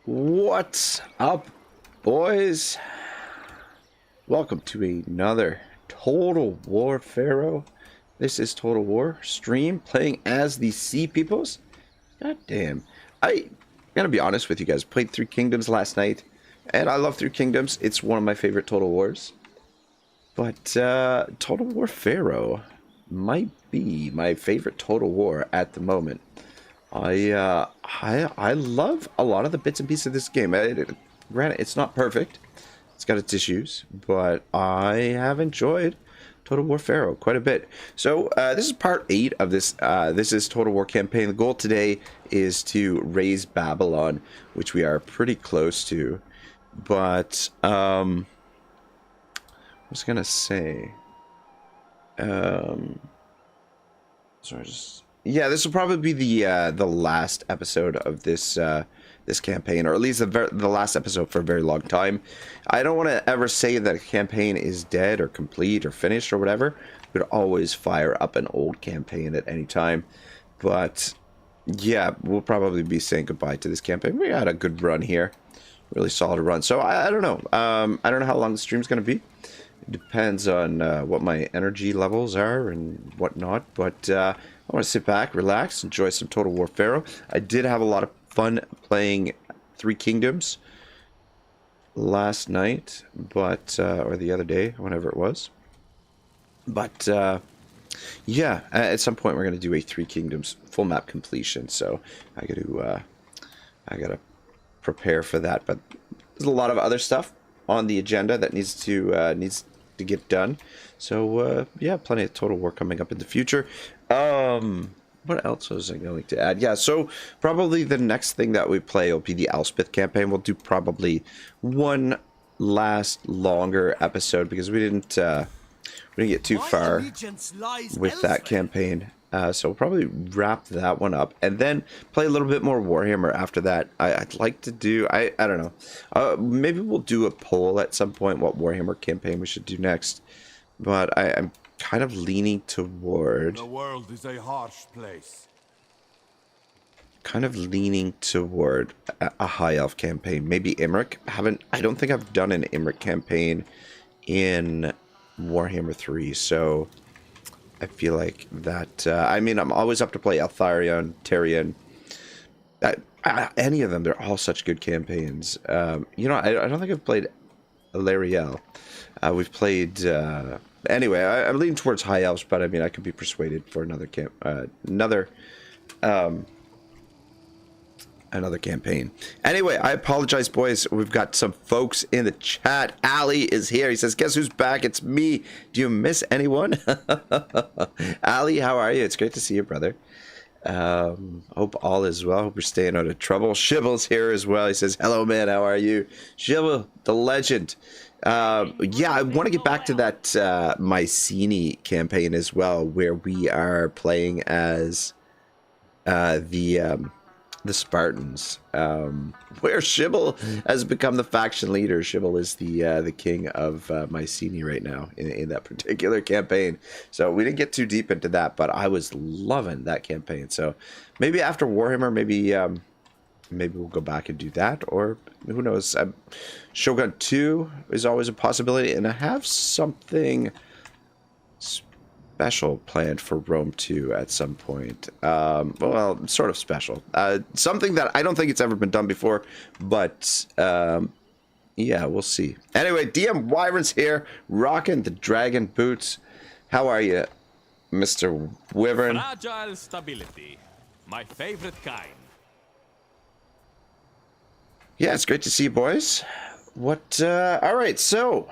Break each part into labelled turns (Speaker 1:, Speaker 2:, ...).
Speaker 1: What's up, boys? Welcome to another Total War Pharaoh. This is Total War stream playing as the Sea Peoples. God damn. I gotta be honest with you guys. Played Three Kingdoms last night, and I love Three Kingdoms. It's one of my favorite Total Wars. But Total War Pharaoh might be my favorite Total War at the moment. I love a lot of the bits and pieces of this game. Granted, it's not perfect. It's got its issues, but I have enjoyed Total War Pharaoh quite a bit. So this is part 8 of this. This is Total War campaign. The goal today is to raise Babylon, which we are pretty close to. But I was gonna say, yeah, this will probably be the last episode of this this campaign, or at least the last episode for a very long time. I don't want to ever say that a campaign is dead or complete or finished or whatever. We could always fire up an old campaign at any time, but yeah, we'll probably be saying goodbye to this campaign. We had a good run here, really solid run. So I don't know. I don't know how long the stream's going to be. It depends on what my energy levels are and whatnot, but I want to sit back, relax, enjoy some Total War Pharaoh. I did have a lot of fun playing Three Kingdoms last night, but or the other day, whenever it was. But yeah, at some point we're going to do a Three Kingdoms full map completion, so I gotta prepare for that. But there's a lot of other stuff on the agenda that needs to get done. So yeah, plenty of Total War coming up in the future. What else was I going to add? Yeah, so probably the next thing that we play will be the Elspeth campaign. We'll do probably one last longer episode because we didn't get too far with that campaign. So we'll probably wrap that one up and then play a little bit more Warhammer after that. I'd like to do, I don't know. Maybe we'll do a poll at some point what Warhammer campaign we should do next. But I'm kind of leaning toward...
Speaker 2: The world is a harsh place.
Speaker 1: Kind of leaning toward a High Elf campaign. Maybe Immerse. I don't think I've done an Immerse campaign in Warhammer 3, so... I feel like that, I mean, I'm always up to play Eltharion, Tyrion, any of them. They're all such good campaigns. You know, I don't think I've played Alariel. We've played, anyway, I'm leaning towards High Elves, but I mean, I could be persuaded for another another campaign. Anyway, I apologize, boys. We've got some folks in the chat. Ali is here. He says, guess who's back? It's me. Do you miss anyone? Ali, how are you? It's great to see you, brother. Hope all is well. Hope you're staying out of trouble. Shibble's here as well. He says, hello, man. How are you? Shibble, the legend. Yeah, I want to get back to that Mycenae campaign as well, where we are playing as the Spartans, where Shibble has become the faction leader. Shibble is the king of Mycenae right now in that particular campaign. So we didn't get too deep into that, but I was loving that campaign. So maybe after Warhammer, maybe we'll go back and do that, or who knows? Shogun 2 is always a possibility, and I have something special planned for Rome 2 at some point. Well, sort of special. Something that I don't think it's ever been done before, but yeah, we'll see. Anyway, DM Wyvern's here, rocking the dragon boots. How are you, Mr. Wyvern?
Speaker 3: Fragile stability, my favorite kind.
Speaker 1: Yeah, it's great to see you, boys. What? All right, so.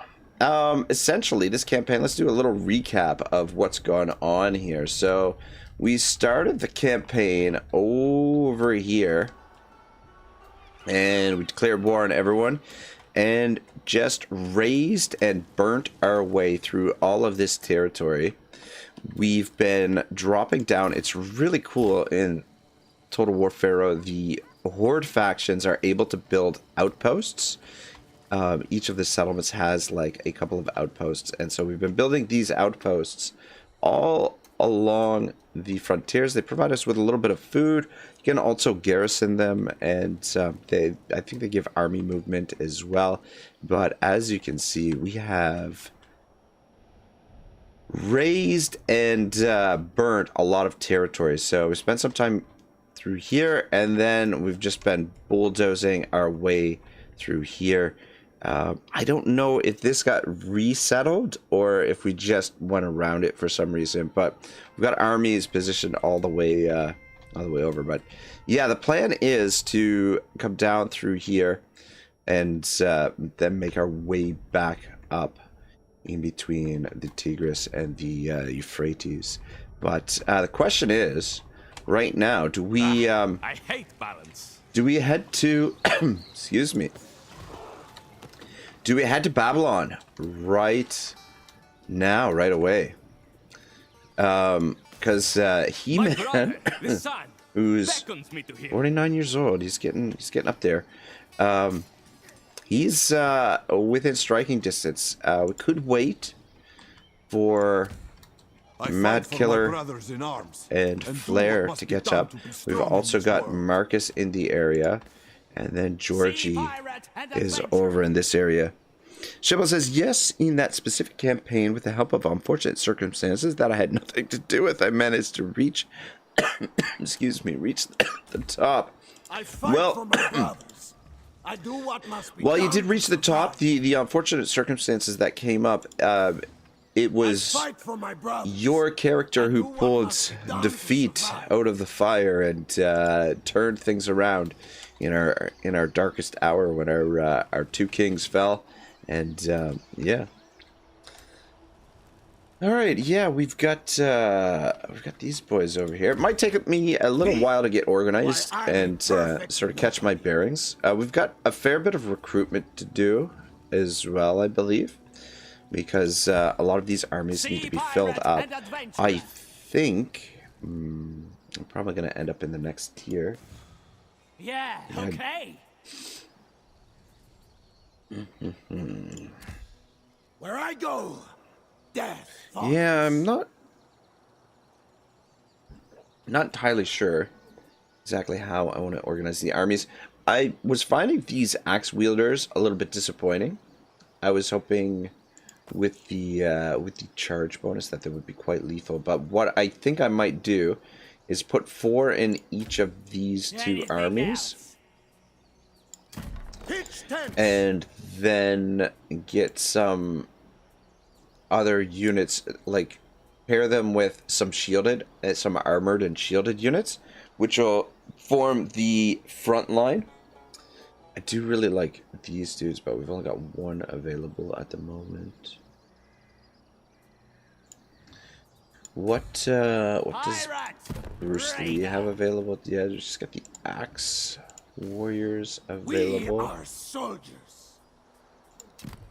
Speaker 1: Essentially, this campaign, let's do a little recap of what's gone on here. So, we started the campaign over here, and we declared war on everyone, and just raised and burnt our way through all of this territory. We've been dropping down. It's really cool in Total War Pharaoh. The Horde factions are able to build outposts. Each of the settlements has like a couple of outposts, and so we've been building these outposts all along the frontiers. They provide us with a little bit of food. You can also garrison them, and I think they give army movement as well. But as you can see, we have raised and burnt a lot of territory. So we spent some time through here, and then we've just been bulldozing our way through here. I don't know if this got resettled or if we just went around it for some reason, but we've got armies positioned all the way over. But yeah, the plan is to come down through here and then make our way back up in between the Tigris and the Euphrates. But the question is, right now, do we
Speaker 3: I hate balance.
Speaker 1: do we head to excuse me, do we head to Babylon right now, right away? Because He-Man, who's 49 years old, he's getting up there. He's within striking distance. We could wait for Mad Killer and Flair to catch up. We've also got Marcus in the area, and then Georgie is over in this area. Shibble says, yes, in that specific campaign, with the help of unfortunate circumstances that I had nothing to do with, I managed to reach, excuse me, reach the top. Well,
Speaker 2: I do what must be
Speaker 1: well, you
Speaker 2: done
Speaker 1: did reach the top. The unfortunate circumstances that came up, it was your character who pulled defeat out of the fire and turned things around in our darkest hour when our two kings fell. And yeah. All right, yeah, we've got these boys over here. It might take me a little while to get organized and sort of catch my bearings. We've got a fair bit of recruitment to do as well, I believe, because a lot of these armies need to be filled up. I think I'm probably going to end up in the next tier.
Speaker 3: Yeah, okay.
Speaker 2: Where I go, death.
Speaker 1: Yeah, I'm not entirely sure exactly how I want to organize the armies. I was finding these axe wielders a little bit disappointing. I was hoping with the charge bonus that they would be quite lethal, but what I think I might do is put 4 in each of these two armies, and then get some other units, like pair them with some shielded, some armored and shielded units, which will form the front line. I do really like these dudes, but we've only got one available at the moment. What does Bruce Lee have available? Yeah, we just got the Axe Warriors available.
Speaker 2: We are soldiers.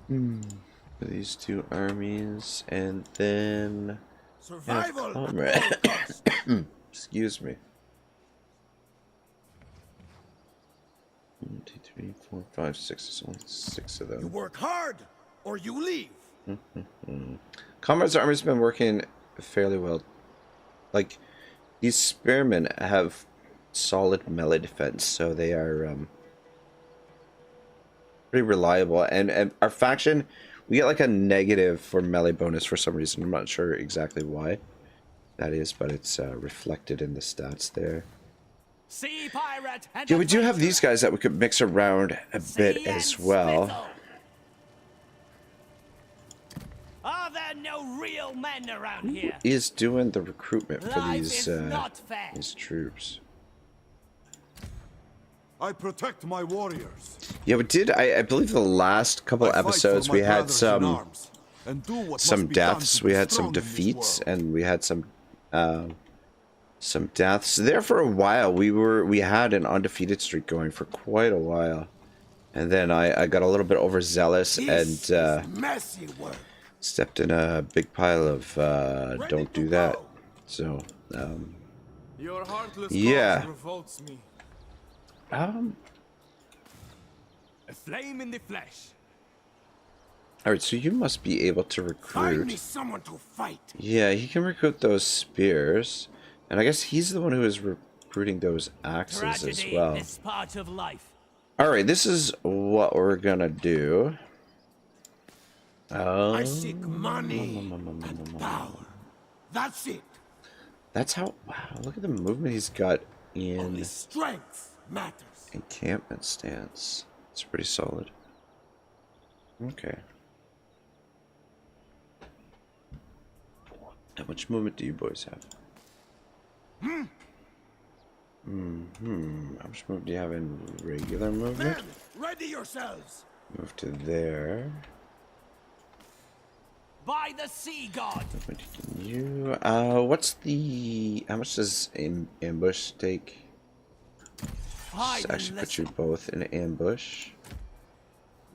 Speaker 1: For these two armies, and then
Speaker 2: Survival.
Speaker 1: excuse me. 1, 2, 3, 4, 5, 6. There's only 6 of
Speaker 2: You
Speaker 1: them.
Speaker 2: work hard, or you leave.
Speaker 1: Comrades' army's been working fairly well. Like, these spearmen have solid melee defense, so they are pretty reliable. And our faction, we get like a negative for melee bonus for some reason. I'm not sure exactly why that is, but it's reflected in the stats there.
Speaker 3: Sea pirate and
Speaker 1: Yeah, we do have these guys that we could mix around a bit as well.
Speaker 3: Are there no real men around here?
Speaker 1: Is doing the recruitment for
Speaker 3: Life
Speaker 1: these
Speaker 3: is not fair.
Speaker 1: these troops.
Speaker 2: I protect my warriors.
Speaker 1: Yeah, we did. I believe the last couple
Speaker 2: I fight
Speaker 1: episodes
Speaker 2: for my
Speaker 1: we had
Speaker 2: brothers in
Speaker 1: some
Speaker 2: arms, and do what must be done
Speaker 1: deaths,
Speaker 2: to
Speaker 1: we
Speaker 2: be
Speaker 1: had some
Speaker 2: strong in this
Speaker 1: defeats,
Speaker 2: world.
Speaker 1: and we had some deaths. There for a while, we had an undefeated streak going for quite a while, and then I got a little bit overzealous
Speaker 2: This
Speaker 1: and
Speaker 2: is messy work.
Speaker 1: stepped in a big pile of don't do that. So
Speaker 3: Your heartless
Speaker 1: Yeah.
Speaker 3: cause revolts me. A flame in the flesh.
Speaker 1: Alright, so you must be able to
Speaker 2: Find me
Speaker 1: recruit.
Speaker 2: someone to fight.
Speaker 1: Yeah, he can recruit those spears. And I guess he's the one who is recruiting those axes as
Speaker 3: Tragedy
Speaker 1: well.
Speaker 3: is part of life.
Speaker 1: Alright, this is what we're gonna do.
Speaker 2: I seek money and power. That's it.
Speaker 1: That's how... Wow, look at the movement he's got in
Speaker 2: Only strength matters.
Speaker 1: encampment stance. It's pretty solid. Okay. How much movement do you boys have? How much movement do you have in regular movement?
Speaker 2: Men, ready yourselves.
Speaker 1: Move to there.
Speaker 3: By the sea god.
Speaker 1: Movement to you. What's the... How much does ambush take?
Speaker 3: Hide
Speaker 1: Just
Speaker 3: and
Speaker 1: actually put
Speaker 3: listen.
Speaker 1: you both in ambush.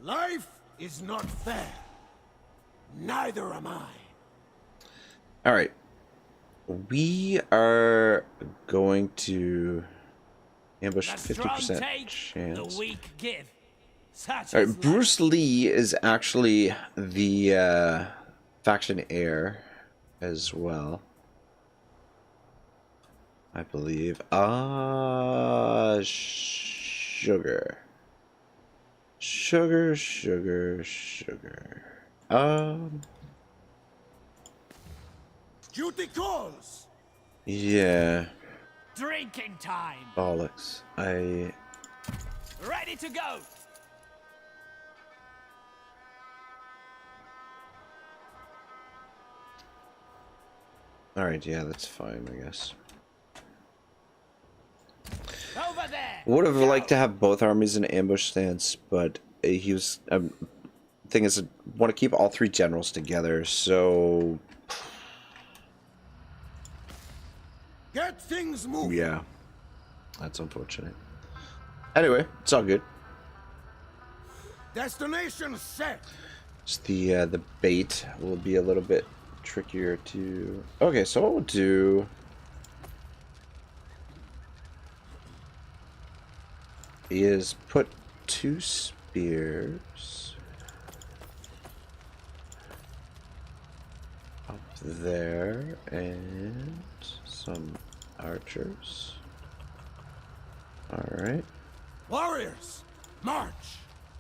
Speaker 2: Life is not fair. Neither am I.
Speaker 1: Alright. We are going to ambush
Speaker 3: The strong
Speaker 1: 50%
Speaker 3: take,
Speaker 1: chance.
Speaker 3: the weak give. Such
Speaker 1: Alright,
Speaker 3: is life.
Speaker 1: Bruce Lee is actually the faction heir as well. I believe. Sugar. Sugar.
Speaker 2: Duty calls.
Speaker 1: Yeah.
Speaker 3: Drinking time.
Speaker 1: Bollocks.
Speaker 3: Ready to go.
Speaker 1: Alright, yeah, that's fine, I guess.
Speaker 3: Over there.
Speaker 1: Would have
Speaker 3: Go.
Speaker 1: liked to have both armies in ambush stance, but he was... thing is, I want to keep all three generals together, so...
Speaker 2: Get things moving.
Speaker 1: Yeah. That's unfortunate. Anyway, it's all good.
Speaker 2: Destination set.
Speaker 1: Just the bait will be a little bit trickier to... Okay, so what we'll do... is put 2 spears up there and some archers. Alright.
Speaker 2: Warriors, march.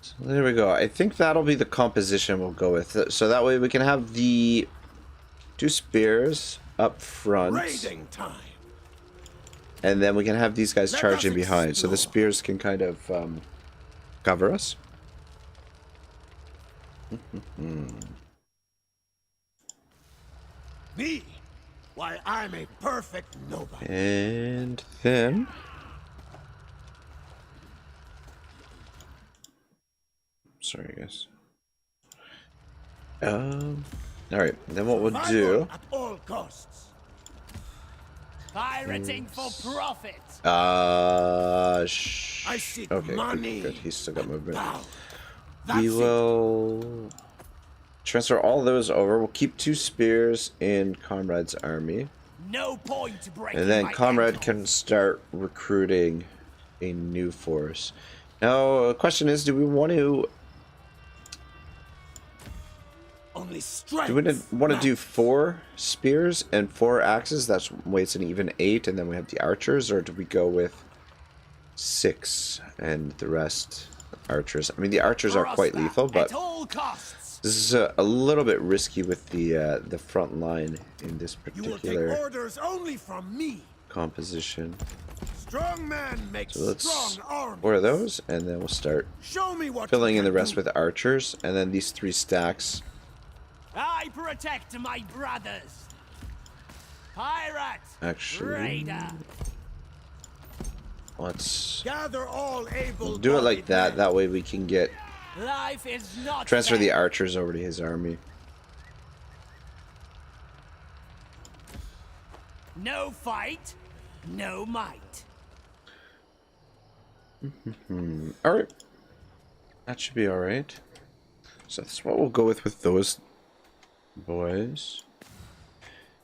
Speaker 1: So there we go. I think that'll be the composition we'll go with. So that way we can have the 2 spears up front.
Speaker 2: Raiding time.
Speaker 1: And then we can have these guys
Speaker 2: Let
Speaker 1: charging
Speaker 2: us
Speaker 1: behind. So the
Speaker 2: explore.
Speaker 1: spears can kind of cover us.
Speaker 2: Me. Why, I'm a perfect nobody.
Speaker 1: And then... Sorry, guys. Alright, then what we'll
Speaker 2: Survival
Speaker 1: do...
Speaker 2: at all costs.
Speaker 3: Pirating for profit.
Speaker 2: I seek
Speaker 1: Okay,
Speaker 2: money.
Speaker 1: good. He's still got movement.
Speaker 2: Power.
Speaker 1: We
Speaker 2: That's it.
Speaker 1: will transfer all those over. We'll keep 2 spears in Comrade's army.
Speaker 3: No point breaking
Speaker 1: And then
Speaker 3: my
Speaker 1: Comrade
Speaker 3: ankle.
Speaker 1: can start recruiting a new force. Now, the question is, do we want to...
Speaker 2: Only strength.
Speaker 1: Do we want to do 4 spears and 4 axes? That's way it's an even 8, and then we have the archers, or do we go with 6 and the rest archers? I mean, the archers are quite
Speaker 3: Prosper
Speaker 1: lethal, but
Speaker 3: at all costs.
Speaker 1: this is a little bit risky with the front line in this
Speaker 2: You will take
Speaker 1: particular
Speaker 2: orders only from me.
Speaker 1: composition.
Speaker 2: Strong man makes
Speaker 1: So let's
Speaker 2: strong arms.
Speaker 1: order those, and then we'll start
Speaker 2: Show me what
Speaker 1: filling
Speaker 2: you
Speaker 1: in the
Speaker 2: can
Speaker 1: rest
Speaker 2: do.
Speaker 1: with archers, and then these 3 stacks.
Speaker 3: I protect my brothers. Pirate.
Speaker 1: Actually,
Speaker 3: Raider.
Speaker 1: let's
Speaker 2: Gather all able.
Speaker 1: do it like that. That way we can get
Speaker 3: Life is not
Speaker 1: transfer the
Speaker 3: fair.
Speaker 1: archers over to his army.
Speaker 3: No fight, no might.
Speaker 1: All right, that should be all right. So that's what we'll go with those boys.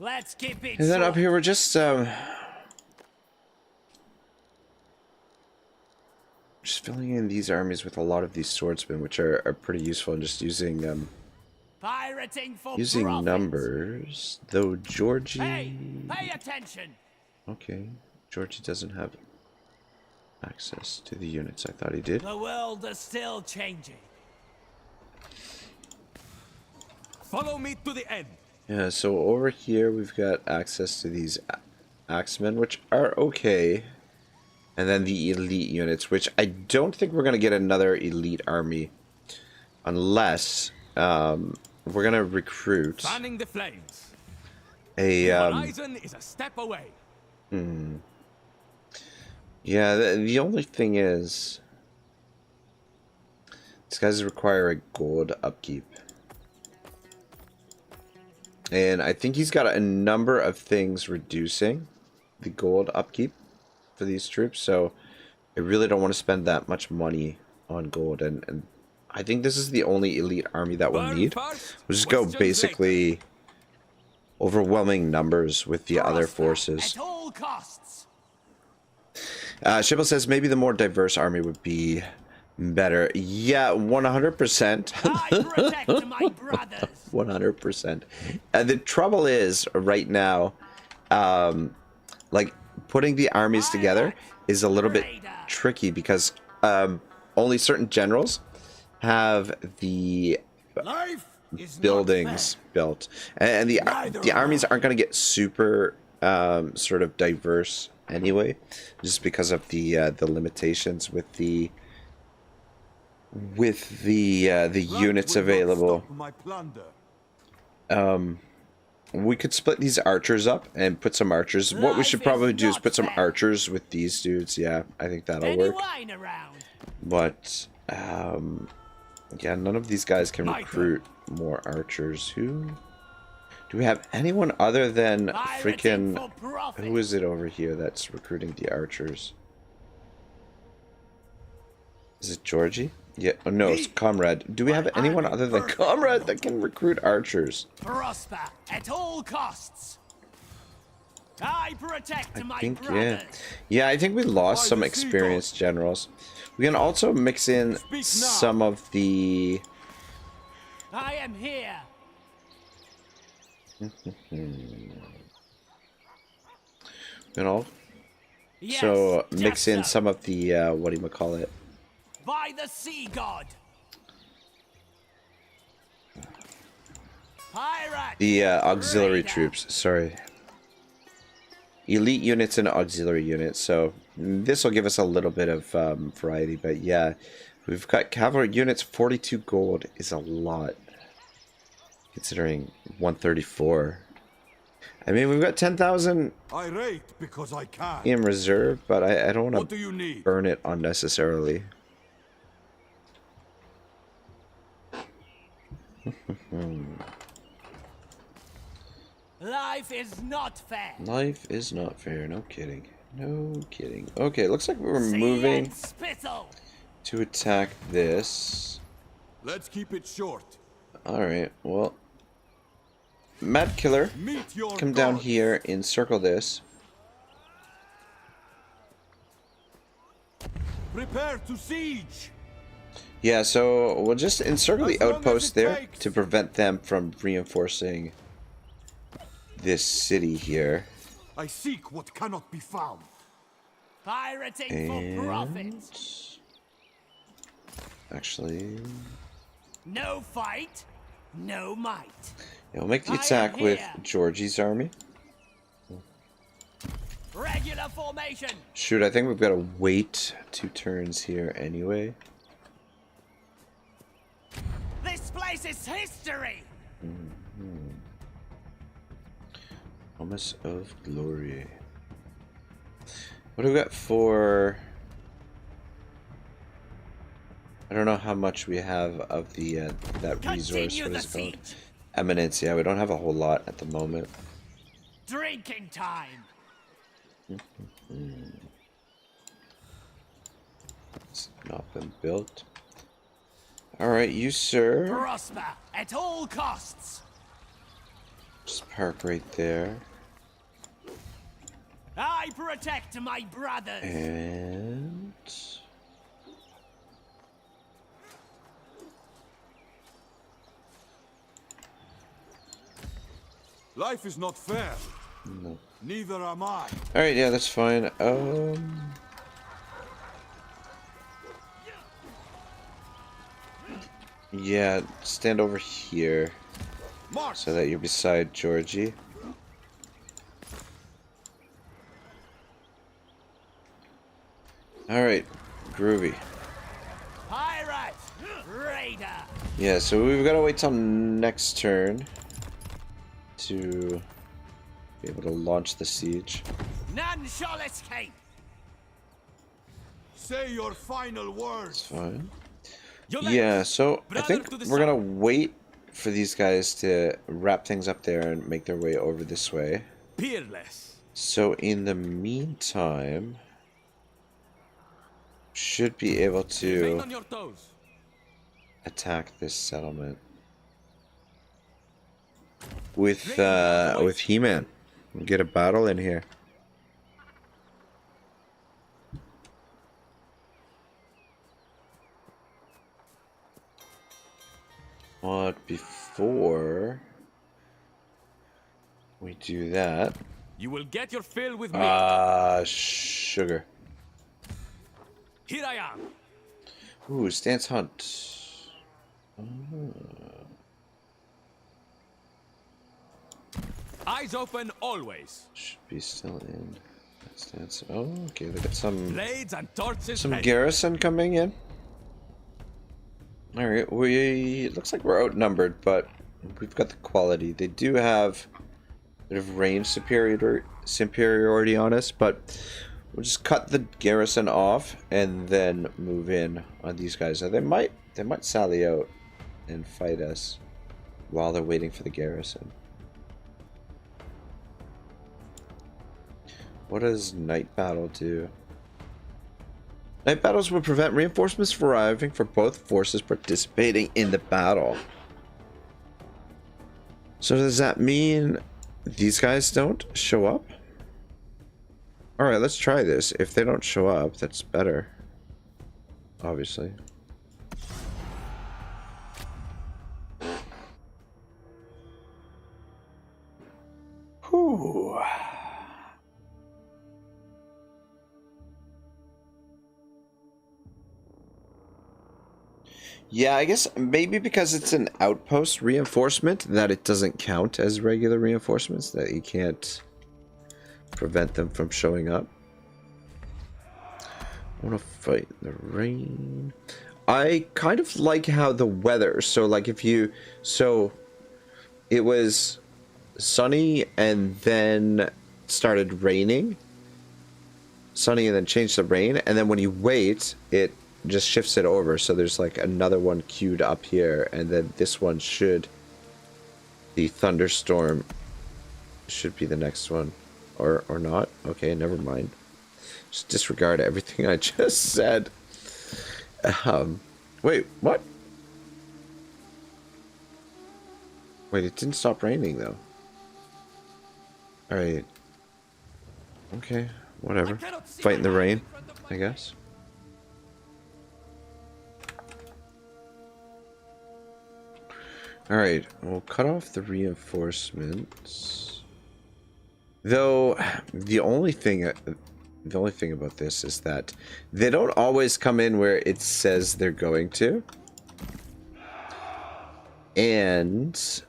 Speaker 3: Let's keep it
Speaker 1: And then up
Speaker 3: short.
Speaker 1: here we're just filling in these armies with a lot of these swordsmen, which are pretty useful, and just using
Speaker 3: Pirating for
Speaker 1: Using
Speaker 3: profit.
Speaker 1: numbers, though Georgie...
Speaker 3: Hey, pay attention.
Speaker 1: Okay, Georgie doesn't have access to the units. I thought he did.
Speaker 3: The world is still changing.
Speaker 2: Follow me to the end.
Speaker 1: Yeah, so over here we've got access to these axemen, which are okay. And then the elite units, which I don't think we're going to get another elite army. Unless we're going to recruit
Speaker 2: Fanning the flames.
Speaker 1: a...
Speaker 2: Horizon is a step away.
Speaker 1: Yeah, the only thing is... These guys require a gold upkeep. And I think he's got a number of things reducing the gold upkeep for these troops. So I really don't want to spend that much money on gold. And I think this is the only elite army that we'll need. We'll just go basically overwhelming numbers with the other forces.
Speaker 3: At all costs.
Speaker 1: Shibble says maybe the more diverse army would be better. Yeah, 100%.
Speaker 3: I protect my brothers.
Speaker 1: 100%. The trouble is, right now, like, putting the armies together is a little bit tricky because only certain generals have the buildings built. And the armies aren't going to get super sort of diverse anyway, just because of the limitations with the units available. We could split these archers up and put some archers. What we should probably do is put some archers with these dudes. Yeah, I think that'll work. But yeah, none of these guys can recruit more archers. Who do we have? Anyone other than freaking... Who is it over here that's recruiting the archers? Is it Georgie? Yeah, oh, no, it's Comrade. Do we have anyone other than Comrade that can recruit archers?
Speaker 3: Prosper at all costs. I protect my
Speaker 1: Yeah.
Speaker 3: brothers.
Speaker 1: Yeah, I think we lost some experienced generals. We can also mix in some of the...
Speaker 3: I am here.
Speaker 1: You know?
Speaker 3: Yes,
Speaker 1: So mix in
Speaker 3: so.
Speaker 1: some of the, whatchamacallit?
Speaker 3: By the sea god. Pirate.
Speaker 1: The auxiliary
Speaker 3: Raider.
Speaker 1: troops, sorry. Elite units and auxiliary units, so this will give us a little bit of variety, but yeah. We've got cavalry units, 42 gold is a lot. Considering 134. I mean, we've got 10,000
Speaker 2: because I can.
Speaker 1: in reserve, but I don't want
Speaker 2: do you
Speaker 1: to
Speaker 2: need?
Speaker 1: burn it unnecessarily.
Speaker 3: Life is not fair.
Speaker 1: Life is not fair, no kidding. No kidding. Okay, looks like we're
Speaker 3: Sea
Speaker 1: moving
Speaker 3: and spittle.
Speaker 1: to attack this.
Speaker 2: Let's keep it short.
Speaker 1: Alright, well. Mad Killer,
Speaker 2: Meet your
Speaker 1: come down
Speaker 2: gods.
Speaker 1: here, encircle this.
Speaker 2: Prepare to siege.
Speaker 1: Yeah, so we'll just encircle the
Speaker 2: As long as
Speaker 1: outpost
Speaker 2: it
Speaker 1: there
Speaker 2: takes.
Speaker 1: to prevent them from reinforcing this city here.
Speaker 2: I seek what cannot be found.
Speaker 3: Pirating for profit.
Speaker 1: Actually,
Speaker 3: No fight, no might.
Speaker 1: yeah, we'll make the
Speaker 3: I am
Speaker 1: attack with
Speaker 3: here.
Speaker 1: Georgie's army.
Speaker 3: Regular formation.
Speaker 1: Shoot, I think we've got to wait 2 turns here anyway.
Speaker 3: This place is history.
Speaker 1: Promise of Glory. What do we got for... I don't know how much we have of the that resource.
Speaker 3: Continue
Speaker 1: What
Speaker 3: the
Speaker 1: is it called?
Speaker 3: siege.
Speaker 1: Eminence. Yeah, we don't have a whole lot at the moment.
Speaker 3: Drinking time.
Speaker 1: It's not been built. Alright, you sir.
Speaker 3: Prosper at all costs.
Speaker 1: Just park right there.
Speaker 3: I protect my brothers.
Speaker 1: And...
Speaker 2: Life is not fair.
Speaker 1: No.
Speaker 2: Neither am I.
Speaker 1: Alright, yeah, that's fine. Yeah, stand over here
Speaker 2: March.
Speaker 1: so that you're beside Georgie. Alright, groovy.
Speaker 3: Pirate! Raider!
Speaker 1: Yeah, so we've got to wait till next turn to be able to launch the siege.
Speaker 3: None shall escape!
Speaker 2: Say your final
Speaker 1: It's
Speaker 2: words.
Speaker 1: fine.
Speaker 3: Your
Speaker 1: Yeah,
Speaker 3: legs,
Speaker 1: so I
Speaker 3: brother
Speaker 1: think
Speaker 3: to the
Speaker 1: we're gonna
Speaker 3: sun.
Speaker 1: wait for these guys to wrap things up there and make their way over this way.
Speaker 3: Peerless.
Speaker 1: So in the meantime, should be able
Speaker 3: Remain
Speaker 1: to
Speaker 3: on your toes.
Speaker 1: attack this settlement with He-Man. We'll get a battle in here. But before we do that,
Speaker 3: You will get your fill with me.
Speaker 1: sugar.
Speaker 3: Here I am.
Speaker 1: Ooh, stance hunt.
Speaker 3: Eyes open always.
Speaker 1: Should be still in. Stance. Oh, okay. They got some
Speaker 3: Blades and torches.
Speaker 1: some
Speaker 3: ready.
Speaker 1: garrison coming in. All right, we looks like we're outnumbered, but we've got the quality. They do have a bit of range superiority on us, but we'll just cut the garrison off and then move in on these guys. Now they might sally out and fight us while they're waiting for the garrison. What does night battle do? Night battles will prevent reinforcements from arriving for both forces participating in the battle. So does that mean these guys don't show up? Alright, let's try this. If they don't show up, that's better. Obviously. Whew. Yeah, I guess maybe because it's an outpost reinforcement that it doesn't count as regular reinforcements, that you can't prevent them from showing up. I want to fight in the rain. I kind of like how the weather, so like if you, so it was sunny and then started raining. Sunny and then changed to rain, and then when you wait, it just shifts it over, so there's like another one queued up here, and then this one should, the thunderstorm should be the next one, or not. Okay, never mind, just disregard everything I just said. Wait, what? Wait, it didn't stop raining though. All right, okay, whatever, fight in the rain, I guess. Alright, we'll cut off the reinforcements. Though, the only thing about this is that they don't always come in where it says they're going to. And, so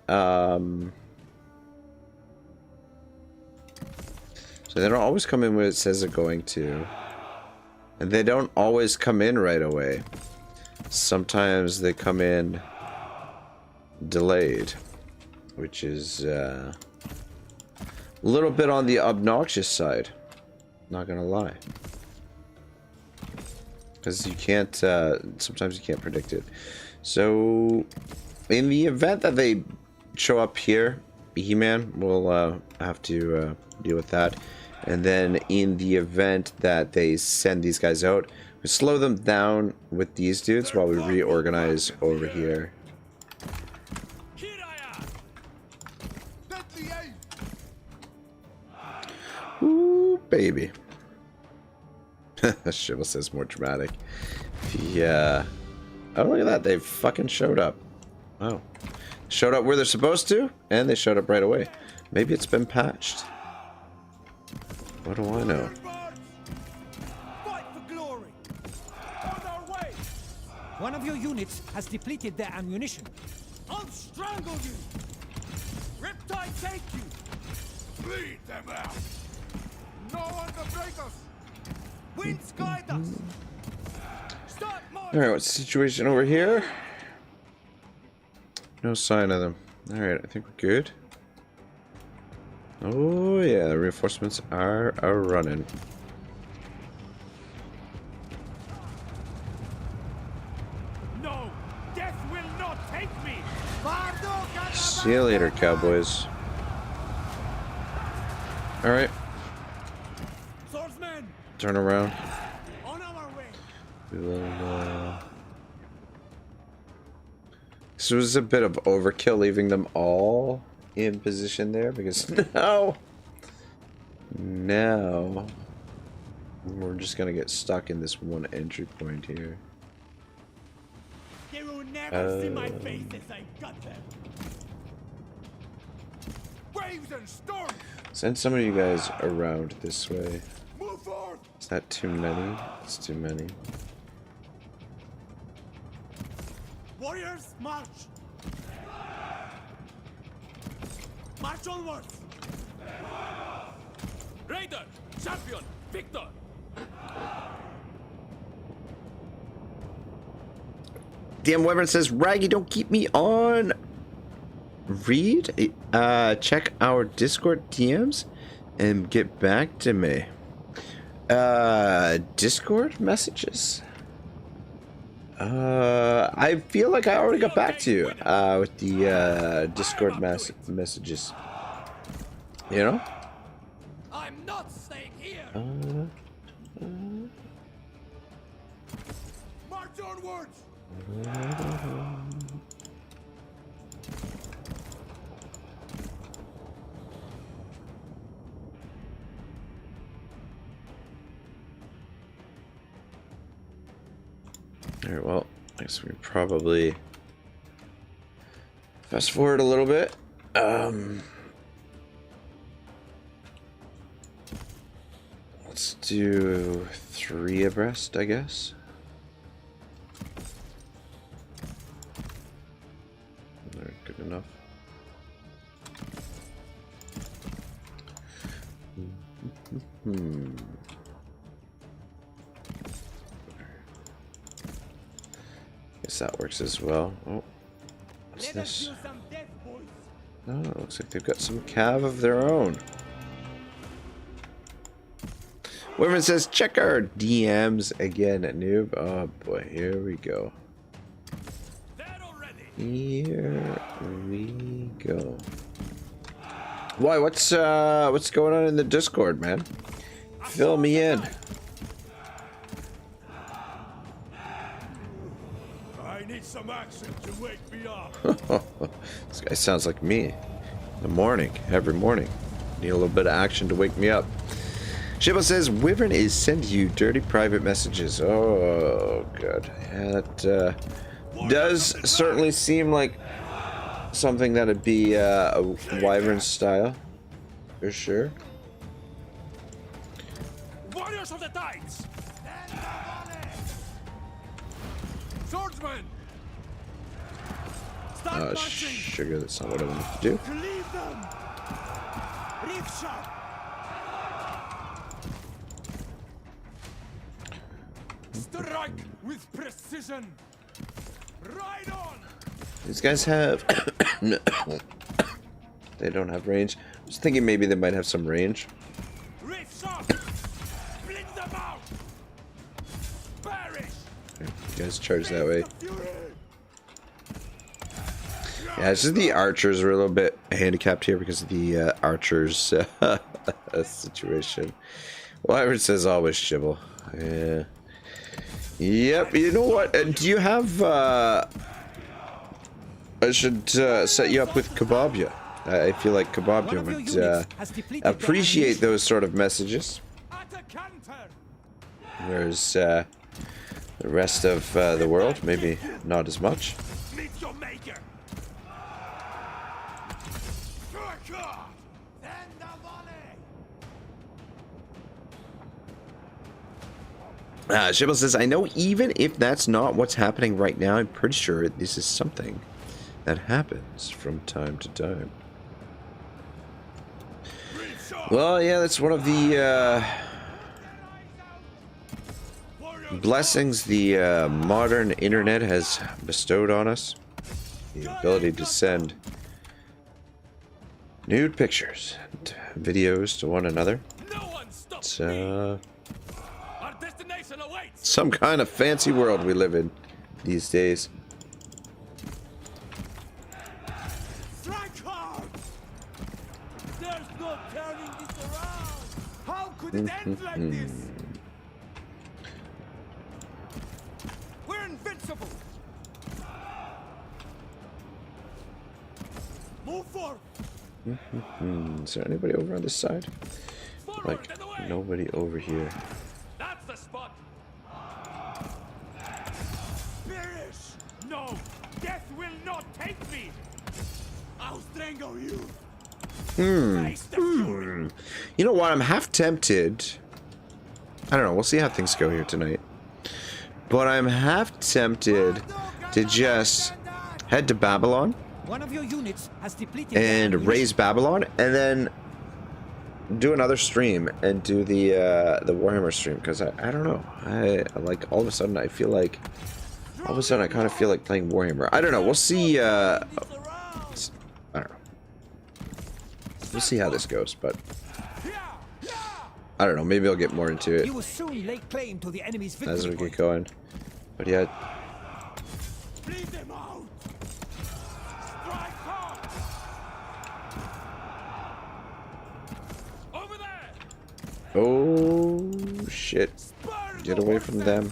Speaker 1: they don't always come in where it says they're going to. And they don't always come in right away. Sometimes they come in delayed, which is a little bit on the obnoxious side, not gonna lie, because you can't sometimes you can't predict it. So in the event that they show up here, He-Man will have to deal with that, and then in the event that they send these guys out, we slow them down with these dudes while we reorganize over here. Ooh, baby. Shiva says more dramatic. Yeah. Oh, look at that. They fucking showed up. Oh. Showed up where they're supposed to, and they showed up right away. Maybe it's been patched. What do I know?
Speaker 3: Fight for glory. On our way. One of your units has depleted their ammunition. I'll strangle you. Riptide take you.
Speaker 2: Bleed them out. No one to break us.
Speaker 3: Winds guide us. Start marching.
Speaker 1: Alright, what's the situation over here? No sign of them. Alright, I think we're good. Oh yeah, the reinforcements are running.
Speaker 3: No, death will not take me.
Speaker 1: See you later, cowboys. Alright,
Speaker 3: Swordsman,
Speaker 1: turn around.
Speaker 3: on our way.
Speaker 1: We will, This was a bit of overkill leaving them all in position there because now we're just gonna get stuck in this one entry point here.
Speaker 3: They will never see my face as I got them.
Speaker 2: Waves and storms.
Speaker 1: Send some of you guys around this way.
Speaker 2: Move forward.
Speaker 1: Is that too many? It's too many.
Speaker 3: Warriors, march! March onwards!
Speaker 2: Raider, champion, victor.
Speaker 1: Damn, Wyvern says, Raggy, don't keep me on read. Check our Discord DMs and get back to me. Discord messages? I feel like I already got back to you with the Discord messages. You know?
Speaker 3: I'm not staying here!
Speaker 2: March onwards.
Speaker 1: Alright, well, I guess we probably fast forward a little bit. Let's do 3 abreast, I guess. Alright, good enough. Guess that works as well. Oh, what's
Speaker 3: Let us
Speaker 1: this?
Speaker 3: do some death, boys.
Speaker 1: Oh, it looks like they've got some cav of their own. Wyvern says, check our DMs again, noob. Oh boy, here we go.
Speaker 3: They're already.
Speaker 1: Here we go. Why? What's going on in the Discord, man? Fill me in.
Speaker 2: I need some action to wake me up.
Speaker 1: This guy sounds like me. In the morning, every morning. Need a little bit of action to wake me up. Shibbo says, Wyvern is sending you dirty private messages. Oh, God. Yeah, that does certainly seem like something that'd be a Wyvern style. For sure.
Speaker 2: Warriors of the Tides. Swordsman.
Speaker 3: Start
Speaker 1: Oh,
Speaker 3: marching.
Speaker 1: sugar, that's not what I wanted to do.
Speaker 3: To leave them. Reef shot.
Speaker 2: Strike with precision. Ride on.
Speaker 1: These guys have... They don't have range. I was thinking maybe they might have some range.
Speaker 2: Reef shot. Blink them out. Perish.
Speaker 1: You guys charge that way.
Speaker 2: The fury.
Speaker 1: Yeah, it's just the archers are a little bit handicapped here because of the archers situation. Well, Wyvern says always shibble. Yeah. Yep, you know what? Do you have... I should set you up with Kebabia. I feel like Kebabia would appreciate those sort of messages.
Speaker 2: At a canter.
Speaker 1: Whereas the rest of the world, maybe not as much.
Speaker 2: Meet your maker.
Speaker 1: Shibble says, I know even if that's not what's happening right now, I'm pretty sure this is something that happens from time to time. Well, yeah, that's one of the blessings the modern internet has bestowed on us. The ability to send nude pictures and videos to one another. It's some kind of fancy world we live in these days.
Speaker 3: Strike hard! There's no turning this around! How could it end like this? We're invincible! Move forward!
Speaker 1: Is there anybody over on this side?
Speaker 3: Forward
Speaker 1: Like,
Speaker 3: and away!
Speaker 1: nobody over here.
Speaker 3: That's the spot! Perish! No! Death will not take me! I'll strangle you! Face the fury!
Speaker 1: You know what? I'm half tempted. I don't know. We'll see how things go here tonight. But I'm half tempted to just head to Babylon
Speaker 3: One of your units has depleted
Speaker 1: and raise Babylon, and then do another stream and do the Warhammer stream, because I don't know. I like all of a sudden I feel like I kind of feel like playing Warhammer. I don't know. We'll see. I don't know. We'll see how this goes, but I don't know. Maybe I'll get more into it
Speaker 3: You will soon lay claim to the enemy's victory
Speaker 1: as we
Speaker 3: point.
Speaker 1: get going. But yeah,
Speaker 3: Bleed them out! Strike hard! Over there!
Speaker 1: oh shit! Get away from them.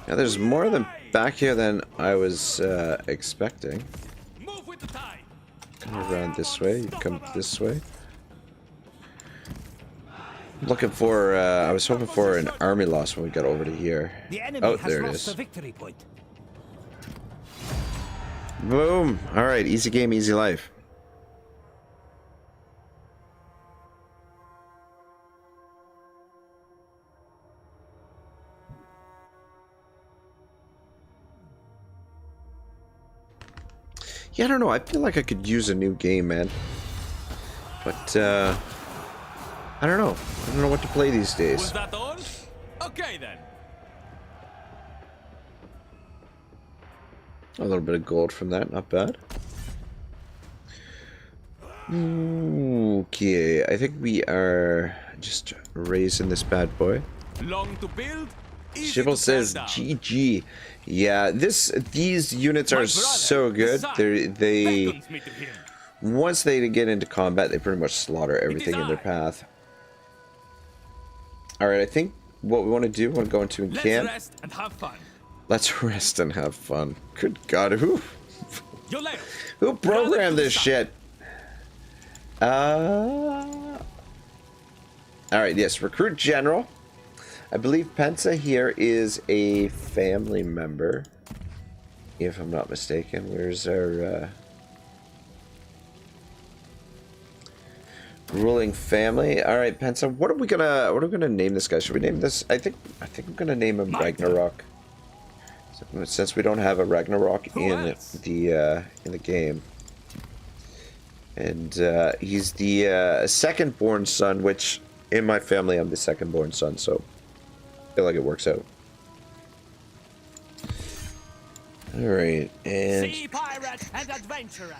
Speaker 1: Now there's more of them back here than I was expecting.
Speaker 3: Move with the tide!
Speaker 1: Come around this way. You come this way. Looking for. I was hoping for an army loss when we got over to here.
Speaker 3: The enemy
Speaker 1: Oh,
Speaker 3: has
Speaker 1: there it
Speaker 3: lost
Speaker 1: is.
Speaker 3: the victory point.
Speaker 1: Boom! All right, easy game, easy life. Yeah, I don't know. I feel like I could use a new game, man. But I don't know. I don't know what to play these
Speaker 4: Was
Speaker 1: days.
Speaker 4: that all? Okay then.
Speaker 1: A little bit of gold from that, not bad. Okay, I think we are just raising this bad boy.
Speaker 4: Long to build. Easy
Speaker 1: Shibble
Speaker 4: to
Speaker 1: says
Speaker 4: tear down.
Speaker 1: GG. Yeah, these units
Speaker 4: My
Speaker 1: are
Speaker 4: brother,
Speaker 1: so good.
Speaker 4: the sun,
Speaker 1: They
Speaker 4: beckons me to him.
Speaker 1: once they get into combat, they pretty much slaughter everything in their
Speaker 4: I.
Speaker 1: path. All right, I think what we want to do, we want to go into
Speaker 4: Let's
Speaker 1: camp.
Speaker 4: rest and have fun.
Speaker 1: Let's rest and have fun. Good God, who
Speaker 4: Yoleo.
Speaker 1: programmed this shit? All right, yes, recruit general. I believe Pensa here is a family member, if I'm not mistaken. Where's our ruling family? All right, Pensa. What are we gonna name this guy? Should we name this? I think I'm gonna name him Ragnarok. Since we don't have a Ragnarok
Speaker 4: Who
Speaker 1: in
Speaker 4: else?
Speaker 1: the game, and he's the second born son, which in my family I'm the second born son, so I feel like it works out. All right, and
Speaker 3: Sea pirate and adventurer.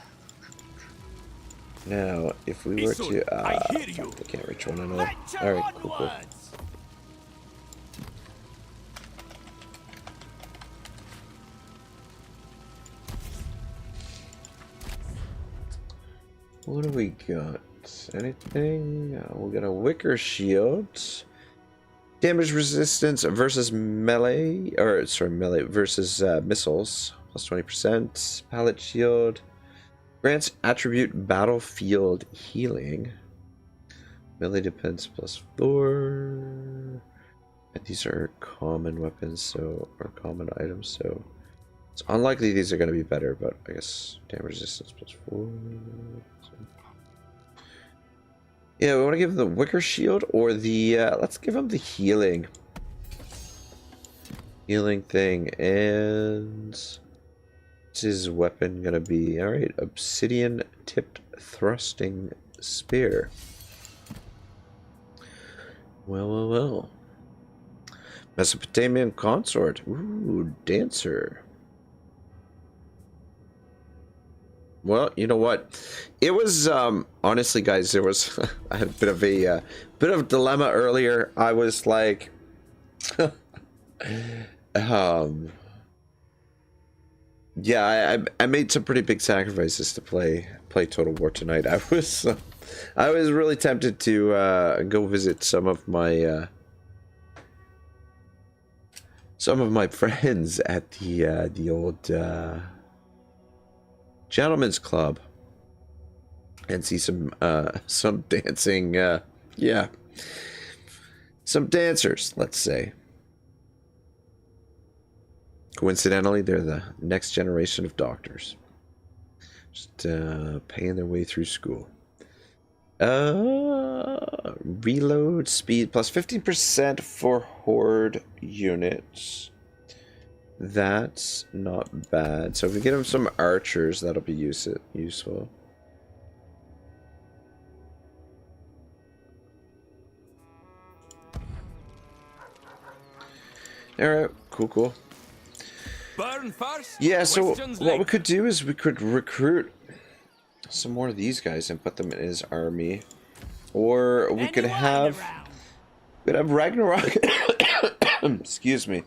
Speaker 1: now if we were
Speaker 4: Isul,
Speaker 1: to,
Speaker 4: I hear you.
Speaker 1: I can't reach one another.
Speaker 3: Venture
Speaker 1: All right, cool.
Speaker 3: onwards.
Speaker 1: What do we got? Anything? We got a wicker shield. Damage resistance versus melee, or sorry, melee versus missiles, plus 20%. Pallet shield. Grants attribute battlefield healing. Melee defense plus 4. And these are common weapons, so, or common items, so it's unlikely these are going to be better, but I guess damage resistance plus 4. Yeah, we want to give him the wicker shield or the let's give him the healing. Healing thing, and what's his weapon gonna be? Alright, obsidian tipped thrusting spear. Well, well, well. Mesopotamian consort. Ooh, dancer. Well, you know what? It was honestly, guys, there was I had a bit of a dilemma earlier. I was like, yeah, I made some pretty big sacrifices to play Total War tonight. I was really tempted to go visit some of my friends at the old Gentlemen's Club and see some dancing, yeah, some dancers, let's say. Coincidentally, they're the next generation of doctors, just paying their way through school. Reload speed plus 15% for horde units. That's not bad. So if we get him some archers, that'll be useful. Alright, cool.
Speaker 4: Burn first.
Speaker 1: Yeah, so
Speaker 4: Questions
Speaker 1: what we
Speaker 4: later.
Speaker 1: could do is we could recruit some more of these guys and put them in his army. Or we could have Ragnarok. Excuse me.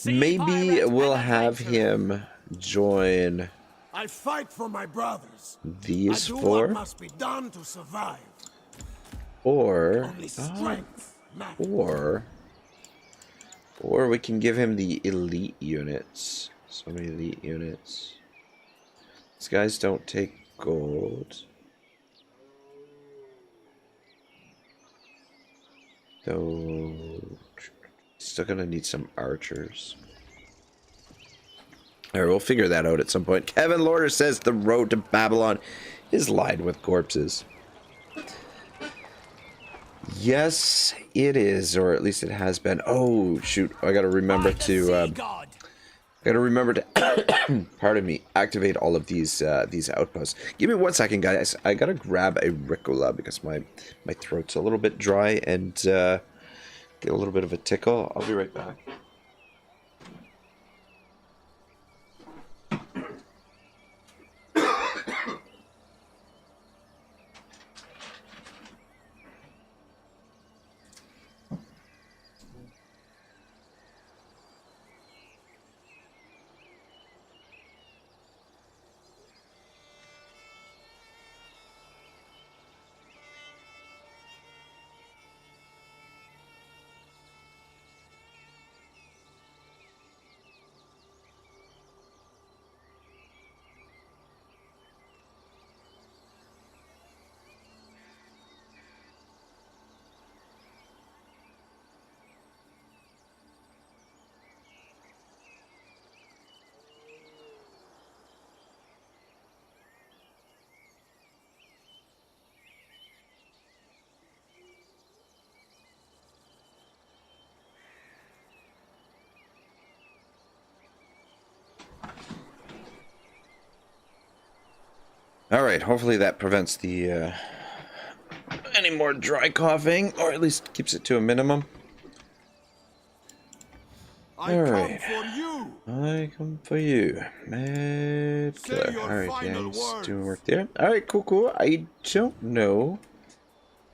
Speaker 1: Maybe we'll have him join
Speaker 2: I fight for my brothers.
Speaker 1: these
Speaker 2: I do
Speaker 1: four.
Speaker 2: what must be done to survive.
Speaker 1: Or
Speaker 2: Only strength matters.
Speaker 1: or we can give him the elite units. So many elite units. These guys don't take gold. Though still gonna need some archers. Alright, we'll figure that out at some point. Kevin Lorder says the road to Babylon is lined with corpses. Yes, it is, or at least it has been. Oh shoot! I gotta remember to. Pardon me. Activate all of these outposts. Give me 1 second, guys. I gotta grab a Ricola because my throat's a little bit dry and get a little bit of a tickle. I'll be right back. All right, hopefully that prevents the any more dry coughing, or at least keeps it to a minimum.
Speaker 2: I
Speaker 1: All
Speaker 2: come
Speaker 1: right.
Speaker 2: for you.
Speaker 1: I come for you, mad
Speaker 2: Say
Speaker 1: killer.
Speaker 2: your
Speaker 1: All right,
Speaker 2: final
Speaker 1: yeah, he's
Speaker 2: words.
Speaker 1: doing work there. All right, cool. I don't know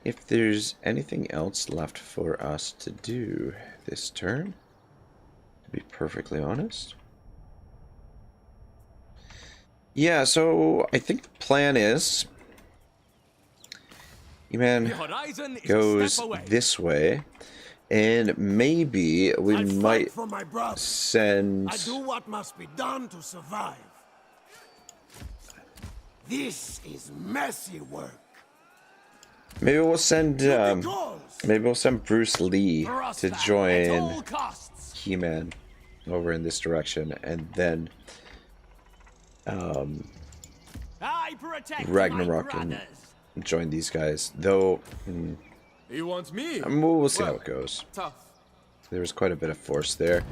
Speaker 1: if there's anything else left for us to do this turn, to be perfectly honest. Yeah, so I think the plan is E-Man
Speaker 4: The horizon is a
Speaker 1: goes
Speaker 4: step away.
Speaker 1: this way, and maybe we
Speaker 2: I
Speaker 1: might
Speaker 2: fight for my brothers.
Speaker 1: send.
Speaker 2: I do what must be done to survive. This is messy work.
Speaker 1: Maybe we'll send.
Speaker 2: Goals.
Speaker 1: Maybe we'll send Bruce Lee
Speaker 4: Thrust
Speaker 1: to
Speaker 4: that at
Speaker 1: join
Speaker 4: all costs.
Speaker 1: He-Man over in this direction, and then
Speaker 4: I protect
Speaker 1: Ragnarok
Speaker 4: my
Speaker 1: and
Speaker 4: brothers.
Speaker 1: join these guys. Though,
Speaker 4: He wants me.
Speaker 1: we'll see how
Speaker 4: Well,
Speaker 1: it goes.
Speaker 4: Tough.
Speaker 1: There was quite a bit of force there.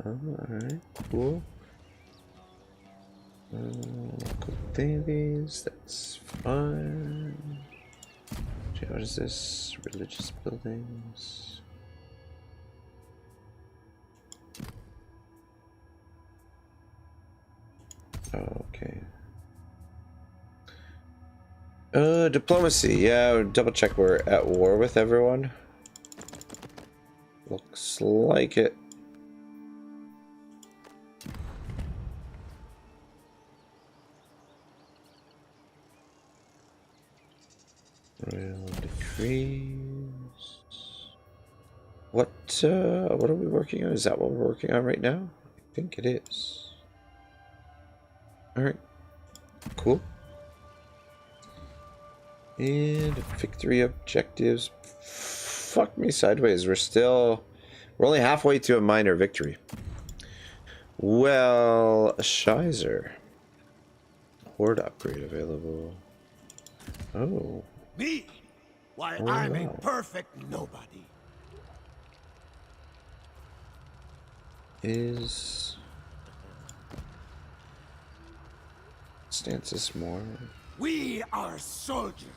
Speaker 1: Alright, cool. Local dailies, that's fine. Okay, what is this? Religious buildings. Oh, okay. Diplomacy. Yeah, double check we're at war with everyone. Looks like it. Royal decrees. What are we working on? Is that what we're working on right now? I think it is. Alright. Cool. And victory objectives. Fuck me sideways. We're only halfway to a minor victory. Well, Shizer. Horde upgrade available. Oh.
Speaker 2: Me? Why,
Speaker 1: Oh,
Speaker 2: I'm
Speaker 1: wow.
Speaker 2: a perfect nobody.
Speaker 1: Is stances more?
Speaker 2: We are soldiers.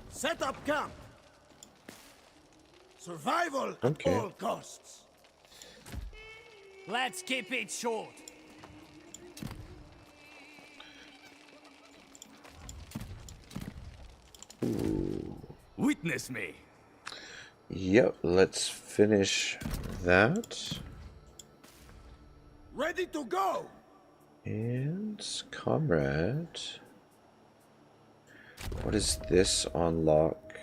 Speaker 2: Set up camp. Survival
Speaker 1: Okay.
Speaker 2: at all costs.
Speaker 4: Let's keep it short. Witness me.
Speaker 1: Yep, let's finish that.
Speaker 2: Ready to go.
Speaker 1: And comrade. What is this unlock?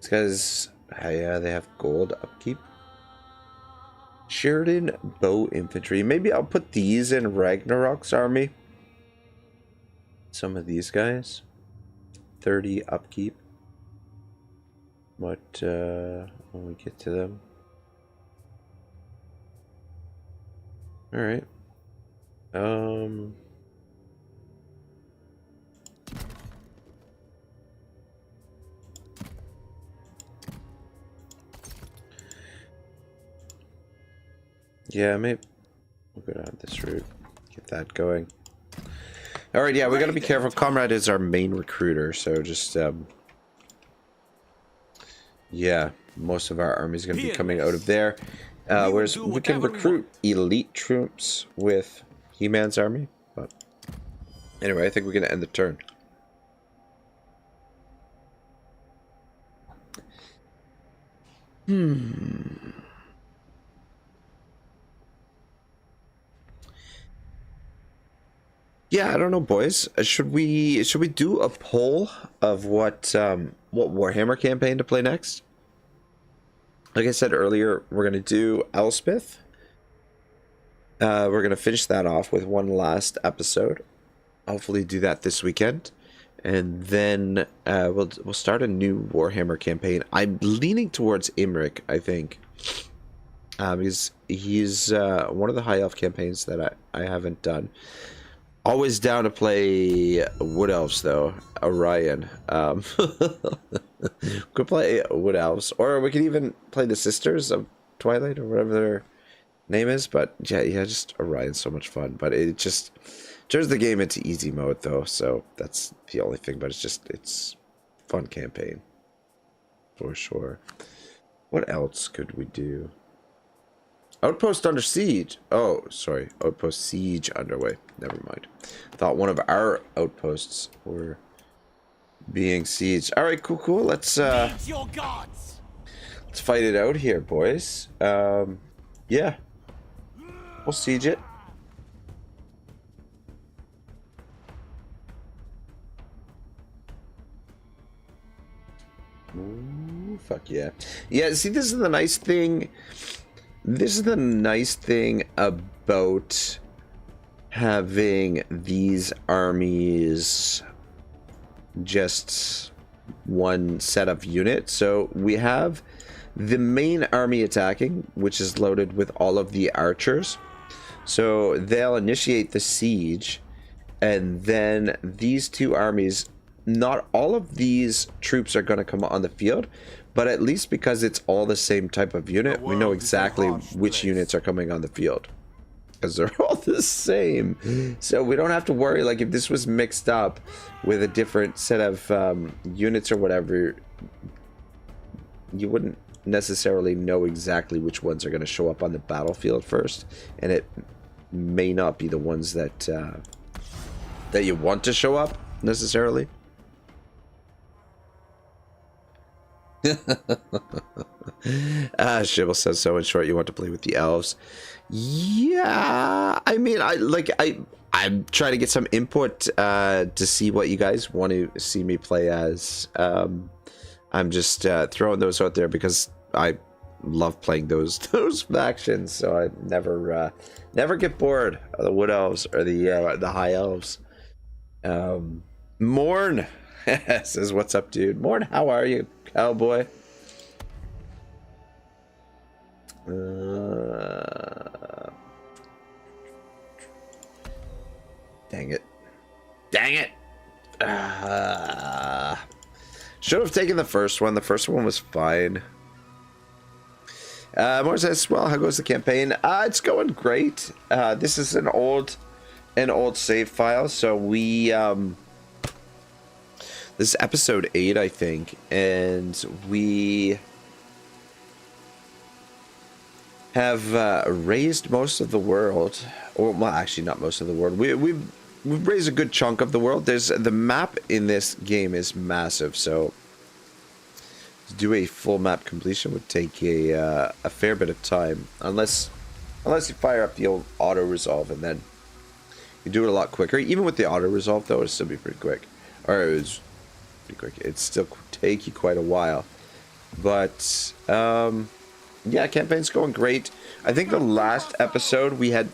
Speaker 1: These guys, yeah, they have gold upkeep. Sheridan bow infantry. Maybe I'll put these in Ragnarok's army. Some of these guys. 30 upkeep. But when we get to them. Alright. Yeah, maybe we'll go down this route. Get that going. Alright, yeah, we gotta be careful. Comrade is our main recruiter, so just yeah, most of our army is gonna be coming out of there. Whereas we can recruit elite troops with He-Man's army, but anyway, I think we're gonna end the turn. Yeah, I don't know, boys. Should we do a poll of what Warhammer campaign to play next? Like I said earlier, we're gonna do Elspeth. We're gonna finish that off with one last episode. Hopefully, do that this weekend, and then we'll start a new Warhammer campaign. I'm leaning towards Immerse, I think, because he's one of the high elf campaigns that I haven't done. Always down to play Wood Elves, though. Orion. We could play Wood Elves. Or we could even play the Sisters of Twilight, or whatever their name is. But, yeah, just Orion's so much fun. But it just turns the game into easy mode, though. So that's the only thing. But it's fun campaign. For sure. What else could we do? Outpost under siege. Oh, sorry. Outpost siege underway. Never mind. Thought one of our outposts were being sieged. All right, cool. Let's
Speaker 4: Your gods.
Speaker 1: let's fight it out here, boys. Yeah, we'll siege it. Ooh, fuck yeah. Yeah. See, this is the nice thing. This is the nice thing about having these armies just one set of units. So we have the main army attacking, which is loaded with all of the archers. So they'll initiate the siege, And then these two armies, not all of these troops are going to come on the field, but at least because it's all the same type of unit, we know exactly which units are coming on the field. Because they're all the same. So we don't have to worry, like, if this was mixed up with a different set of units or whatever, you wouldn't necessarily know exactly which ones are going to show up on the battlefield first. And it may not be the ones that that you want to show up, necessarily. Shibble says, so in short, you want to play with the elves. Yeah, I mean, I'm trying to get some input to see what you guys want to see me play as. I'm just throwing those out there because I love playing those factions, so I never get bored of the wood elves or the high elves. Morn says, what's up, dude? Morn, how are you, cowboy? Dang it. Should have taken the first one. The first one was fine. More says, well, how goes the campaign? It's going great. This is an old save file, so we this is episode 8, I think, and we have raised most of the world, or well, actually not most of the world. We've raised a good chunk of the world. The map in this game is massive, so to do a full map completion would take a fair bit of time, unless you fire up the old auto resolve, and then you do it a lot quicker. Even with the auto resolve, though, it'll still be pretty quick, or it was pretty quick. It'd still take you quite a while, but yeah, campaign's going great. I think the last episode we had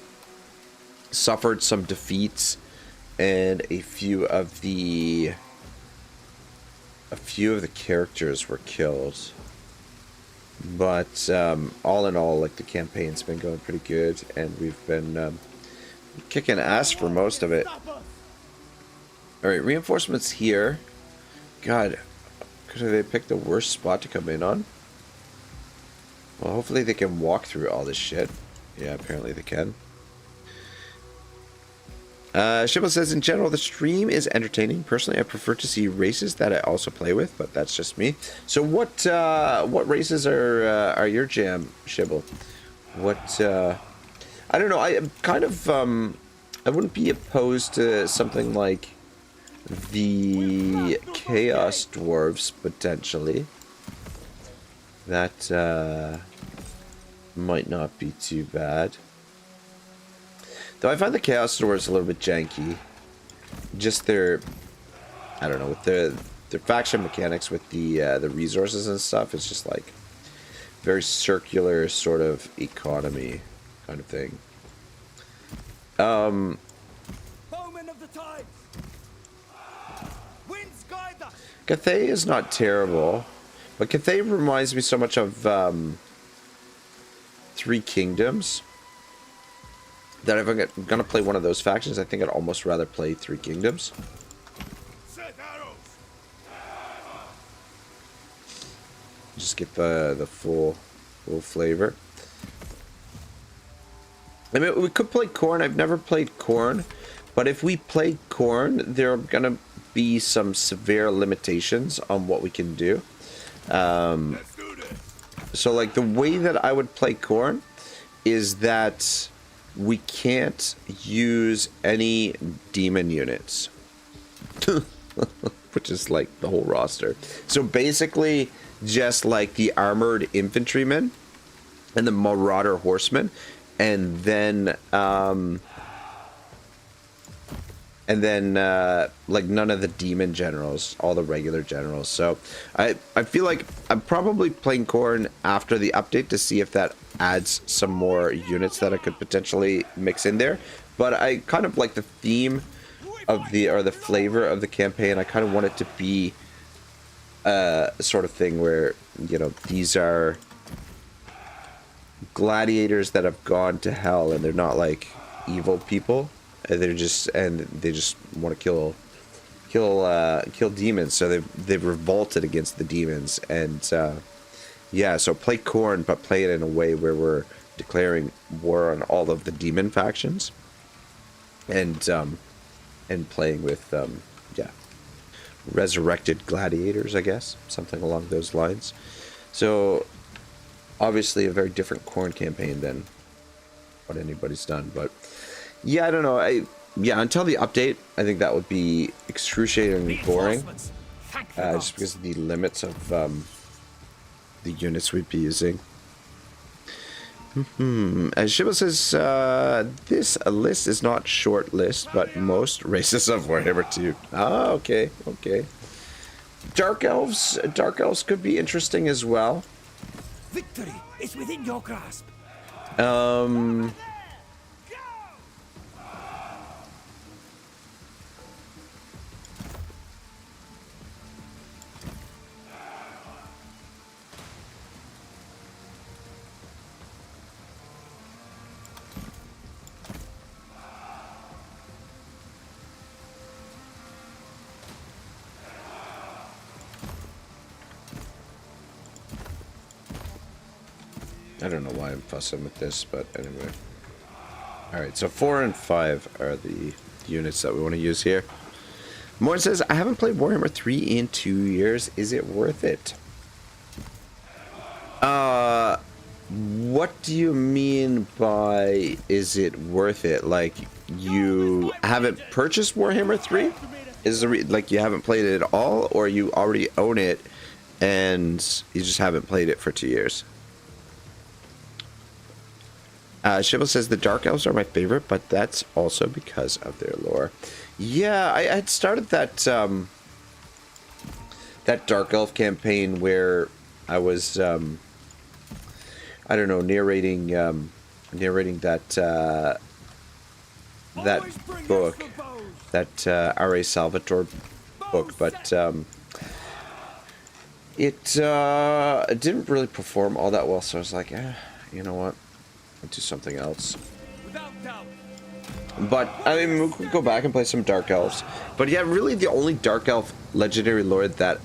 Speaker 1: suffered some defeats, and a few of the characters were killed. But all in all, like, the campaign's been going pretty good, and we've been kicking ass for most of it. All right, reinforcements here. God, could they pick the worst spot to come in on? Well, hopefully they can walk through all this shit. Yeah, apparently they can. Shibble says, in general, the stream is entertaining. Personally, I prefer to see races that I also play with, but that's just me. So what races are your jam, Shibble? I don't know. I am kind of I wouldn't be opposed to something like the Chaos Dwarves potentially. That might not be too bad. Though I find the Chaos Dwarves a little bit janky. Just their, I don't know, with their faction mechanics with the resources and stuff. It's just like very circular sort of economy kind of thing.
Speaker 3: Bowmen of the tides. Winds guide us.
Speaker 1: Cathay is not terrible, but Cathay reminds me so much of Three Kingdoms that if I'm gonna play one of those factions, I think I'd almost rather play Three Kingdoms.
Speaker 2: Set arrows.
Speaker 1: Just get the full flavor. I mean, we could play Khorne. I've never played Khorne, but if we play Khorne, there are gonna be some severe limitations on what we can do.
Speaker 2: Let's do this.
Speaker 1: So, like, the way that I would play Khorne is that we can't use any demon units. Which is like the whole roster. So basically just like the armored infantrymen and the marauder horsemen, and then like none of the demon generals, all the regular generals. So I feel like I'm probably playing Khorne after the update to see if that adds some more units that I could potentially mix in there. But I kind of like the theme of the flavor of the campaign. I kind of want it to be a sort of thing where, you know, these are gladiators that have gone to hell and they're not like evil people. And they just want to kill demons. So they've revolted against the demons, and yeah. So play Khorne, but play it in a way where we're declaring war on all of the demon factions, and playing with yeah, resurrected gladiators, I guess, something along those lines. So obviously a very different Khorne campaign than what anybody's done, but yeah, I don't know. Yeah, until the update, I think that would be excruciatingly boring, just because of the limits of the units we'd be using. As Shiba says, this list is not short list, but most races of Warhammer 2. Ah, okay, okay. Dark Elves could be interesting as well.
Speaker 3: Victory is within your grasp.
Speaker 1: I don't know why I'm fussing with this, but anyway. Alright, so 4 and 5 are the units that we want to use here. Morn says, I haven't played Warhammer 3 in 2 years. Is it worth it? What do you mean by is it worth it? Like, you haven't purchased Warhammer 3? Is the like you haven't played it at all, or you already own it and you just haven't played it for 2 years? Shiva says the Dark Elves are my favorite, but that's also because of their lore. Yeah, I had started that that Dark Elf campaign where I was I don't know, narrating that that book, that R.A. Salvatore book, but it didn't really perform all that well, so I was like, you know what? Do something else. But I mean, we could go back and play some Dark Elves. But yeah, really the only Dark Elf legendary lord that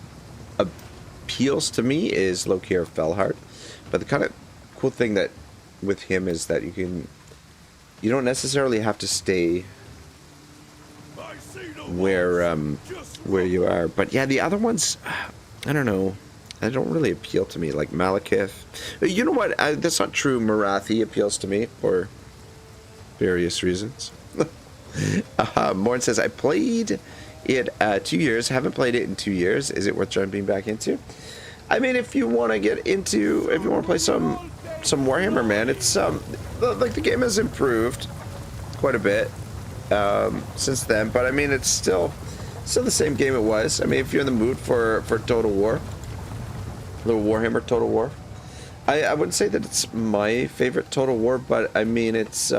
Speaker 1: appeals to me is Lokir Felhard. But the kind of cool thing that with him is that you don't necessarily have to stay where you are. But yeah, the other ones, I don't know. They don't really appeal to me, like Malekith. You know what? That's not true. Marathi appeals to me for various reasons. Morn says, I played it 2 years. Haven't played it in 2 years. Is it worth jumping back into? I mean, if you want to get into, if you want to play some Warhammer, man, it's like the game has improved quite a bit since then. But I mean, it's still the same game it was. I mean, if you're in the mood for Total War. Little Warhammer Total War. I wouldn't say that it's my favorite Total War, but I mean it's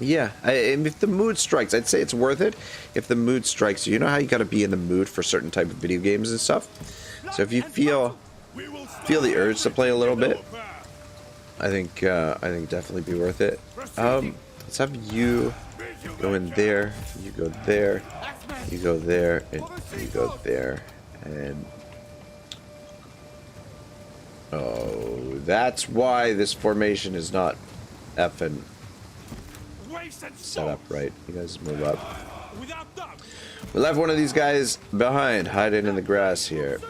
Speaker 1: yeah. If the mood strikes, I'd say it's worth it. If the mood strikes you, know how you got to be in the mood for certain type of video games and stuff. So if you feel the urge to play a little bit, I think definitely be worth it. Let's have you go in there. You go there. You go there, and you go there. And oh, that's why this formation is not effing set up right. You guys move up. We left one of these guys behind, hiding in the grass here.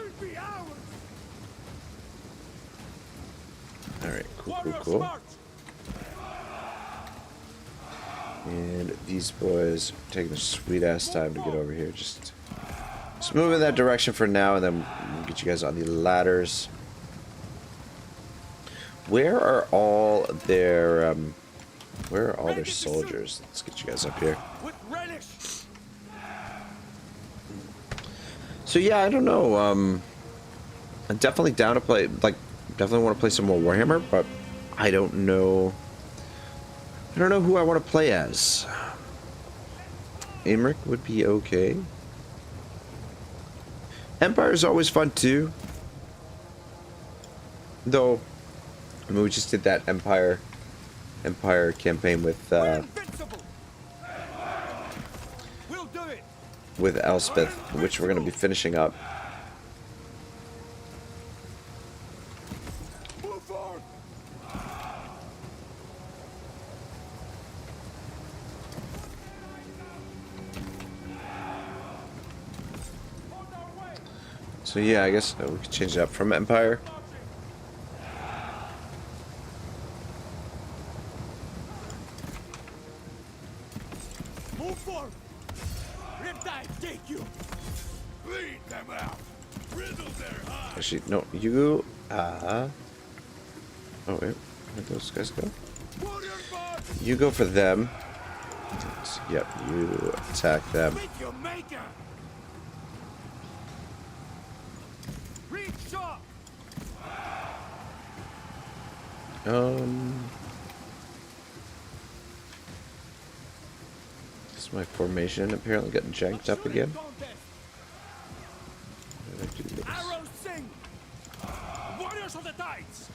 Speaker 1: Alright, cool. And these boys are taking a sweet ass time to get over here. Just move in that direction for now, and then we'll get you guys on the ladders. Where are all their soldiers? Let's get you guys up here. So yeah, I don't know. I'm definitely down to play. Like, definitely want to play some more Warhammer, but I don't know. I don't know who I want to play as. Immerse would be okay. Empire is always fun too. Though, I mean, we just did that Empire Empire campaign with
Speaker 3: We're invincible. We'll do it.
Speaker 1: with Elspeth, which we're going to be finishing up.
Speaker 2: Move forward. On our way.
Speaker 1: So yeah, I guess we could change it up from Empire.
Speaker 4: Move forward. Riptide, take you.
Speaker 2: Bleed them out. Riddle their eyes.
Speaker 1: Actually, no, you. Oh wait, where'd those guys go?
Speaker 2: Warrior march.
Speaker 1: You go for them. Yep, you attack them.
Speaker 2: Meet your maker.
Speaker 3: Reach shot.
Speaker 1: This is my formation apparently getting janked up again.
Speaker 3: Contest.
Speaker 1: How do I do this?
Speaker 4: Arrows sing. Warriors of the tides.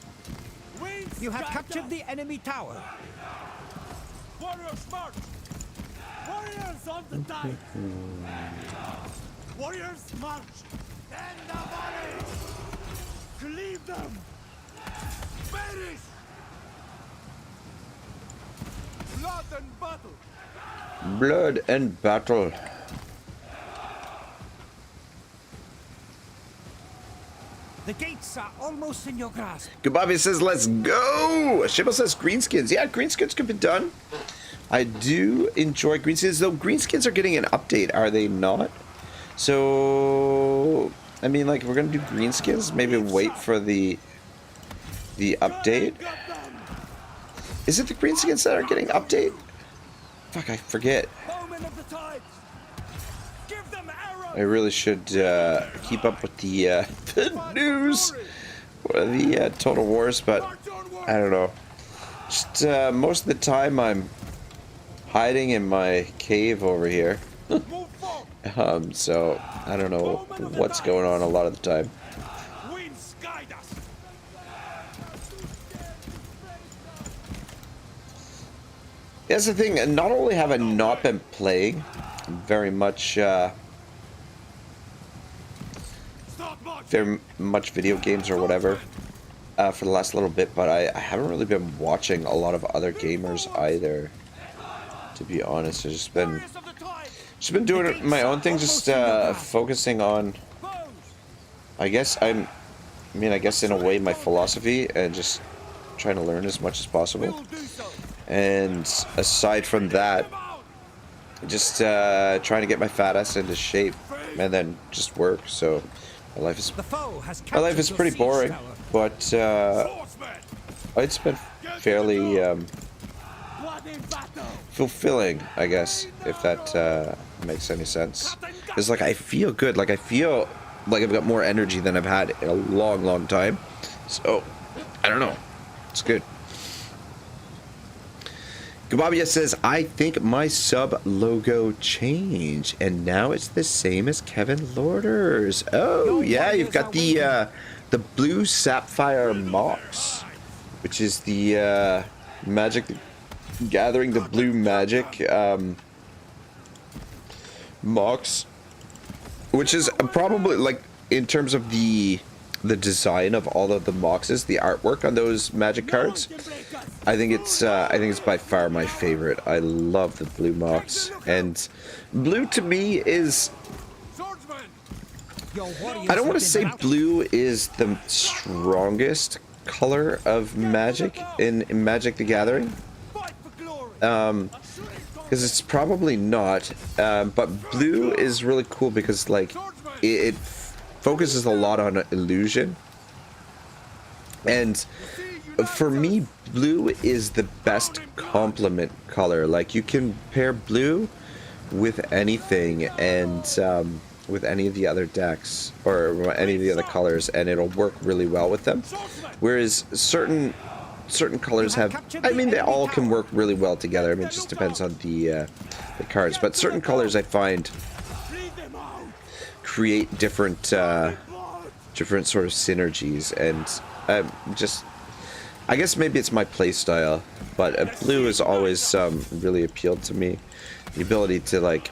Speaker 4: Winds
Speaker 3: You have
Speaker 4: guide
Speaker 3: captured
Speaker 4: us.
Speaker 3: the enemy tower.
Speaker 4: Warriors march. Warriors of the tides. Warriors march. Stand the body. Cleave them.
Speaker 2: Perish. Blood and battle.
Speaker 1: Blood and battle.
Speaker 3: The gates are almost in your grasp.
Speaker 1: Gababi says, let's go! Shibble says, greenskins. Yeah, greenskins could be done. I do enjoy greenskins, though greenskins are getting an update, are they not? So, I mean, like, we're gonna do greenskins, maybe wait for the update. Is it the greenskins that are getting update? Fuck, I forget.
Speaker 4: Bowmen of the tides. Give them arrows.
Speaker 1: I really should keep up with the news, or the Total Wars, but I don't know. Just most of the time I'm hiding in my cave over here,
Speaker 2: Move forward.
Speaker 1: so I don't know what's going on a lot of the time.
Speaker 4: Winds guide us.
Speaker 1: That's the thing. Not only have I not been playing very much,
Speaker 2: Start marching.
Speaker 1: very much video games or whatever for the last little bit, but I haven't really been watching a lot of other gamers either. To be honest, I've just been
Speaker 4: Warriors of the tides.
Speaker 1: doing my own thing, just focusing on.
Speaker 4: Bows.
Speaker 1: I guess I guess in a way my philosophy and just trying to learn as much as possible.
Speaker 4: We'll do so.
Speaker 1: And aside from that,
Speaker 4: Them out.
Speaker 1: just trying to get my fat ass into shape and then just work. So my life is
Speaker 3: The foe has
Speaker 1: my life
Speaker 3: captured
Speaker 1: is
Speaker 3: your
Speaker 1: pretty
Speaker 3: siege
Speaker 1: boring,
Speaker 3: tower.
Speaker 1: but
Speaker 2: Swordsman.
Speaker 1: it's been fairly
Speaker 4: Blood in battle.
Speaker 1: fulfilling, I guess, if that makes any sense. It's like I feel good, like I feel like I've got more energy than I've had in a long, long time. So I don't know, it's good. Gababia says, I think my sub logo changed, and now it's the same as Kevin Lorders. Oh, yeah, you've got the blue sapphire mox, which is the magic gathering, the blue magic mox, which is probably, like, in terms of the design of all of the moxes, the artwork on those magic cards, I think it's by far my favorite. I love the blue mox, and blue to me is,
Speaker 2: Swordsman.
Speaker 3: Your warriors
Speaker 1: I don't want
Speaker 3: have
Speaker 1: to say
Speaker 3: been routed.
Speaker 1: blue is the strongest color of magic in Magic the Gathering,
Speaker 4: Fight for glory.
Speaker 1: because it's probably not, but blue is really cool because, like, it focuses a lot on illusion, and for me, blue is the best complement color. Like, you can pair blue with anything, and with any of the other decks or any of the other colors, and it'll work really well with them. Whereas certain colors have, I mean, they all can work really well together. I mean, it just depends on the cards. But certain colors I find
Speaker 4: Lead them out.
Speaker 1: create different sort of synergies, and just I guess maybe it's my play style, but blue has always really appealed to me. The ability to like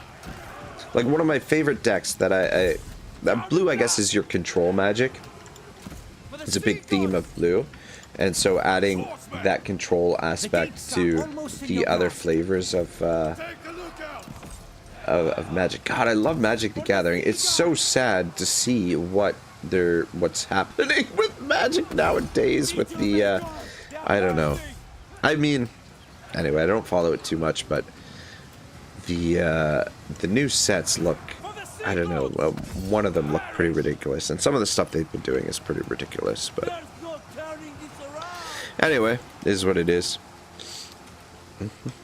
Speaker 1: one of my favorite decks that blue, I guess, is your control magic. It's a big theme of blue, and so adding that control aspect to the other flavors of Magic. God, I love Magic the Gathering. It's so sad to see what's happening with Magic nowadays with the I don't know. I mean, anyway, I don't follow it too much, but the new sets look, I don't know, well, one of them look pretty ridiculous, and some of the stuff they've been doing is pretty ridiculous, but anyway, it is what it is.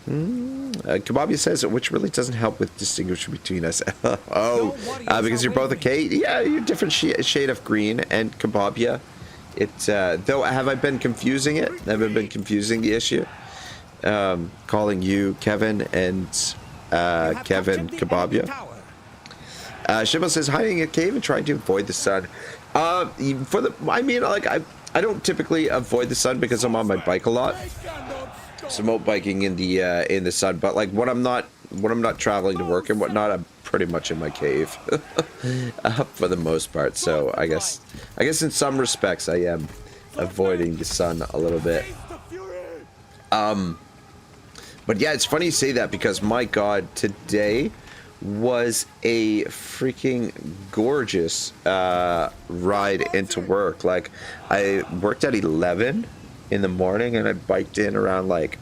Speaker 1: Kababia says, which really doesn't help with distinguishing between us. Oh, because you're both a K? Yeah, you're a different shade of green, and Kababia, though, have I been confusing it? Have I been confusing the issue? Calling you Kevin and Kevin Kababia. Shiba says, hiding in a cave and trying to avoid the sun. I mean, like, I don't typically avoid the sun because I'm on my bike a lot. So moat biking in the sun, but like when I'm not traveling to work and whatnot, I'm pretty much in my cave for the most part. So I guess in some respects I am avoiding the sun a little bit. But yeah, it's funny you say that because my God, today was a freaking gorgeous ride into work. Like, I worked at 11 in the morning and I biked in around like,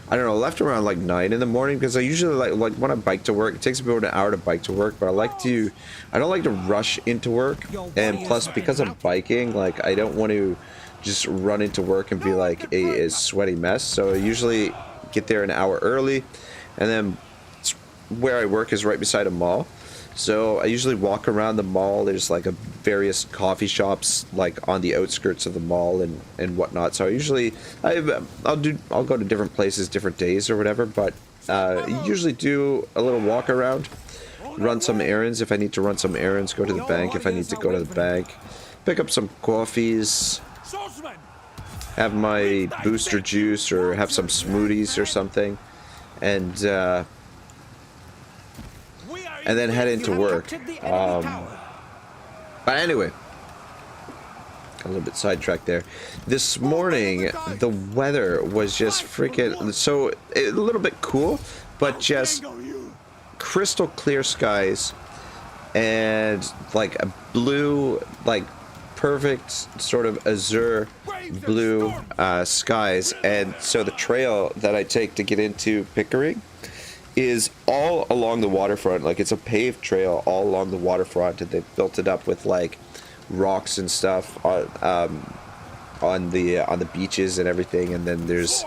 Speaker 1: I don't know, left around like 9 in the morning, because I usually like when I bike to work, it takes me about an hour to bike to work, but I don't like to rush into work. And plus, because I'm biking, like, I don't want to just run into work and be like a sweaty mess. So I usually get there an hour early, and then where I work is right beside a mall. So I usually walk around the mall. There's like various coffee shops like on the outskirts of the mall and whatnot. So I'll go to different places different days or whatever, but usually do a little walk around, run some errands if I need to run some errands, go to the bank if I need to go to the bank, pick up some coffees, have my booster juice or have some smoothies or something, and then head into work. But anyway, got a little bit sidetracked there. This morning, the weather was just freaking, so a little bit cool, but just crystal clear skies and like a blue, like perfect sort of azure blue skies. And so the trail that I take to get into Pickering is all along the waterfront. Like, it's a paved trail all along the waterfront, and they've built it up with like rocks and stuff on the beaches and everything. And then there's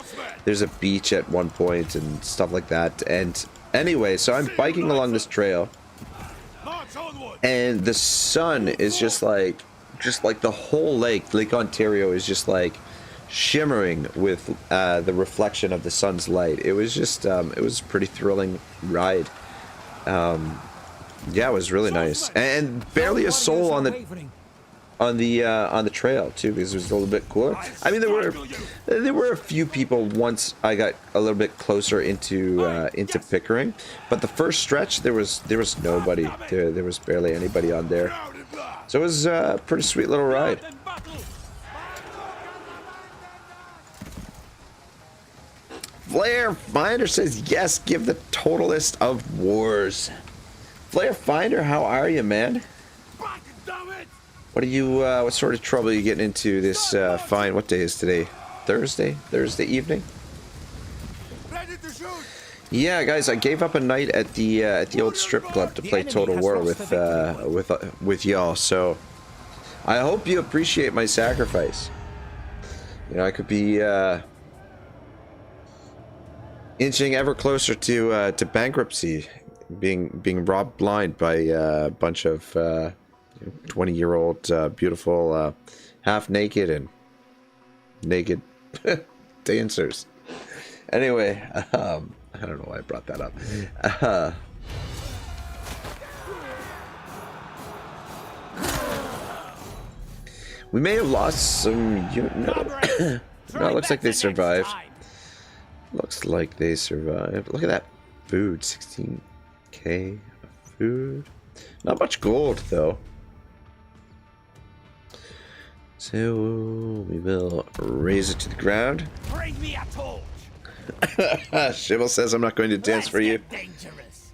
Speaker 1: a beach at one point and stuff like that. And anyway, so I'm biking along this trail, and the sun is just like the whole Lake Ontario is just like shimmering with the reflection of the sun's light. It was just it was a pretty thrilling ride. Yeah, it was really nice, and barely a soul on the trail too, because it was a little bit cooler. I mean, there were a few people once I got a little bit closer into Pickering, but the first stretch there was nobody. There was barely anybody on there, so it was a pretty sweet little ride. Flair Finder says, yes, give the totalist of wars. Flair Finder, how are you, man? What are you, what sort of trouble are you getting into this fine, what day is today? Thursday evening? Yeah, guys, I gave up a night at the old strip club to play Total War with y'all, so I hope you appreciate my sacrifice. You know, I could be inching ever closer to bankruptcy, being robbed blind by a bunch of 20-year-old beautiful half-naked and naked dancers. Anyway, I don't know why I brought that up. We may have lost some No, it looks like they
Speaker 3: better next
Speaker 1: survived.
Speaker 3: time.
Speaker 1: Looks like they survived. Look at that food. 16k of food. Not much gold, though. So we will raise it to the ground.
Speaker 3: Bring me a torch.
Speaker 1: Shibble says I'm not going to dance
Speaker 3: Let's
Speaker 1: for you.
Speaker 3: get dangerous.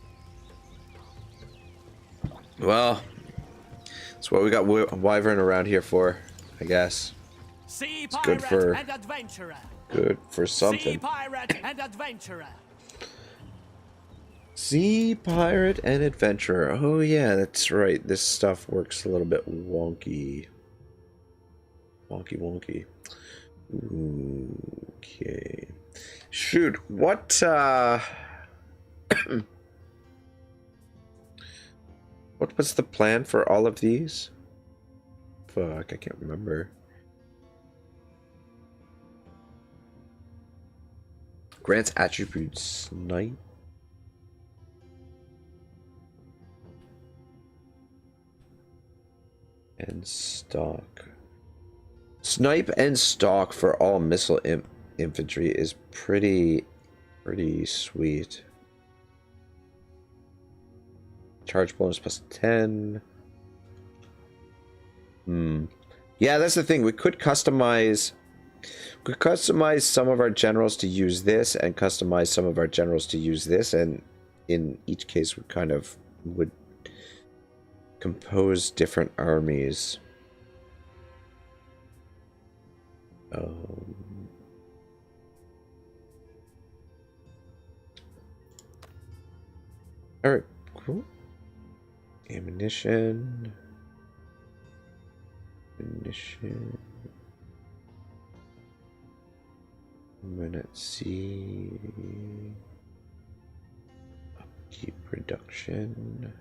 Speaker 1: Well, that's what we got Wyvern around here for, I guess.
Speaker 3: Sea
Speaker 1: good
Speaker 3: pirate
Speaker 1: for-
Speaker 3: and adventurer.
Speaker 1: Good for
Speaker 3: Sea
Speaker 1: something.
Speaker 3: pirate and adventurer.
Speaker 1: Sea pirate and adventurer. Oh yeah, that's right. This stuff works a little bit wonky. Wonky. Okay. Shoot, what what was the plan for all of these? Fuck, I can't remember. Grants attributes snipe. And stock. Snipe and stock for all missile infantry is pretty sweet. Charge bonus plus 10. Yeah, that's the thing. We could customize some of our generals to use this and customize some of our generals to use this, and in each case we kind of would compose different armies. Alright, cool. Ammunition. Minute C. Upkeep reduction.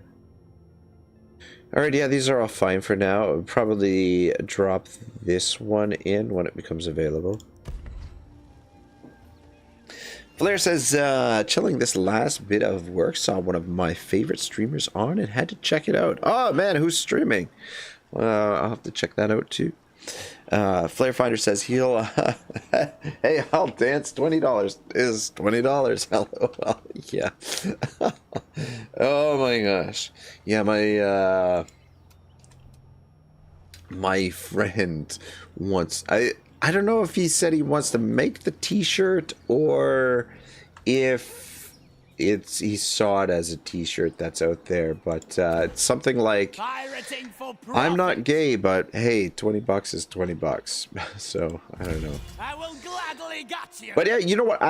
Speaker 1: Alright, yeah, these are all fine for now. I'll probably drop this one in when it becomes available. Flair says, chilling this last bit of work, saw one of my favorite streamers on and had to check it out. Oh man, who's streaming? I'll have to check that out too. Flair Finder says he'll hey, I'll dance. $20 is $20. Hello. Yeah. Oh my gosh. Yeah, my friend wants, I don't know if he said he wants to make the t-shirt or if he saw it as a t-shirt that's out there, but it's something like,
Speaker 3: Pirating for profit.
Speaker 1: I'm not gay, but hey, $20 is $20. So I don't know.
Speaker 3: I will gladly get you.
Speaker 1: But yeah, you know what?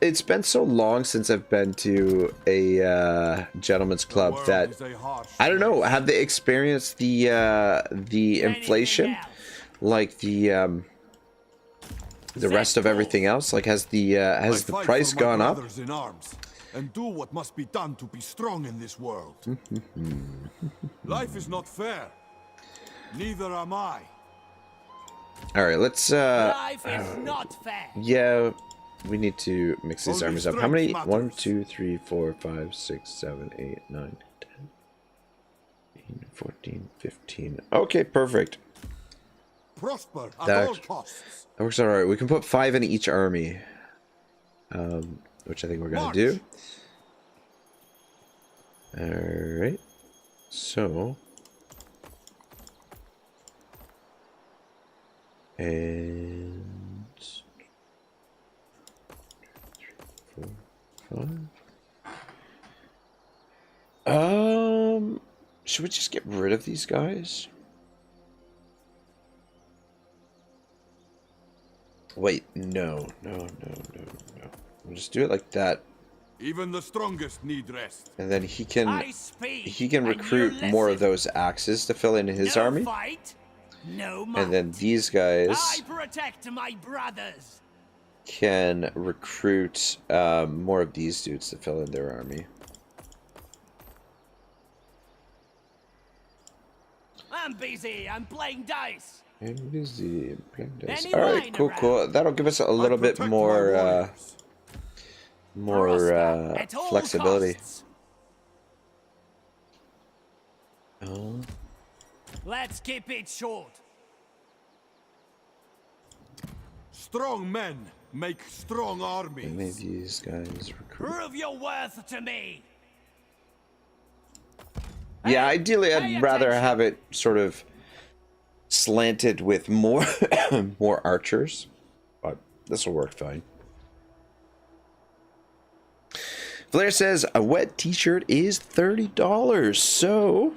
Speaker 1: It's been so long since I've been to a gentleman's club that I don't know. Have they experienced the inflation, like the rest of everything else? Like has the price gone up?
Speaker 2: And do what must be done to be strong in this world. Life is not fair. Neither am I.
Speaker 1: All right, let's.
Speaker 3: Life is not fair.
Speaker 1: Yeah, we need to mix these
Speaker 2: Only
Speaker 1: armies up. How many?
Speaker 2: strength
Speaker 1: 1,
Speaker 2: matters.
Speaker 1: 2, 3, 4, 5, 6, 7, 8, 9, 10, 13, 14, 15. Okay, perfect.
Speaker 2: Prosper at
Speaker 1: That-
Speaker 2: all costs.
Speaker 1: That works all right. We can put 5 in each army, which I think we're gonna do. All right. So, and 3, 4, 5. Should we just get rid of these guys? Wait, no. We'll just do it like that,
Speaker 2: Even the strongest need rest.
Speaker 1: and then he can
Speaker 3: I speak, and
Speaker 1: recruit
Speaker 3: you
Speaker 1: more of
Speaker 3: listen.
Speaker 1: those axes to fill in his
Speaker 3: No
Speaker 1: army,
Speaker 3: fight, no
Speaker 1: and then
Speaker 3: might.
Speaker 1: these guys
Speaker 3: I protect my brothers.
Speaker 1: can recruit more of these dudes to fill in their army.
Speaker 3: I'm busy. I'm playing dice.
Speaker 1: I'm busy playing dice.
Speaker 3: Any
Speaker 1: All right,
Speaker 3: wine
Speaker 1: cool.
Speaker 3: around?
Speaker 1: That'll give us a little bit
Speaker 2: protect my
Speaker 1: more
Speaker 2: warriors.
Speaker 3: Prosper at all
Speaker 1: flexibility.
Speaker 3: costs.
Speaker 1: Oh.
Speaker 3: Let's keep it short.
Speaker 2: Strong men make strong armies.
Speaker 1: Any of these guys recruit?
Speaker 4: Prove your worth to me.
Speaker 1: Yeah, ideally
Speaker 4: pay
Speaker 1: I'd rather
Speaker 4: attention.
Speaker 1: have it sort of slanted with more more archers, but this will work fine. Flair says a wet t-shirt is $30. So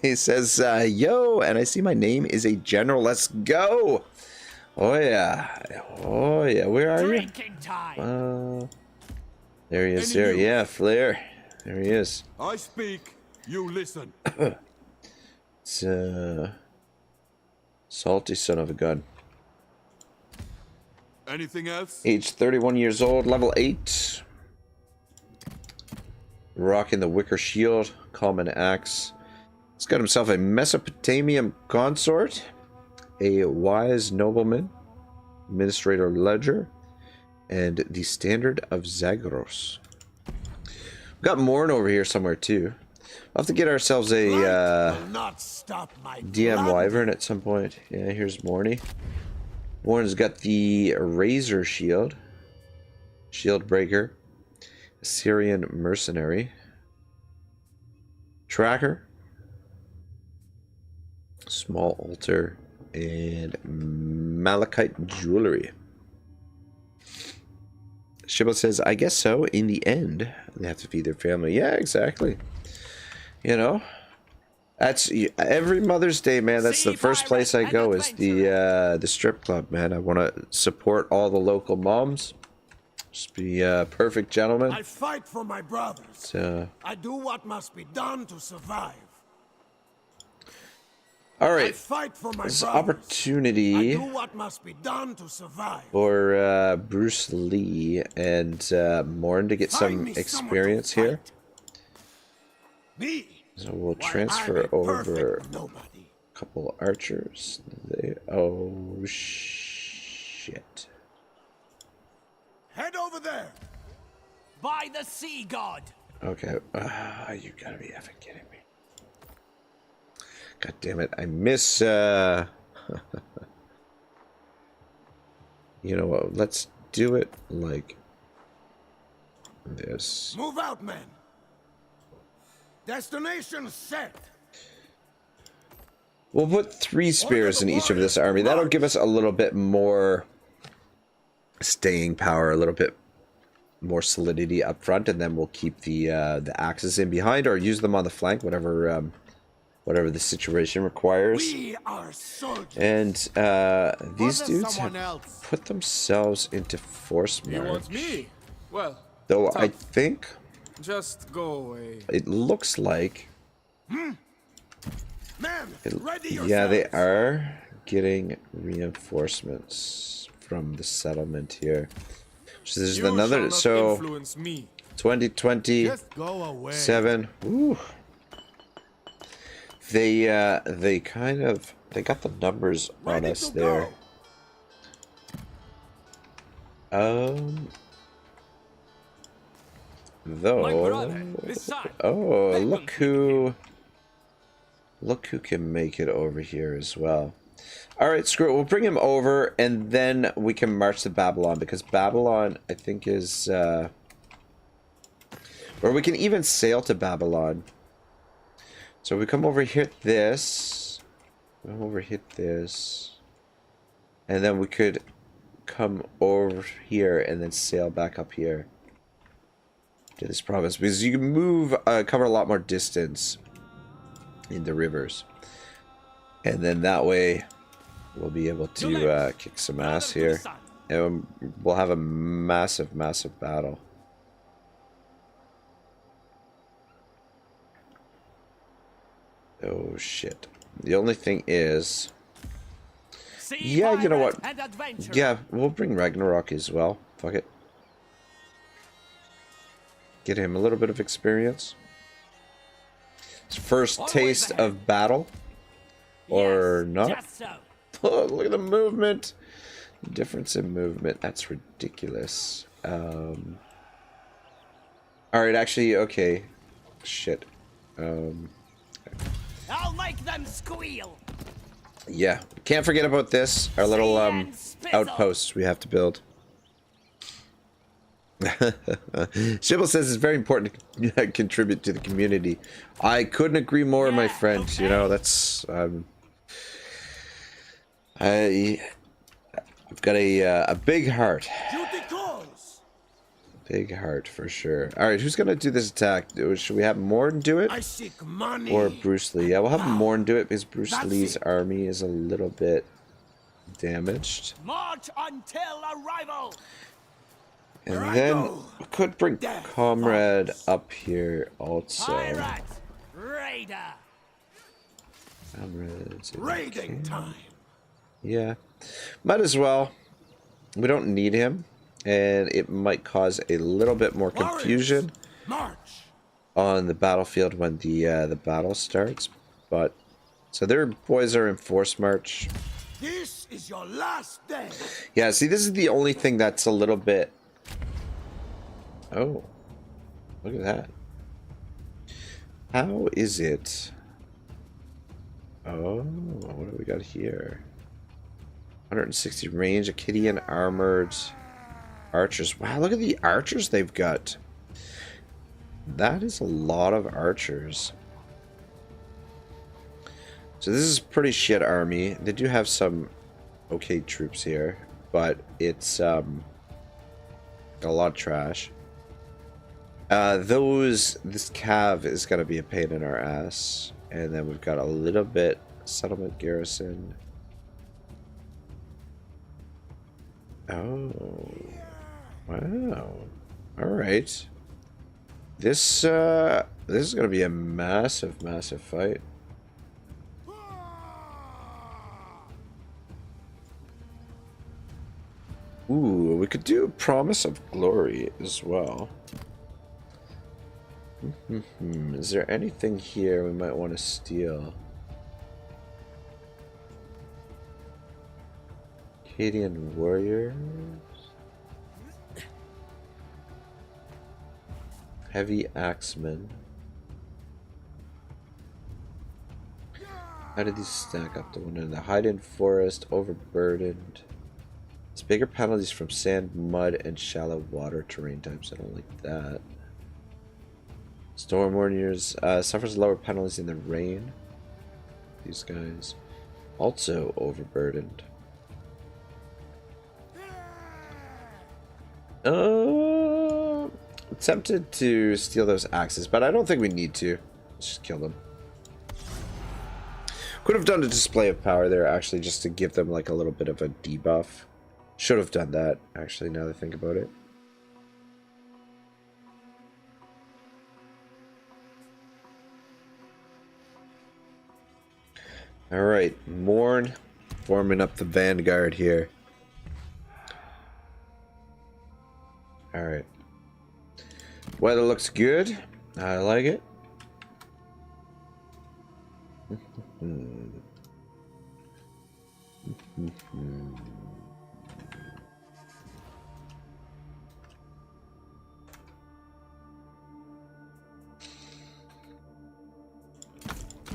Speaker 1: he says, yo, and I see my name is a general. Let's go. Oh yeah. Oh yeah. Where are you?
Speaker 4: Drinking time.
Speaker 1: There he is
Speaker 2: Any
Speaker 1: there.
Speaker 2: news?
Speaker 1: Yeah, Flair. There he is.
Speaker 2: I speak, you listen.
Speaker 1: It's salty son of a gun.
Speaker 2: Anything else?
Speaker 1: Age 31 years old, level 8. Rocking the wicker shield, common axe. He's got himself a Mesopotamian consort, a wise nobleman, administrator ledger, and the standard of Zagros. We've got Morn over here somewhere too. We'll have to get ourselves a
Speaker 4: Will not stop my
Speaker 1: DM
Speaker 4: blood.
Speaker 1: Wyvern at some point. Yeah, here's Morny. Morn's got the Razor Shield, Shield Breaker, Assyrian Mercenary, Tracker, Small Altar, and Malachite Jewelry. Shibboleth says, I guess so. In the end, they have to feed their family. Yeah, exactly. You know, that's every Mother's Day, man. That's the first place I go is the strip club, man. I want to support all the local moms. Just be a perfect gentleman.
Speaker 4: I fight for my brothers.
Speaker 1: So,
Speaker 4: I do what must be done to survive.
Speaker 1: all
Speaker 4: I
Speaker 1: right,
Speaker 4: fight for my
Speaker 1: this
Speaker 4: brothers. I
Speaker 1: opportunity
Speaker 4: do what must be done to survive.
Speaker 1: for Bruce Lee and Morn to get
Speaker 4: Find
Speaker 1: some
Speaker 4: me someone to
Speaker 1: experience here.
Speaker 4: fight. Me.
Speaker 1: So we'll
Speaker 4: Why,
Speaker 1: transfer
Speaker 4: I'm a
Speaker 1: over
Speaker 4: perfect nobody.
Speaker 1: a couple archers. Oh shit.
Speaker 4: Head over there. By the sea god.
Speaker 1: Okay, you gotta be effing kidding me. God damn it, I miss, you know what, let's do it like this.
Speaker 4: Move out, men. Destination set.
Speaker 1: We'll put 3 spears in each of this army. That'll give us a little bit more staying power, a little bit more solidity up front, and then we'll keep the axes in behind or use them on the flank, whatever whatever the situation requires.
Speaker 4: We are soldiers.
Speaker 1: And these
Speaker 5: Wasn't
Speaker 1: dudes
Speaker 5: someone
Speaker 1: have
Speaker 5: else?
Speaker 1: put themselves into force
Speaker 5: You
Speaker 1: march.
Speaker 5: want me? Well,
Speaker 1: Though I
Speaker 5: tough.
Speaker 1: think
Speaker 5: Just go away.
Speaker 1: it looks like
Speaker 4: Men, ready yourselves.
Speaker 1: yeah, they are getting reinforcements from the settlement here. So there's
Speaker 5: You
Speaker 1: another
Speaker 5: shall not
Speaker 1: so
Speaker 5: influence me.
Speaker 1: 2027.
Speaker 2: Just go away.
Speaker 1: Ooh. They kind of got the numbers on
Speaker 4: Ready
Speaker 1: us
Speaker 4: to
Speaker 1: there.
Speaker 4: go.
Speaker 1: Though
Speaker 3: this side.
Speaker 1: oh, look who can make it over here as well. All right, screw it. We'll bring him over, and then we can march to Babylon, because Babylon, I think, is or we can even sail to Babylon. So we come over, hit this, come over, hit this, and then we could come over here and then sail back up here to this province, because you can move, cover a lot more distance in the rivers, and then that way we'll be able to kick some ass here, and we'll have a massive battle. Oh shit. The only thing is, yeah, you know what? Yeah, we'll bring Ragnarok as well. Fuck it. Get him a little bit of experience. His first taste of battle. Or not. Oh, look at the movement. Difference in movement. That's ridiculous. Alright, actually, okay. Shit.
Speaker 4: I'll make them squeal.
Speaker 1: Yeah, can't forget about this. Our little outpost we have to build. Shibble says it's very important to contribute to the community. I couldn't agree more, my friend. You know, that's I've got a big heart.
Speaker 4: Duty calls.
Speaker 1: Big heart for sure. All right, who's gonna do this attack? Should we have Morn do it,
Speaker 4: I seek money.
Speaker 1: or Bruce Lee? Yeah, we'll have Morn do it because Bruce
Speaker 4: That's
Speaker 1: Lee's
Speaker 4: it.
Speaker 1: army is a little bit damaged.
Speaker 4: March until arrival.
Speaker 1: And
Speaker 4: Where I
Speaker 1: then
Speaker 4: go,
Speaker 1: we could bring
Speaker 4: death
Speaker 1: Comrade
Speaker 4: follows.
Speaker 1: up here also.
Speaker 4: Pirate. Raider.
Speaker 1: Comrades.
Speaker 4: Raiding time.
Speaker 1: Yeah, might as well. We don't need him, and it might cause a little bit more confusion
Speaker 4: March.
Speaker 1: on the battlefield when the battle starts. But so their boys are in force march.
Speaker 4: This is your last day.
Speaker 1: Yeah, see, this is the only thing that's a little bit. Oh, look at that. How is it? Oh, what do we got here? 160 range, Acadian armored archers. Wow, look at the archers they've got. That is a lot of archers. So this is a pretty shit army. They do have some okay troops here, but it's got a lot of trash. This cav is gonna be a pain in our ass. And then we've got a little bit settlement garrison. Oh, wow! All right, this is gonna be a massive, massive fight. Ooh, we could do Promise of Glory as well. Is there anything here we might want to steal? Acadian warriors. Heavy axemen. How did these stack up to one another? Hide in forest, overburdened. It's bigger penalties from sand, mud, and shallow water terrain types. I don't like that. Storm warriors suffers lower penalties in the rain. These guys also overburdened. Tempted to steal those axes, but I don't think we need to. Let's just kill them. Could have done a display of power there, actually, just to give them like a little bit of a debuff. Should have done that, actually, now that I think about it. Alright, Morn forming up the vanguard here. Alright. Weather looks good. I like it.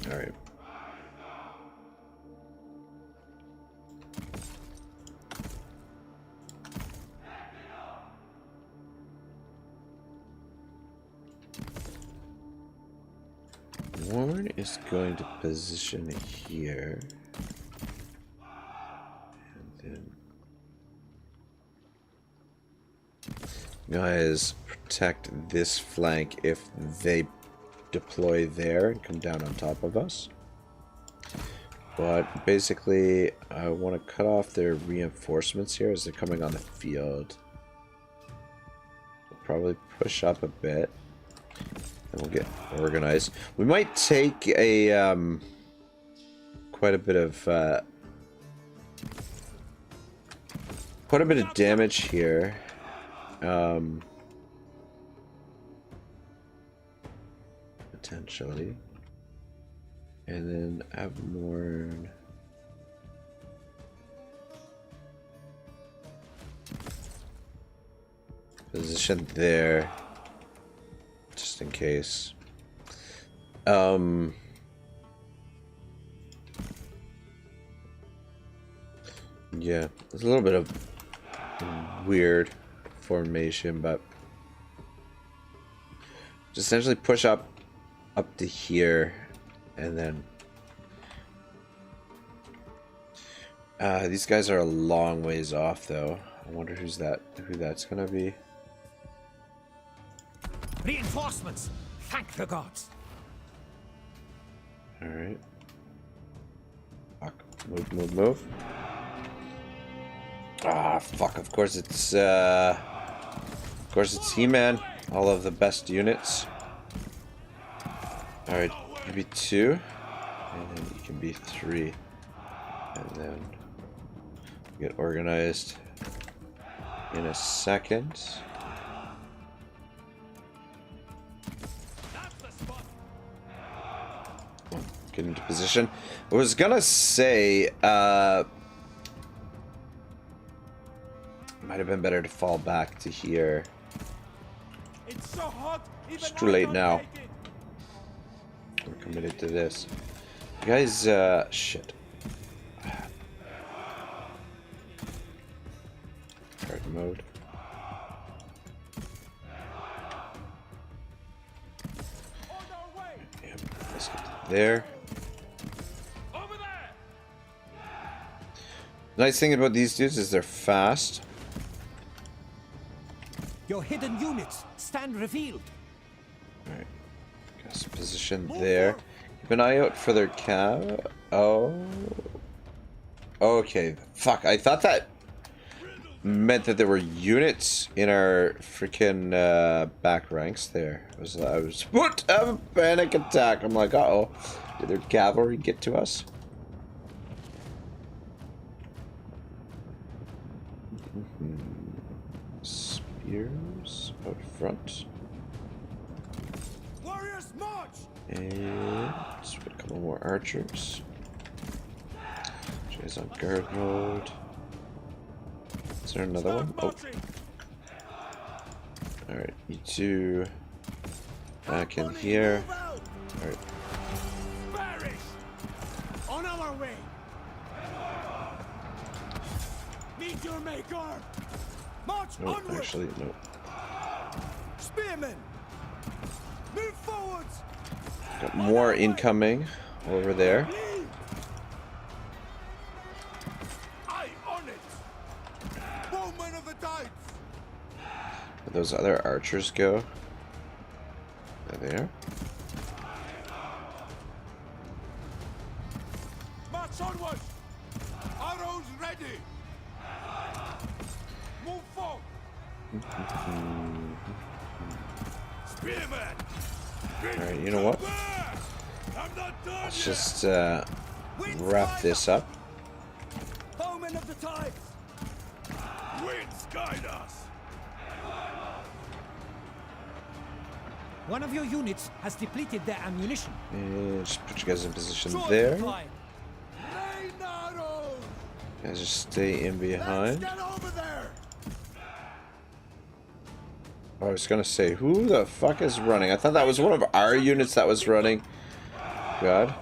Speaker 1: Alright. Warren is going to position here. And then guys protect this flank if they deploy there and come down on top of us. But basically I want to cut off their reinforcements here as they're coming on the field. We'll probably push up a bit. And we'll get organized. We might take a quite a bit of damage here. Potentially. And then have more position there. Just in case. Yeah, there's a little bit of weird formation, but just essentially push up to here, and then these guys are a long ways off, though. I wonder who that's gonna be.
Speaker 3: Reinforcements! Thank the gods!
Speaker 1: Alright. Fuck. Move. Ah, fuck. Of course it's He-Man. All of the best units. Alright, you be 2. And then you can be 3. And then get organized in a second. Get into position. I was gonna say, might have been better to fall back to here.
Speaker 4: It's so hot,
Speaker 1: It's too late now. We're committed to this. You guys, shit. Hard mode. Yeah, let's get to there. Nice thing about these dudes is they're fast.
Speaker 3: Your hidden units stand revealed.
Speaker 1: Alright. Got some position there. Keep an eye out for their cav. Oh. Okay. Fuck. I thought that meant that there were units in our freaking back ranks there. I was what? I have a panic attack. I'm like, uh-oh. Did their cavalry get to us? Spears out front.
Speaker 4: Warriors march!
Speaker 1: And let's put a couple more archers. Jay's on guard mode. Is there another one? Oh. Alright, you two back in here. Alright.
Speaker 4: Perish! On our way! Meet your maker! March
Speaker 1: No,
Speaker 4: onward!
Speaker 1: actually, no.
Speaker 4: Spearmen! Move forwards!
Speaker 1: Got more incoming over there.
Speaker 4: Lead! I on it! Bowmen of the Tides!
Speaker 1: Where'd those other archers go? They're there.
Speaker 4: March onward! Arrows ready! Move forward! Spearman!
Speaker 1: Alright, you know what?
Speaker 4: I'm not done
Speaker 1: Let's
Speaker 4: yet.
Speaker 1: just wrap this up.
Speaker 4: Bowmen of the Tides! Winds guide us!
Speaker 3: One of your units has depleted their ammunition.
Speaker 1: And just put you guys in position
Speaker 4: Sword
Speaker 1: there.
Speaker 4: time. Rain arrows!
Speaker 1: Guys, just stay in
Speaker 4: Let's
Speaker 1: behind.
Speaker 4: get over there!
Speaker 1: I was gonna say, who the fuck is running? I thought that was one of our units that was running. God.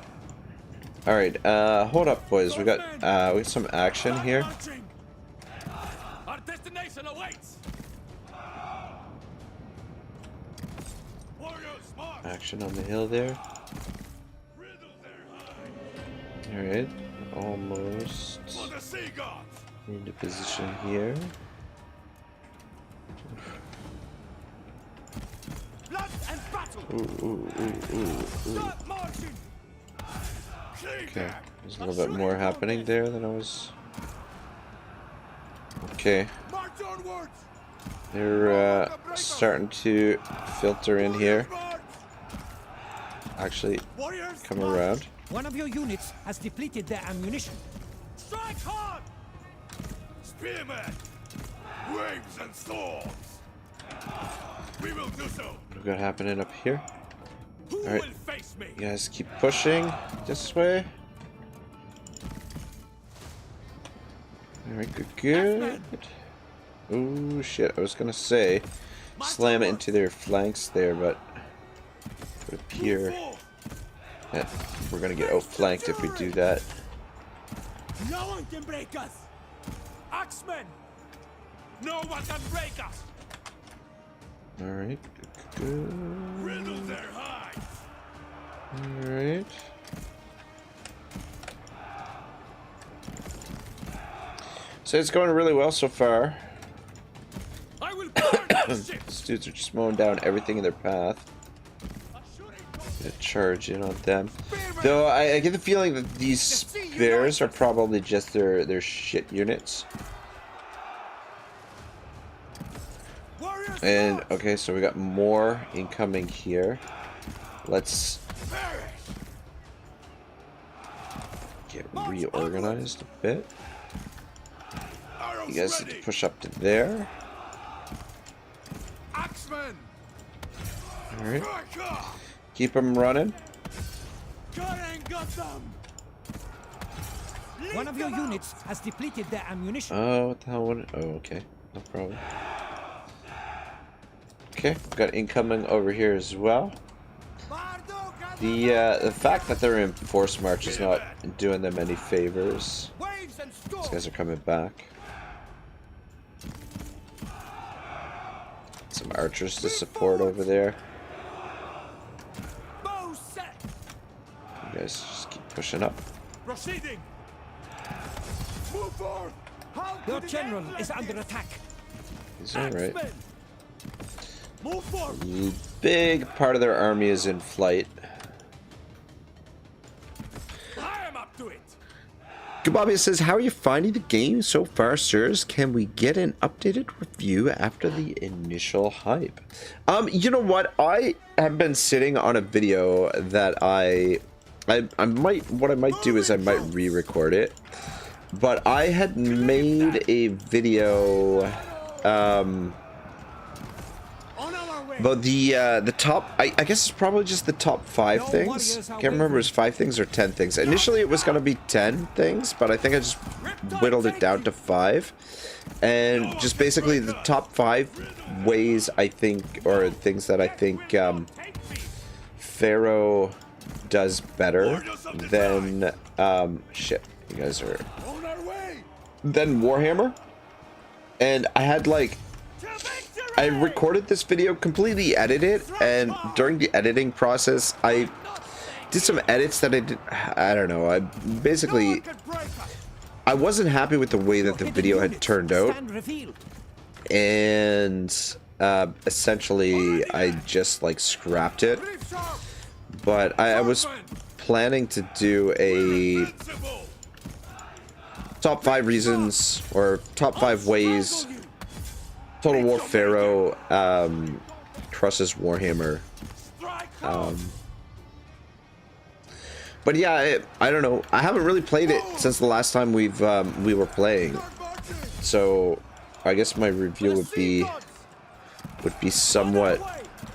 Speaker 1: Alright, hold up, boys. We got some action here.
Speaker 4: Marching. Our destination awaits! Warriors march!
Speaker 1: Action on the hill there.
Speaker 4: Riddle their hide!
Speaker 1: Alright, almost
Speaker 4: For the sea gods!
Speaker 1: into position here.
Speaker 4: Blood and battle!
Speaker 1: Ooh.
Speaker 4: Stop marching!
Speaker 1: Okay, there's a little bit more happening there than I was. Okay,
Speaker 4: March onwards!
Speaker 1: they're starting to filter in here.
Speaker 4: March!
Speaker 1: Actually,
Speaker 4: Warriors
Speaker 1: come
Speaker 4: march!
Speaker 1: around.
Speaker 3: One of your units has depleted their ammunition.
Speaker 4: Strike hard! Spearmen! Waves and storms! We will do so!
Speaker 1: What we got happening up here?
Speaker 4: Who
Speaker 1: Alright.
Speaker 4: will face me?
Speaker 1: You guys keep pushing this way. Alright, good. Ooh, shit. I was gonna say slam it into their flanks there, but it would appear that we're gonna get outflanked if we do that.
Speaker 4: No one can break us! Axemen! No one can break us!
Speaker 1: All right. Good.
Speaker 4: Riddle their hides!
Speaker 1: All right. So it's going really well so far.
Speaker 4: I will burn the ship!
Speaker 1: These dudes are just mowing down everything in their path. Gonna charge in on them. Though I get the feeling that these spares are probably just their shit units.
Speaker 4: Warriors
Speaker 1: And
Speaker 4: march!
Speaker 1: okay, so we got more incoming here. Let's
Speaker 4: Perish!
Speaker 1: get reorganized a bit.
Speaker 4: Arrows
Speaker 1: You guys need
Speaker 4: ready!
Speaker 1: to push up to there.
Speaker 4: Axemen!
Speaker 1: All right,
Speaker 4: Strike!
Speaker 1: keep them running.
Speaker 4: Karen got them!
Speaker 3: One of your units has depleted their ammunition.
Speaker 1: Oh, what the hell? What? Oh, okay, no problem. Okay, we've got incoming over here as well. The fact that they're in force march is not doing them any favors.
Speaker 4: Waves and
Speaker 1: These
Speaker 4: storms!
Speaker 1: guys are coming back. Some archers to support over there.
Speaker 4: Bow set!
Speaker 1: You guys just keep pushing up.
Speaker 4: Proceeding! Move forward! How
Speaker 3: Your
Speaker 4: could it
Speaker 3: general
Speaker 4: end like
Speaker 3: is under
Speaker 4: this?
Speaker 3: attack.
Speaker 1: He's alright.
Speaker 4: Axemen! Move forward!
Speaker 1: Big part of their army is in flight.
Speaker 4: I am up to it!
Speaker 1: Kababia says, how are you finding the game so far, sirs? Can we get an updated review after the initial hype? You know what? I have been sitting on a video that I might do is I might re-record it. But I had made a video
Speaker 4: On our way!
Speaker 1: about the top, I guess it's probably just the top 5 things. Can't remember if it was 5 things or 10 things. Initially it was going to be 10 things, but I think I just whittled it down to 5. And just basically the top 5 ways I think, or things that I think Pharaoh does better than, shit, you guys are,
Speaker 4: On our way!
Speaker 1: than Warhammer. And I had like,
Speaker 4: To victory!
Speaker 1: I recorded this video, completely edited, and during the editing process, I did some edits that I did. I don't know. I
Speaker 4: No
Speaker 1: basically,
Speaker 4: one can break us!
Speaker 1: I wasn't happy with the way that the video had turned out,
Speaker 3: Stand revealed.
Speaker 1: and essentially, I just like scrapped it.
Speaker 4: Reef sharp!
Speaker 1: But I was planning to do a
Speaker 4: Invincible!
Speaker 1: top 5 reasons or top 5 ways
Speaker 4: Strangle you!
Speaker 1: Total War Pharaoh crushes Warhammer.
Speaker 4: Strike hard!
Speaker 1: But yeah, I don't know. I haven't really played it since the last time we were playing,
Speaker 4: Start marching!
Speaker 1: so I guess my review
Speaker 4: The
Speaker 1: would
Speaker 4: sea
Speaker 1: be
Speaker 4: gods!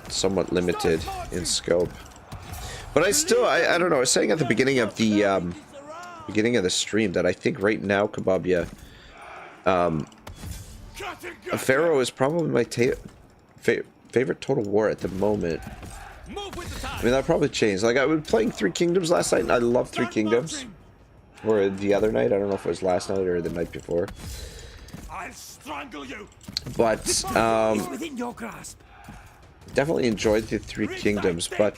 Speaker 1: somewhat limited in scope. But I still I don't know. I was saying at the beginning of the stream that I think right now, Kababia, Pharaoh is probably my favorite Total War at the moment.
Speaker 4: Move with the
Speaker 1: I
Speaker 4: tide!
Speaker 1: mean, that probably changed. Like, I was playing 3 Kingdoms last night, and I love 3
Speaker 4: Start
Speaker 1: Kingdoms.
Speaker 4: marching!
Speaker 1: Or the other night. I don't know if it was last night or the night before.
Speaker 4: I'll strangle you!
Speaker 1: But,
Speaker 3: It's within your grasp.
Speaker 1: definitely enjoyed the 3 Kingdoms. But,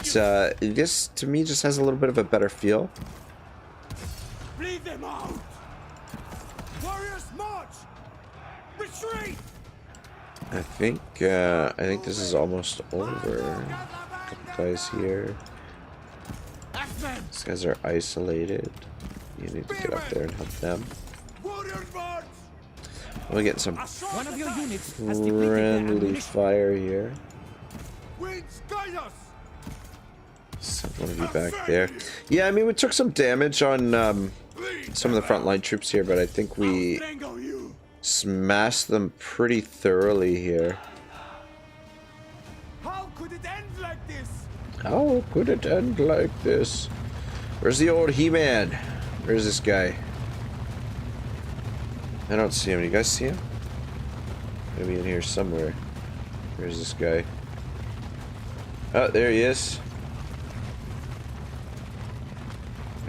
Speaker 1: this, to me, just has a little bit of a better feel.
Speaker 4: Bleed them out! Warriors march! Retreat!
Speaker 1: I think this is almost over. A couple guys here.
Speaker 4: Axemen!
Speaker 1: These guys are isolated. You need to get up there and help them.
Speaker 4: Warriors march!
Speaker 1: We're getting some
Speaker 3: One of your units has depleted their
Speaker 1: friendly
Speaker 3: ammunition.
Speaker 1: fire here.
Speaker 4: Winds guide us!
Speaker 1: Someone to be back there. Yeah, I mean, we took some damage on some of the frontline troops here, but I think we
Speaker 4: Strangle you!
Speaker 1: smashed them pretty thoroughly here.
Speaker 4: How could it end like this?
Speaker 1: How could it end like this? Where's the old He-Man? Where's this guy? I don't see him. You guys see him? Maybe in here somewhere. Where's this guy? Oh, there he is.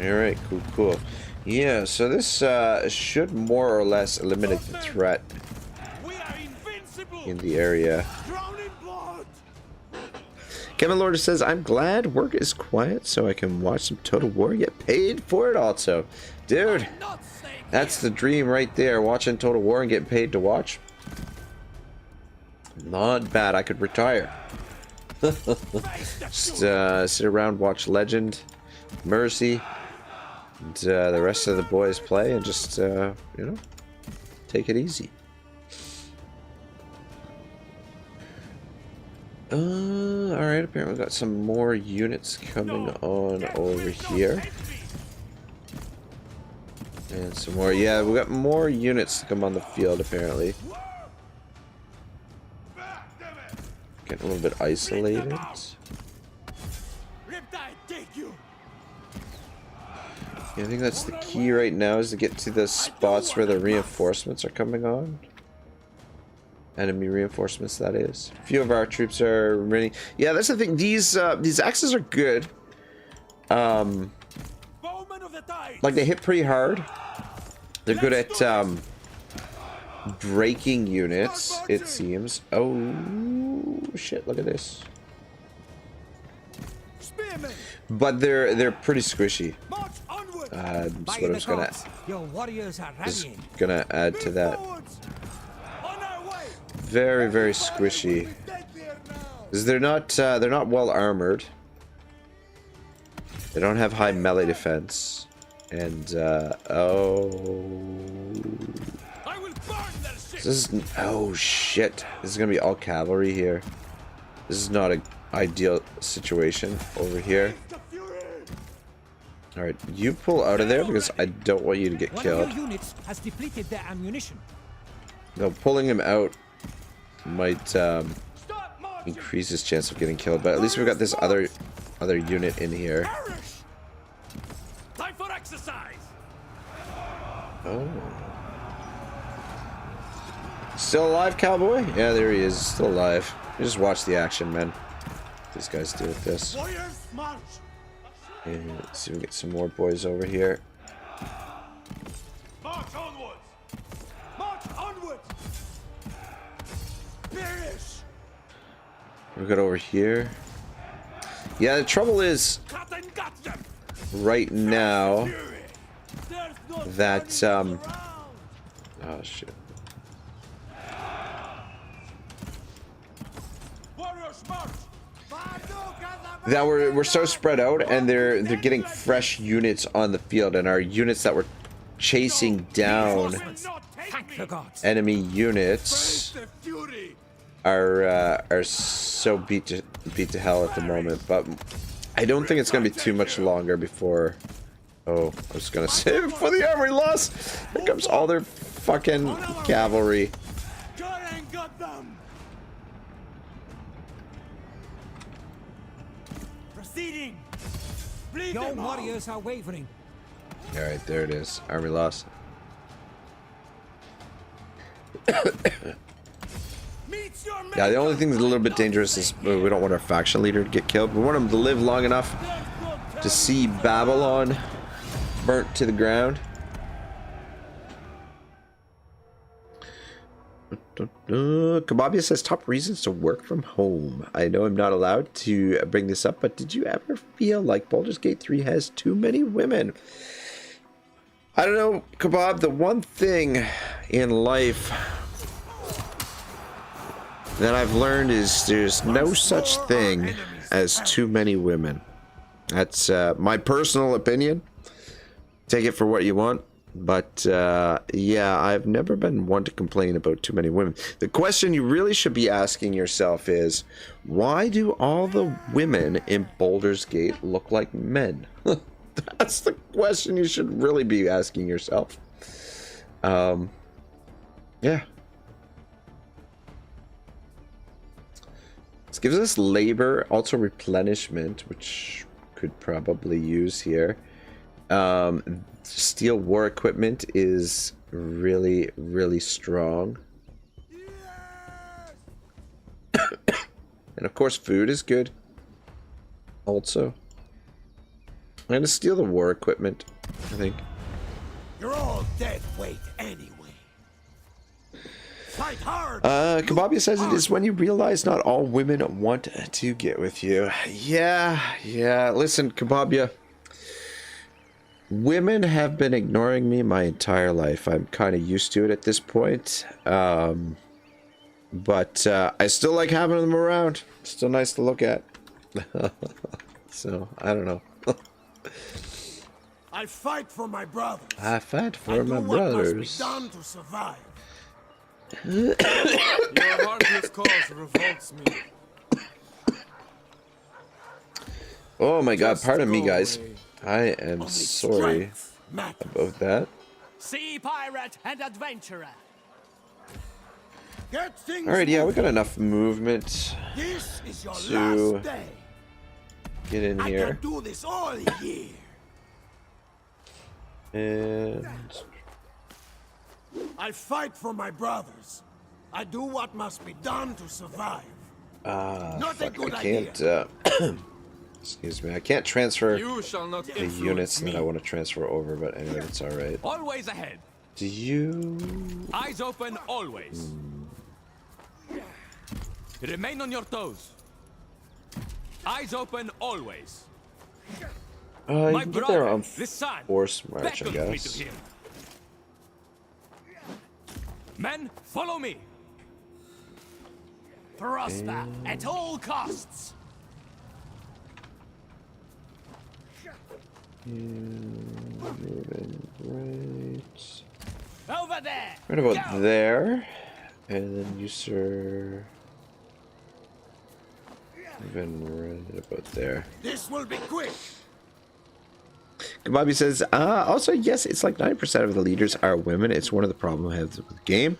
Speaker 1: Alright, cool. Yeah, so this should more or less eliminate the threat
Speaker 4: We are invincible.
Speaker 1: in the area.
Speaker 4: Drown in blood.
Speaker 1: Kevin Lord says, I'm glad work is quiet so I can watch some Total War and get paid for it also. Dude,
Speaker 4: Not safe.
Speaker 1: that's the dream right there. Watching Total War and getting paid to watch. Not bad. I could retire. Just sit around, watch Legend, Mercy, and the rest of the boys play and just, you know, take it easy. Alright, apparently we got some more units coming on over here. And some more, yeah, we got more units to come on the field apparently. Getting a little bit isolated.
Speaker 4: Riptide, take you.
Speaker 1: Yeah, I think that's the key right now is to get to the spots where the reinforcements are coming on. Enemy reinforcements, that is. A few of our troops are running. Yeah, that's the thing. These axes are good.
Speaker 4: Bowman of the tide.
Speaker 1: Like they hit pretty hard. They're good at breaking units, it seems. Oh shit! Look at this.
Speaker 4: Spearmen.
Speaker 1: But they're pretty squishy.
Speaker 4: March onward.
Speaker 1: That's
Speaker 3: By
Speaker 1: what
Speaker 3: the
Speaker 1: I'm just gonna
Speaker 3: gods, your warriors are
Speaker 1: just
Speaker 3: rallying.
Speaker 1: gonna add to that.
Speaker 4: Forwards. On our way.
Speaker 1: Very very squishy.
Speaker 4: Dead there now.
Speaker 1: Because they're not well armored. They don't have high melee defense. And oh,
Speaker 4: I will burn their ship.
Speaker 1: this is oh shit. This is gonna be all cavalry here. This is not an ideal situation over here.
Speaker 4: The fury.
Speaker 1: All right, you pull out of there because I don't want you to get
Speaker 3: One
Speaker 1: killed.
Speaker 3: of your units has depleted their ammunition.
Speaker 1: No, pulling him out might
Speaker 4: Stop marching.
Speaker 1: increase his chance of getting killed. But at least we've got this other unit in here.
Speaker 4: Perish. Time for exercise.
Speaker 1: Oh. Still alive, cowboy? Yeah, there he is. Still alive. You just watch the action, man. These guys do with this.
Speaker 4: Warriors, march.
Speaker 1: And let's see if we get some more boys over here.
Speaker 4: March onwards. March onwards. Perish.
Speaker 1: We got over here. Yeah, the trouble is
Speaker 4: Cut and gut them.
Speaker 1: right now
Speaker 4: Fury. There's no
Speaker 1: that
Speaker 4: turning this around.
Speaker 1: oh shit.
Speaker 4: Warriors, march.
Speaker 1: That we're so spread out and they're getting fresh units on the field and our units that were chasing down
Speaker 3: Thank the gods.
Speaker 1: enemy units
Speaker 4: The fury.
Speaker 1: are so beat to hell at the moment, but I don't think it's gonna be too much longer before. Oh, I was gonna say before the armory loss. Here comes all their fucking cavalry.
Speaker 4: Cut and gut them. Proceeding. Bleed
Speaker 3: Your
Speaker 4: them out.
Speaker 3: warriors are wavering.
Speaker 1: All right, there it is. Army loss.
Speaker 4: Meet your
Speaker 1: Yeah, the only thing that's a little bit dangerous is we don't want our faction leader to get killed. We want him to live long enough to see Babylon burnt to the ground. Kababia says top reasons to work from home. I know I'm not allowed to bring this up, but did you ever feel like Baldur's Gate 3 has too many women? I don't know, Kebab. The one thing in life that I've learned is there's no such thing as too many women. That's my personal opinion. Take it for what you want. But yeah, I've never been one to complain about too many women. The question you really should be asking yourself is, why do all the women in Baldur's Gate look like men? That's the question you should really be asking yourself. Yeah. This gives us labor, also replenishment, which could probably use here. Steel war equipment is really, really strong. And of course, food is good. Also, I'm gonna steal the war equipment, I think.
Speaker 4: You're all dead weight anyway. Fight hard.
Speaker 1: Kababia says it is when you realize not all women want to get with you. Yeah. Listen, Kababia. Women have been ignoring me my entire life. I'm kind of used to it at this point. But I still like having them around. Still nice to look at. So, I don't know.
Speaker 4: I fight for my brothers.
Speaker 1: I fight for my
Speaker 4: what
Speaker 1: brothers.
Speaker 4: must be done to survive.
Speaker 5: Your heartless cause revolts me.
Speaker 1: Oh my god,
Speaker 5: Just
Speaker 1: pardon me,
Speaker 5: go
Speaker 1: guys.
Speaker 5: away.
Speaker 1: I am
Speaker 4: Only
Speaker 1: sorry
Speaker 4: strength matters.
Speaker 1: about that.
Speaker 3: Sea pirate and adventurer.
Speaker 4: Get things
Speaker 1: Alright, yeah, we
Speaker 4: moving.
Speaker 1: got enough movement
Speaker 4: This is your
Speaker 1: to
Speaker 4: last day.
Speaker 1: get in
Speaker 4: I
Speaker 1: here.
Speaker 4: can do this all year.
Speaker 1: And
Speaker 4: I fight for my brothers. I do what must be done to survive. Not a
Speaker 1: fuck,
Speaker 4: good
Speaker 1: I can't excuse me, I can't transfer
Speaker 5: You shall not
Speaker 1: the
Speaker 5: influence
Speaker 1: units
Speaker 5: me.
Speaker 1: that I want to transfer over, but anyway, that's alright.
Speaker 6: Always ahead.
Speaker 1: Do you...
Speaker 6: Eyes open always. Remain on your toes. Eyes open always.
Speaker 1: you
Speaker 6: My
Speaker 1: can get there
Speaker 6: brother,
Speaker 1: on
Speaker 6: the sun,
Speaker 1: force march, I
Speaker 6: beckons me
Speaker 1: guess.
Speaker 6: to him. Men, follow me.
Speaker 3: Prosper at all costs.
Speaker 1: Moving right...
Speaker 3: Over there.
Speaker 1: Right about
Speaker 3: Go.
Speaker 1: there. And then you, sir... Moving right about there.
Speaker 4: This will be quick.
Speaker 1: Bobby says, also, yes, it's like 90% of the leaders are women. It's one of the problems I have with the game.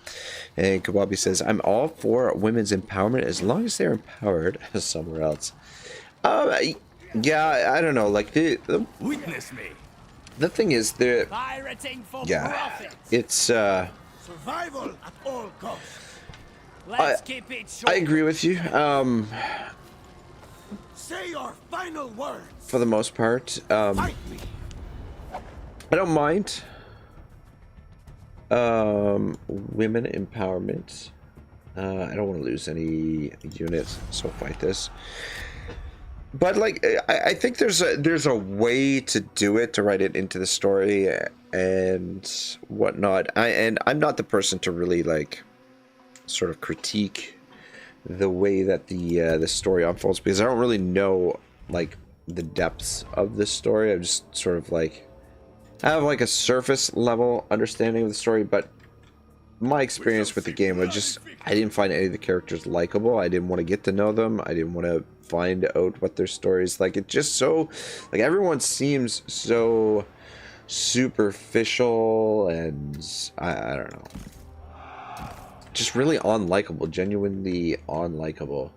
Speaker 1: And Kababi says, I'm all for women's empowerment as long as they're empowered somewhere else. Yeah, I don't know. Like, the
Speaker 6: Witness me.
Speaker 1: thing is,
Speaker 3: Pirating for
Speaker 1: yeah,
Speaker 3: profit.
Speaker 1: it's,
Speaker 4: Survival at all costs.
Speaker 3: Let's keep it short.
Speaker 1: I agree with you,
Speaker 4: Say your final words.
Speaker 1: for the most part.
Speaker 4: Fight me.
Speaker 1: I don't mind women empowerment. I don't want to lose any units, so fight this. But like, I think there's a way to do it, to write it into the story and whatnot. I'm not the person to really like sort of critique the way that the story unfolds, because I don't really know like the depths of the story. I'm just sort of like, I have like a surface level understanding of the story, but my experience with the game was I didn't find any of the characters likable. I didn't want to get to know them. I didn't want to find out what their stories like. It just so like everyone seems so superficial, and I don't know, just really unlikable, genuinely unlikable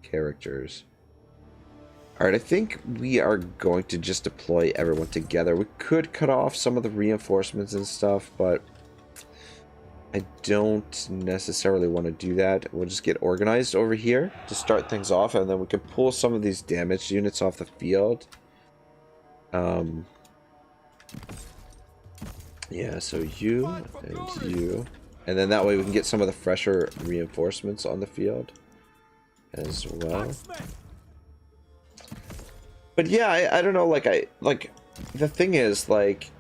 Speaker 1: characters. Alright, I think we are going to just deploy everyone together. We could cut off some of the reinforcements and stuff, but I don't necessarily want to do that. We'll just get organized over here to start things off, and then we can pull some of these damaged units off the field. Yeah, so you and you. And then that way we can get some of the fresher reinforcements on the field as well. But yeah, I don't know, like the thing is, like,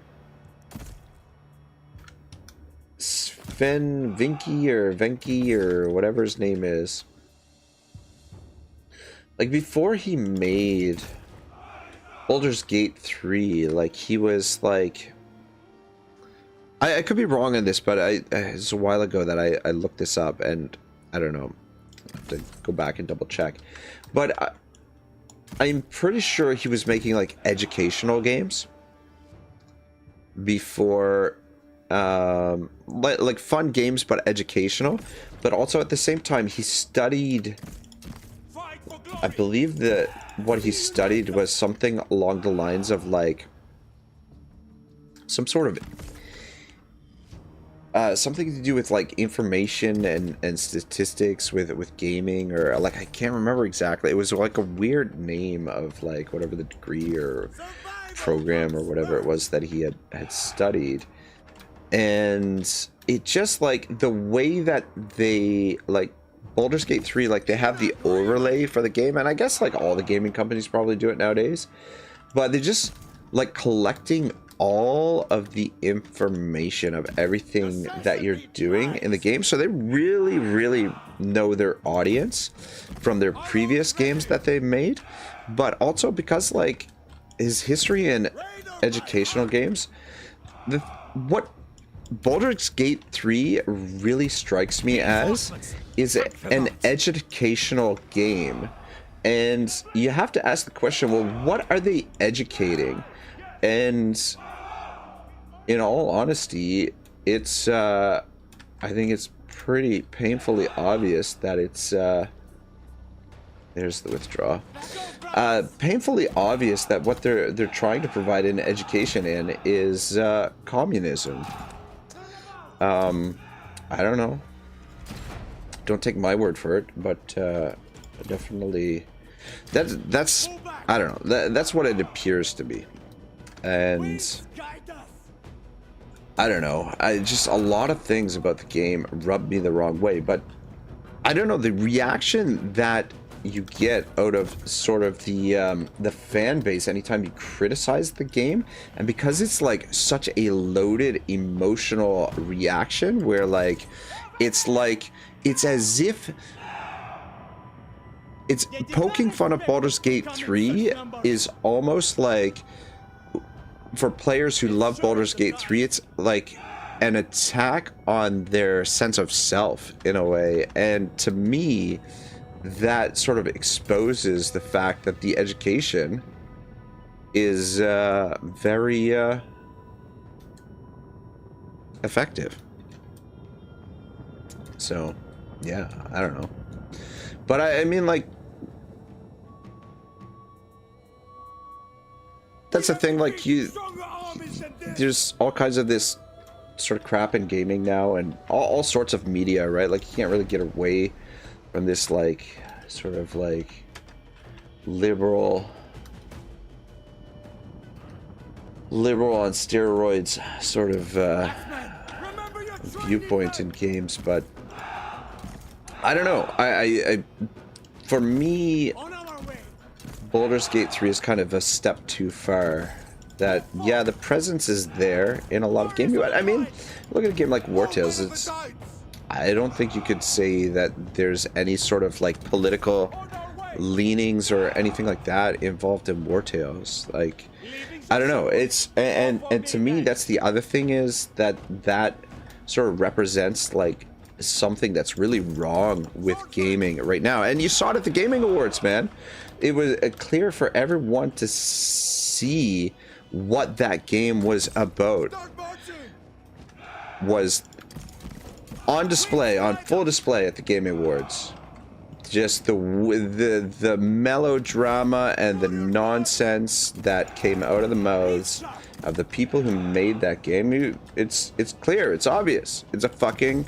Speaker 1: Sven Vinky or Venky or whatever his name is, like before he made Baldur's Gate 3, like he was like, I could be wrong on this, but it's a while ago that I looked this up, and I don't know, I have to go back and double check, but I'm pretty sure he was making like educational games before, like fun games but educational, but also at the same time he studied, I believe that what he studied was something along the lines of like some sort of something to do with like information and statistics with gaming, or like I can't remember exactly. It was like a weird name of like whatever the degree or program or whatever it was that he had studied. and it just like the way that they like Baldur's Gate 3, like they have the overlay for the game, and I guess like all the gaming companies probably do it nowadays, but they just like collecting all of the information of everything that you're doing in the game, so they really know their audience from their previous games that they've made, but also because like his history in educational games, what Baldur's Gate 3 really strikes me as is an educational game, and you have to ask the question, well, what are they educating? And in all honesty, it's I think it's pretty painfully obvious that it's there's the withdraw. Painfully obvious that what they're trying to provide an education in is communism. I don't know. Don't take my word for it, but definitely that's I don't know. That's what it appears to be. And I don't know. Just a lot of things about the game rub me the wrong way, but I don't know, the reaction that you get out of sort of the fan base anytime you criticize the game, and because it's like such a loaded emotional reaction where like it's as if it's poking fun of Baldur's Gate 3 is almost like, for players who love Baldur's Gate 3, it's like an attack on their sense of self in a way, and to me that sort of exposes the fact that the education is very effective. So yeah, I don't know, but I mean, like, that's the thing, like, there's all kinds of this sort of crap in gaming now, and all sorts of media, right? Like, you can't really get away from this, like, sort of like liberal on steroids sort of viewpoint in games. But I don't know, I for me, Baldur's Gate 3 is kind of a step too far. That, yeah, the presence is there in a lot of games. I mean, look at a game like War Tales. It's, I don't think you could say that there's any sort of like political leanings or anything like that involved in War Tales. Like, I don't know. It's and to me, that's the other thing, is that sort of represents like something that's really wrong with gaming right now. And you saw it at the Gaming Awards, man. It was clear for everyone to see what that game was about. Was on display, on full display at the Gaming Awards. Just the melodrama and the nonsense that came out of the mouths of the people who made that game. It's clear, it's obvious. It's a fucking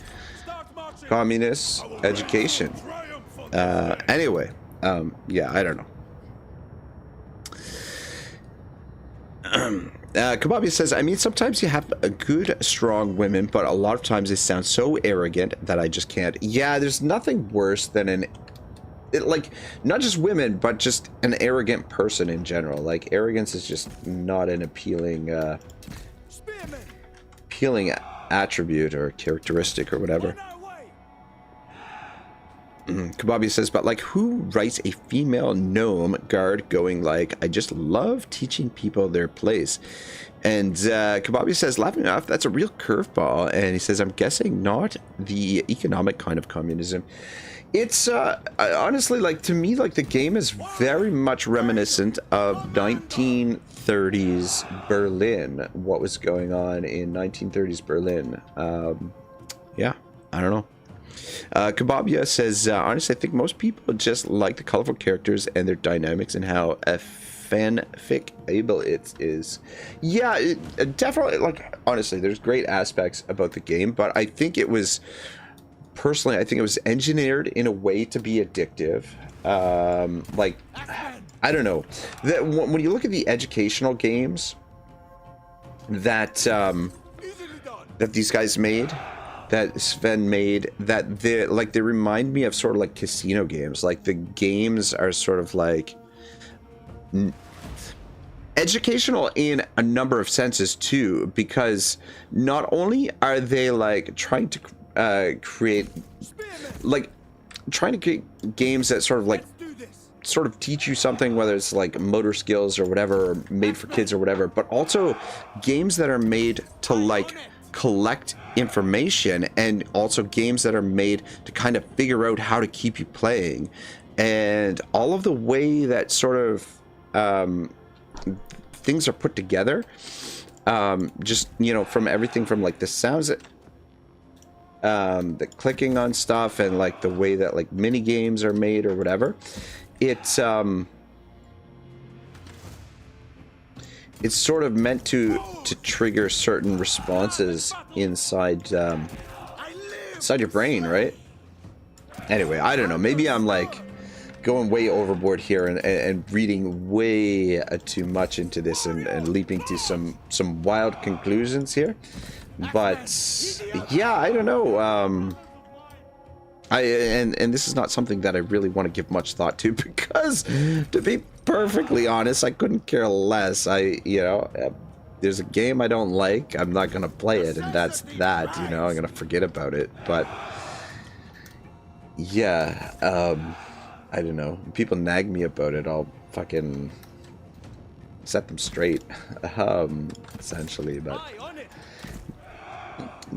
Speaker 1: communist education. Anyway, yeah, I don't know. Kababi says, I mean, sometimes you have a good, strong women, but a lot of times they sound so arrogant that I just can't. Yeah, there's nothing worse than like, not just women, but just an arrogant person in general. Like, arrogance is just not an appealing attribute or characteristic or whatever. Kababi says, but like, who writes a female gnome guard going like, I just love teaching people their place? And Kababi says, laughing off, that's a real curveball. And he says, I'm guessing not the economic kind of communism. It's honestly, like, to me, like, the game is very much reminiscent of 1930s Berlin, what was going on in 1930s Berlin. Yeah, I don't know. Kababia says, honestly, I think most people just like the colorful characters and their dynamics and how fanfic-able it is. Yeah, it definitely, like, honestly, there's great aspects about the game, but I think it was, personally, I think it was engineered in a way to be addictive. Like, I don't know. When you look at the educational games that that these guys made, that Sven made, that they remind me of sort of like casino games. Like the games are sort of like educational in a number of senses too, because not only are they like trying to create games that sort of like teach you something, whether it's like motor skills or whatever, or made for kids or whatever, but also games that are made to like collect information, and also games that are made to kind of figure out how to keep you playing, and all of the way that sort of things are put together, just, you know, from everything from like the sounds that the clicking on stuff, and like the way that like mini games are made or whatever. It's sort of meant to trigger certain responses inside your brain, right? Anyway, I don't know, maybe I'm like going way overboard here and reading way too much into this and leaping to some wild conclusions here, but yeah, I don't know. And this is not something that I really want to give much thought to, because to be perfectly honest, I couldn't care less. There's a game I don't like, I'm not gonna play it, and that's that, you know, I'm gonna forget about it. But yeah, I don't know, people nag me about it, I'll fucking set them straight, essentially. But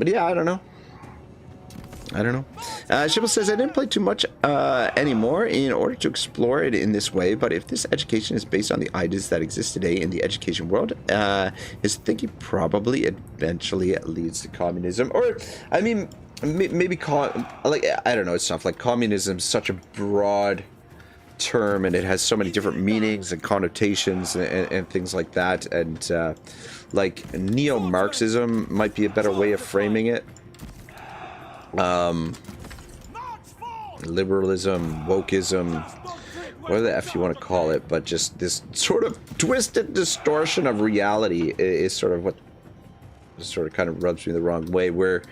Speaker 1: yeah, I don't know. Shibble says, I didn't play too much anymore in order to explore it in this way, but if this education is based on the ideas that exist today in the education world, his thinking probably eventually leads to communism. Or, I mean, maybe I don't know, it's tough. Like, communism is such a broad term, and it has so many different meanings and connotations and things like that. And, like, neo-Marxism might be a better way of framing it. Liberalism, wokeism, whatever the F you want to call it, but just this sort of twisted distortion of reality is sort of what sort of kind of rubs me the wrong way, where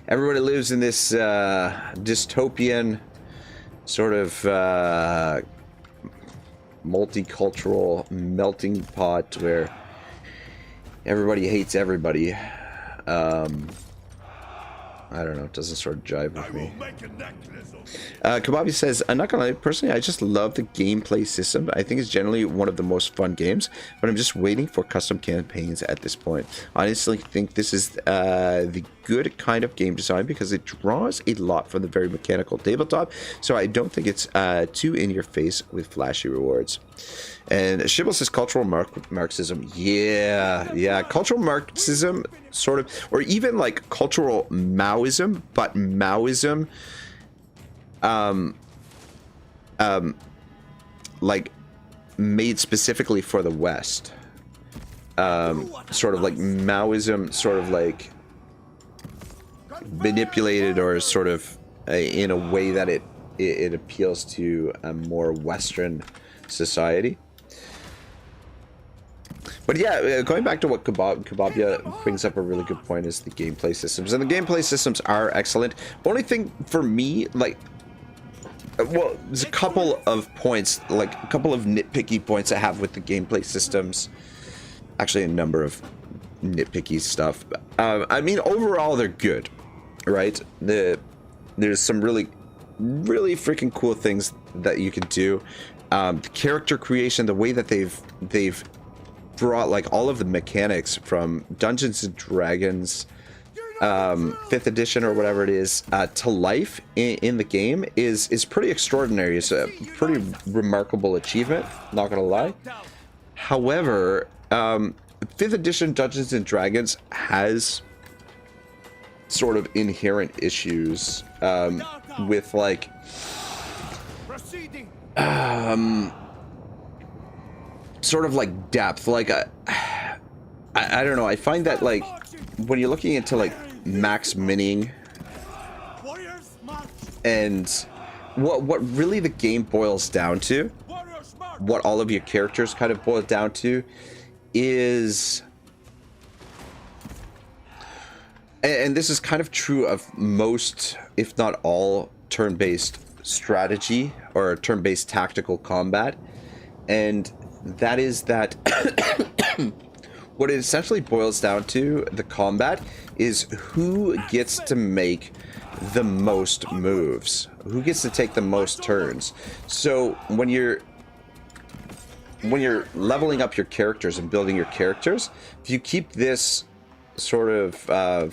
Speaker 1: everybody lives in this dystopian sort of multicultural melting pot where everybody hates everybody. I don't know, it doesn't sort of jive with me. Kababi says, I'm not gonna lie, personally, I just love the gameplay system. I think it's generally one of the most fun games, but I'm just waiting for custom campaigns at this point. I honestly think this is the good kind of game design, because it draws a lot from the very mechanical tabletop, so I don't think it's too in your face with flashy rewards. And Shibble says cultural Marxism. Yeah, cultural Marxism, sort of, or even like cultural Maoism, but Maoism, like made specifically for the West. Sort of like Maoism, sort of like manipulated, or sort of in a way that it appeals to a more Western society. But yeah, going back to what Kababia brings up a really good point, is the gameplay systems. And the gameplay systems are excellent. Only thing for me, like, well, there's a couple of points, like a couple of nitpicky points I have with the gameplay systems. Actually, a number of nitpicky stuff. I mean, overall, they're good, right? There's some really freaking cool things that you can do. The character creation, the way that they've brought like all of the mechanics from Dungeons and Dragons 5th edition or whatever it is to life in the game is pretty extraordinary. It's a pretty remarkable achievement, not gonna lie. However, 5th edition Dungeons and Dragons has sort of inherent issues with like sort of like depth. Like I don't know, I find that like when you're looking into like max mining and what really the game boils down to, what all of your characters kind of boil down to, is and this is kind of true of most, if not all, turn-based strategy or turn-based tactical combat, and that is that what it essentially boils down to, the combat, is who gets to make the most moves, who gets to take the most turns. So when you're leveling up your characters and building your characters, if you keep this sort of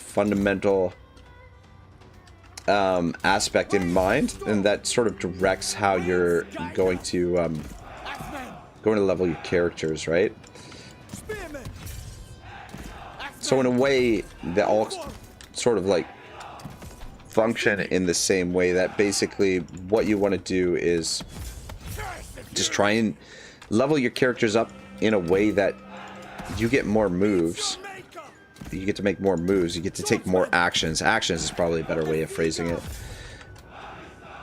Speaker 1: fundamental aspect in mind, and that sort of directs how you're going to level your characters, right? So in a way, they all sort of like function in the same way. That basically what you want to do is just try and level your characters up in a way that you get more moves. You get to make more moves. You get to take more actions. Actions is probably a better way of phrasing it.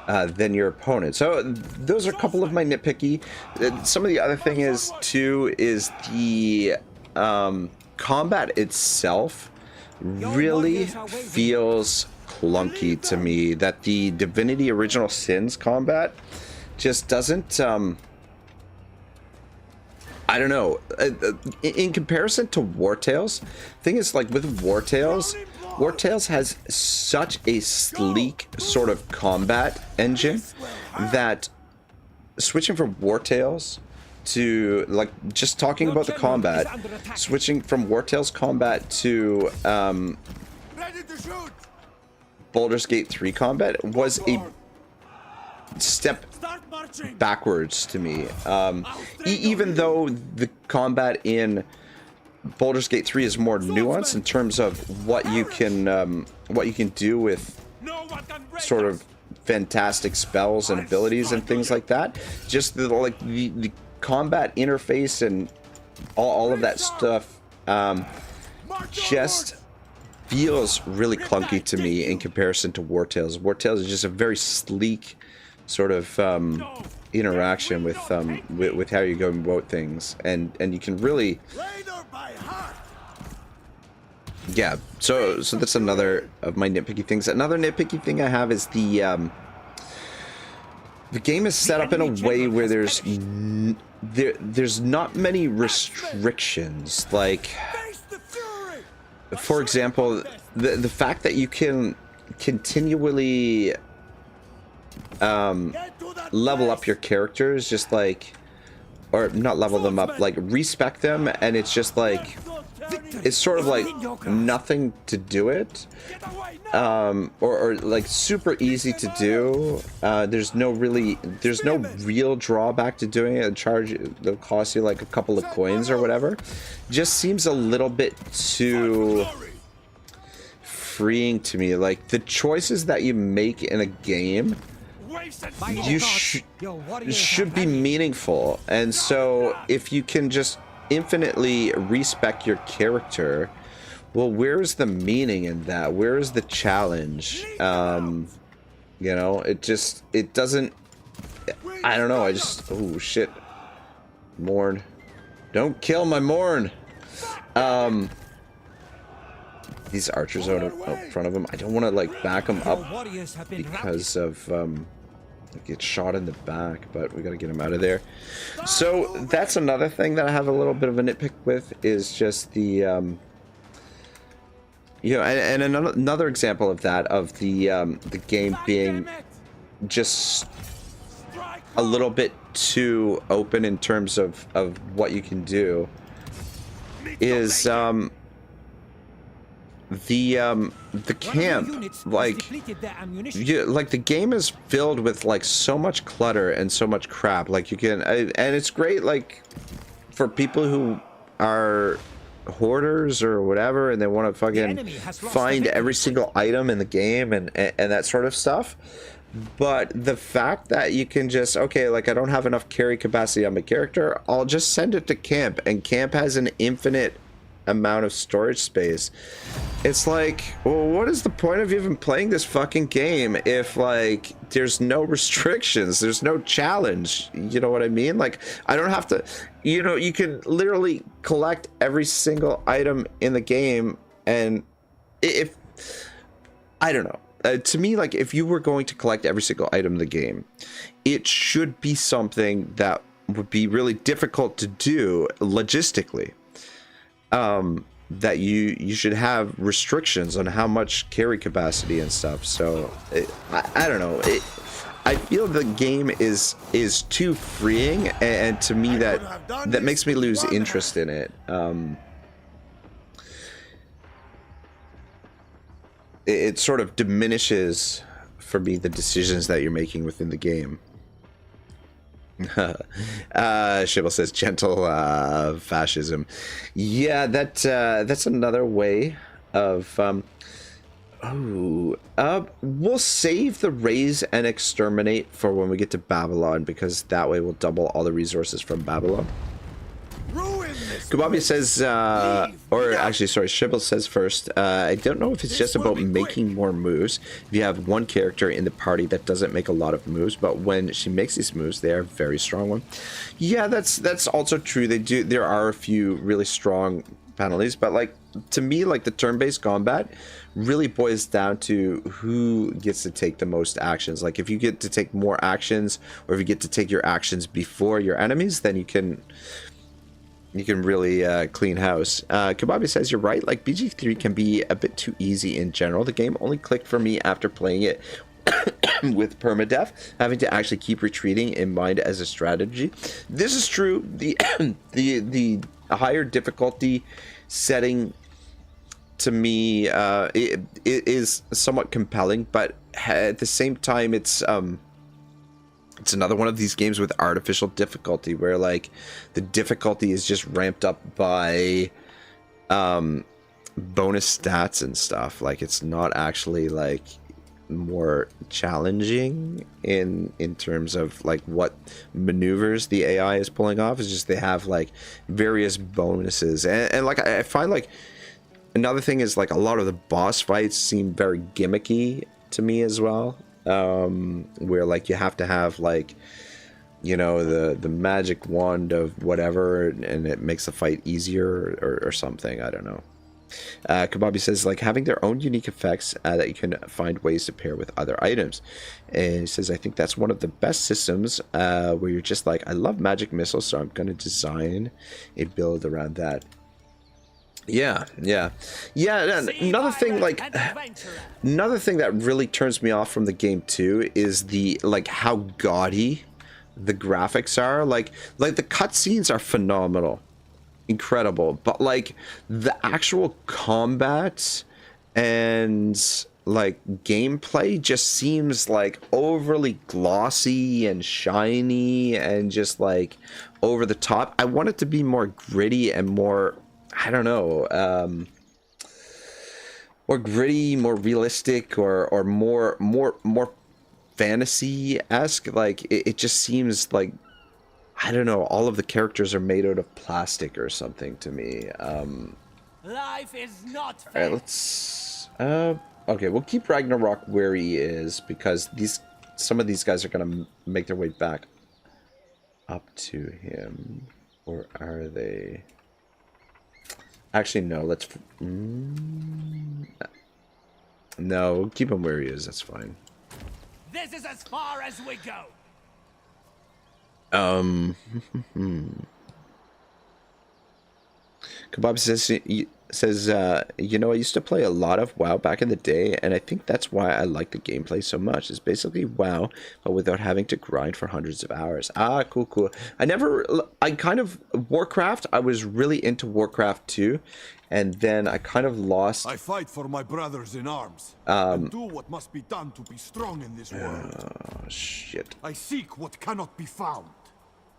Speaker 1: Than your opponent. So those are a couple of my nitpicky. Some of the other thing is too is the combat itself really feels clunky to me. That the Divinity Original Sins combat just doesn't. I don't know. In comparison to War Tales, thing is, like with War Tales has such a sleek sort of combat engine that switching from War Tales to, like, just talking about the combat, switching from War Tales combat to Baldur's Gate 3 combat was a step backwards to me. Even though the combat in Baldur's Gate 3 is more nuanced in terms of what you can do with sort of fantastic spells and abilities and things like that. Just the combat interface and all of that stuff just feels really clunky to me in comparison to War Tales. War Tales is just a very sleek sort of interaction with how you go about things, and you can really, yeah. So that's another of my nitpicky things. Another nitpicky thing I have is the game is set up in a way where there's not many restrictions. Like, for example, the fact that you can continually level up your characters, just like, or not level them up, like respec them, and it's just like, it's sort of like nothing to do it, or like super easy to do. There's no real drawback to doing it. They'll cost you like a couple of coins or whatever. Just seems a little bit too freeing to me. Like, the choices that you make in a game, you should be meaningful. And so if you can just infinitely respec your character, well, where's the meaning in that? Where is the challenge? You know, it doesn't, I don't know. Oh shit, Morn, don't kill my Morn. These archers out front of him, I don't want to like back them up because of get shot in the back, but we gotta get him out of there. So that's another thing that I have a little bit of a nitpick with, is just the you know, and another example of that, of the game being just a little bit too open in terms of what you can do, is the camp. Like, the game is filled with like so much clutter and so much crap. Like, you can, and it's great like for people who are hoarders or whatever, and they want to fucking find every single item in the game and that sort of stuff. But the fact that you can just, okay, like, I don't have enough carry capacity on my character, I'll just send it to camp, and camp has an infinite amount of storage space. It's like, well, what is the point of even playing this fucking game if, like, there's no restrictions, there's no challenge? You know what I mean? Like, I don't have to, you know, you can literally collect every single item in the game, and if I don't know. To me, like, if you were going to collect every single item in the game, it should be something that would be really difficult to do logistically. That you should have restrictions on how much carry capacity and stuff. So I don't know. I feel the game is too freeing, and to me that makes me lose interest in it. It sort of diminishes for me the decisions that you're making within the game. Shibble says gentle fascism. Yeah, that's another way of we'll save the raise and exterminate for when we get to Babylon, because that way we'll double all the resources from Babylon. Kababi says, or actually, sorry, Shibble says first, I don't know if it's just about making more moves. If you have one character in the party that doesn't make a lot of moves, but when she makes these moves, they are a very strong one. Yeah, that's also true. There are a few really strong penalties, but like, to me, like, the turn-based combat really boils down to who gets to take the most actions. Like, if you get to take more actions, or if you get to take your actions before your enemies, then you can really clean house. Kababi says you're right. Like, BG3 can be a bit too easy in general. The game only clicked for me after playing it with permadeath, having to actually keep retreating in mind as a strategy. This is true. The higher difficulty setting, to me, it is somewhat compelling, but at the same time, it's another one of these games with artificial difficulty, where like the difficulty is just ramped up by bonus stats and stuff. Like, it's not actually like more challenging in terms of like what maneuvers the AI is pulling off. It's just they have like various bonuses, and like I find like another thing is like a lot of the boss fights seem very gimmicky to me as well. Where like you have to have like, you know, the magic wand of whatever, and it makes the fight easier or something. I don't know. Kababi says like having their own unique effects that you can find ways to pair with other items, and he says I think that's one of the best systems where you're just like, I love magic missiles, so I'm gonna design a build around that. Yeah. Another thing that really turns me off from the game too is the like how gaudy the graphics are. Like the cutscenes are phenomenal, incredible, but like the actual combat and like gameplay just seems like overly glossy and shiny and just like over the top. I want it to be more gritty and more, I don't know, more gritty, more realistic, or more fantasy-esque. Like it just seems like, I don't know, all of the characters are made out of plastic or something to me.
Speaker 3: Life is not fair.
Speaker 1: All right, let's okay, we'll keep Ragnarok where he is, because some of these guys are gonna make their way back up to him, or are they? Actually, no, let's... no, we'll keep him where he is, that's fine.
Speaker 3: This is as far as we go.
Speaker 1: Kebab says, you know, I used to play a lot of WoW back in the day, and I think that's why I like the gameplay so much. It's basically WoW, but without having to grind for hundreds of hours. Ah, cool. Warcraft, I was really into Warcraft 2, and then I kind of lost...
Speaker 2: I fight for my brothers in arms, and do what must be done to be strong in this world.
Speaker 1: Oh, shit.
Speaker 2: I seek what cannot be found.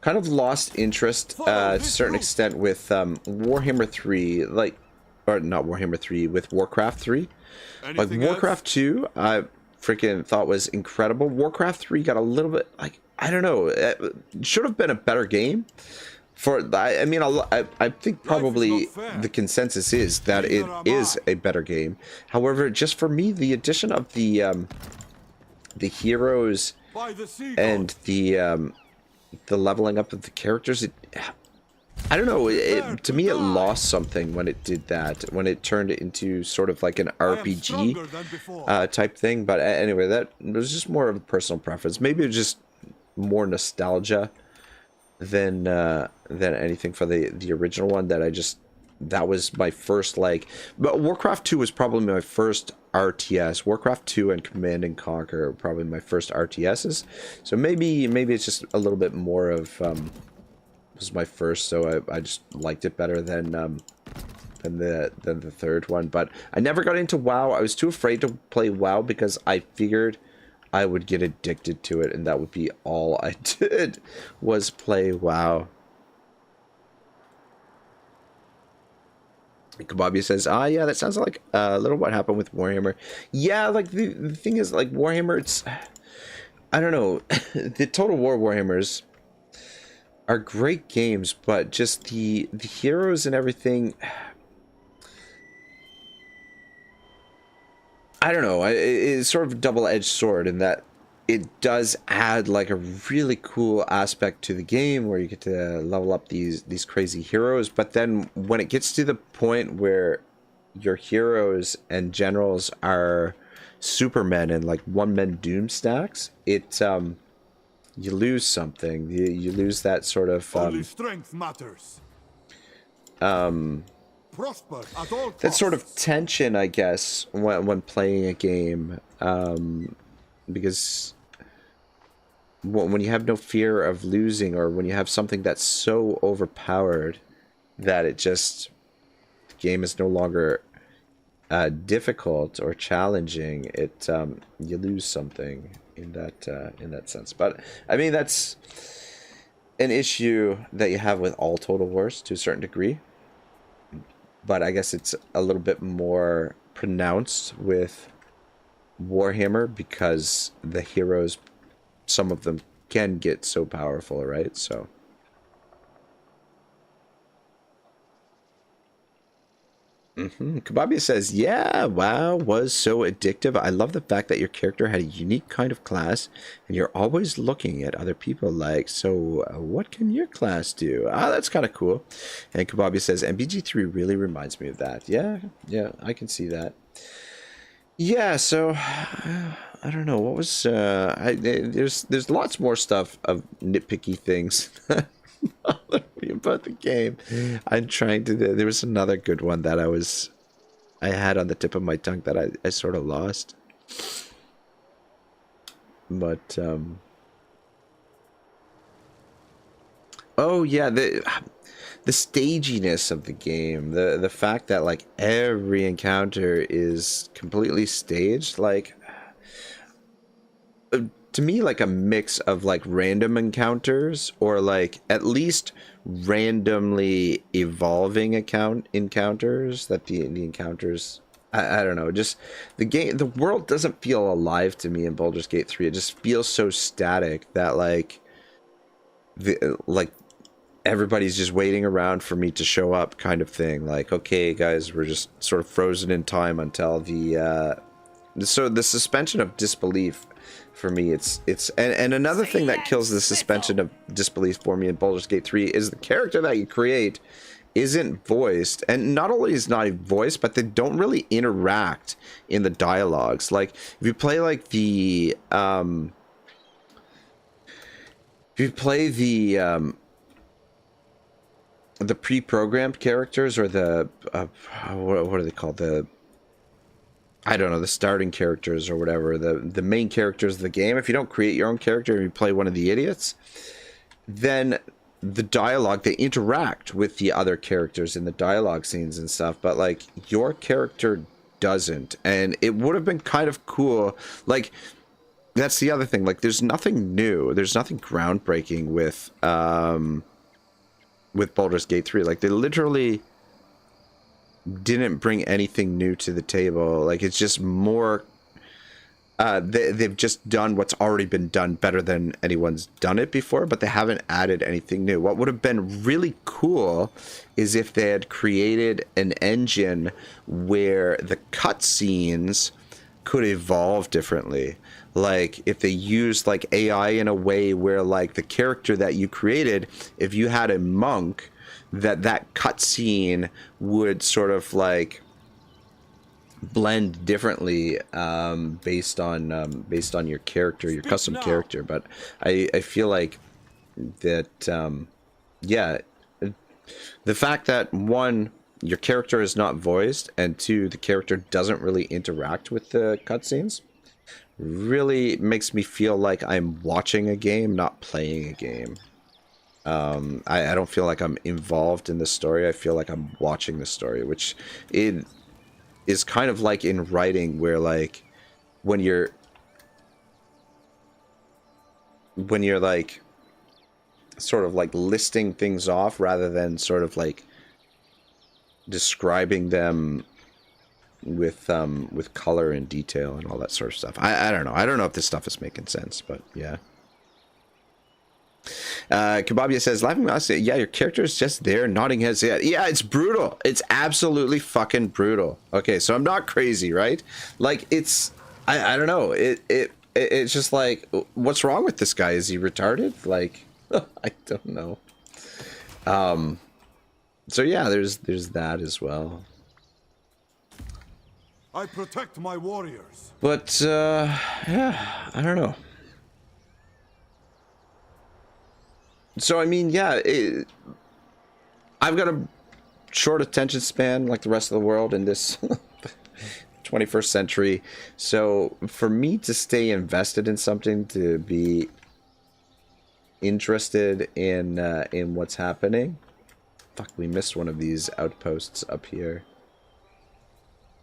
Speaker 1: Kind of lost interest to a certain extent with Warhammer 3, like, or not Warhammer 3, with Warcraft 3. Like Warcraft 2, I freaking thought was incredible. Warcraft 3 got a little bit, like, I don't know, it should have been a better game. I mean, I think probably the consensus is that it is a better game. However, just for me, the addition of the heroes and the leveling up of the characters, I don't know. To me, it lost something when it did that. When it turned it into sort of like an RPG type thing. But anyway, that was just more of a personal preference. Maybe it was just more nostalgia than anything for the original one. That was my first, like, but Warcraft 2 was probably my first RTS. Warcraft 2 and Command and Conquer are probably my first RTSs. So maybe it's just a little bit more of was my first, so I just liked it better than the third one. But I never got into WoW. I was too afraid to play WoW because I figured I would get addicted to it, and that would be all I did was play WoW. Kababi says, yeah, that sounds like a little what happened with Warhammer. Yeah, like the thing is, like, Warhammer, it's, I don't know, the Total War Warhammers are great games, but just the heroes and everything, I don't know, it's sort of a double-edged sword in that it does add like a really cool aspect to the game where you get to level up these crazy heroes, but then when it gets to the point where your heroes and generals are supermen and like one-man doom stacks, it you lose something. You lose that sort of
Speaker 2: only strength matters. Prosper at all costs.
Speaker 1: That sort of tension, I guess, when playing a game, because when you have no fear of losing, or when you have something that's so overpowered that it just, the game is no longer difficult or challenging, it you lose something in that sense. But I mean, that's an issue that you have with all Total Wars to a certain degree, but I guess it's a little bit more pronounced with Warhammer because the heroes, some of them can get so powerful, right? So Kababia says, yeah, WoW was so addictive. I love the fact that your character had a unique kind of class and you're always looking at other people like, so what can your class do? Ah, that's kind of cool. And Kababia says, MBG3 really reminds me of that. Yeah, I can see that. Yeah, so I don't know, what was there's lots more stuff of nitpicky things about the game. I'm trying to, there was another good one that I had on the tip of my tongue that I sort of lost. But oh yeah, the staginess of the game, the fact that like every encounter is completely staged, like to me, like a mix of like random encounters or like at least randomly evolving encounters that the encounters, I don't know, just the world doesn't feel alive to me in Baldur's Gate 3. It just feels so static that like everybody's just waiting around for me to show up, kind of thing. Like, okay guys, we're just sort of frozen in time until the suspension of disbelief for me, it's and another thing that kills the suspension of disbelief for me in Baldur's Gate 3 is the character that you create isn't voiced, and not only is not voiced, but they don't really interact in the dialogues. Like if you play like the pre-programmed characters, or the what are they called, I don't know, the starting characters or whatever, the main characters of the game. If you don't create your own character and you play one of the idiots, then the dialogue, they interact with the other characters in the dialogue scenes and stuff, but like your character doesn't. And it would have been kind of cool. Like that's the other thing. Like there's nothing new. There's nothing groundbreaking with Baldur's Gate 3. Like they literally didn't bring anything new to the table. Like it's just more they've just done what's already been done better than anyone's done it before, but they haven't added anything new. What would have been really cool is if they had created an engine where the cutscenes could evolve differently. Like if they used like AI in a way where like the character that you created, if you had a monk, that cutscene would sort of like blend differently based on your character, your custom character. But I feel like that yeah, the fact that one, your character is not voiced, and two, the character doesn't really interact with the cutscenes, really makes me feel like I'm watching a game, not playing a game. I don't feel like I'm involved in the story. I feel like I'm watching the story, which it is kind of like in writing, where like when you're like sort of like listing things off rather than sort of like describing them with color and detail and all that sort of stuff. I don't know. I don't know if this stuff is making sense, but yeah. Kebabia says, laughing mouse, yeah, your character is just there nodding his head. Yeah, it's brutal. It's absolutely fucking brutal. Okay, so I'm not crazy, right? Like, it's I don't know. It's just like, what's wrong with this guy? Is he retarded? Like, I don't know. So yeah, there's that as well.
Speaker 2: I protect my warriors.
Speaker 1: But yeah, I don't know. So I mean, yeah, I've got a short attention span like the rest of the world in this 21st century. So for me to stay invested in something, to be interested in what's happening. Fuck, we missed one of these outposts up here.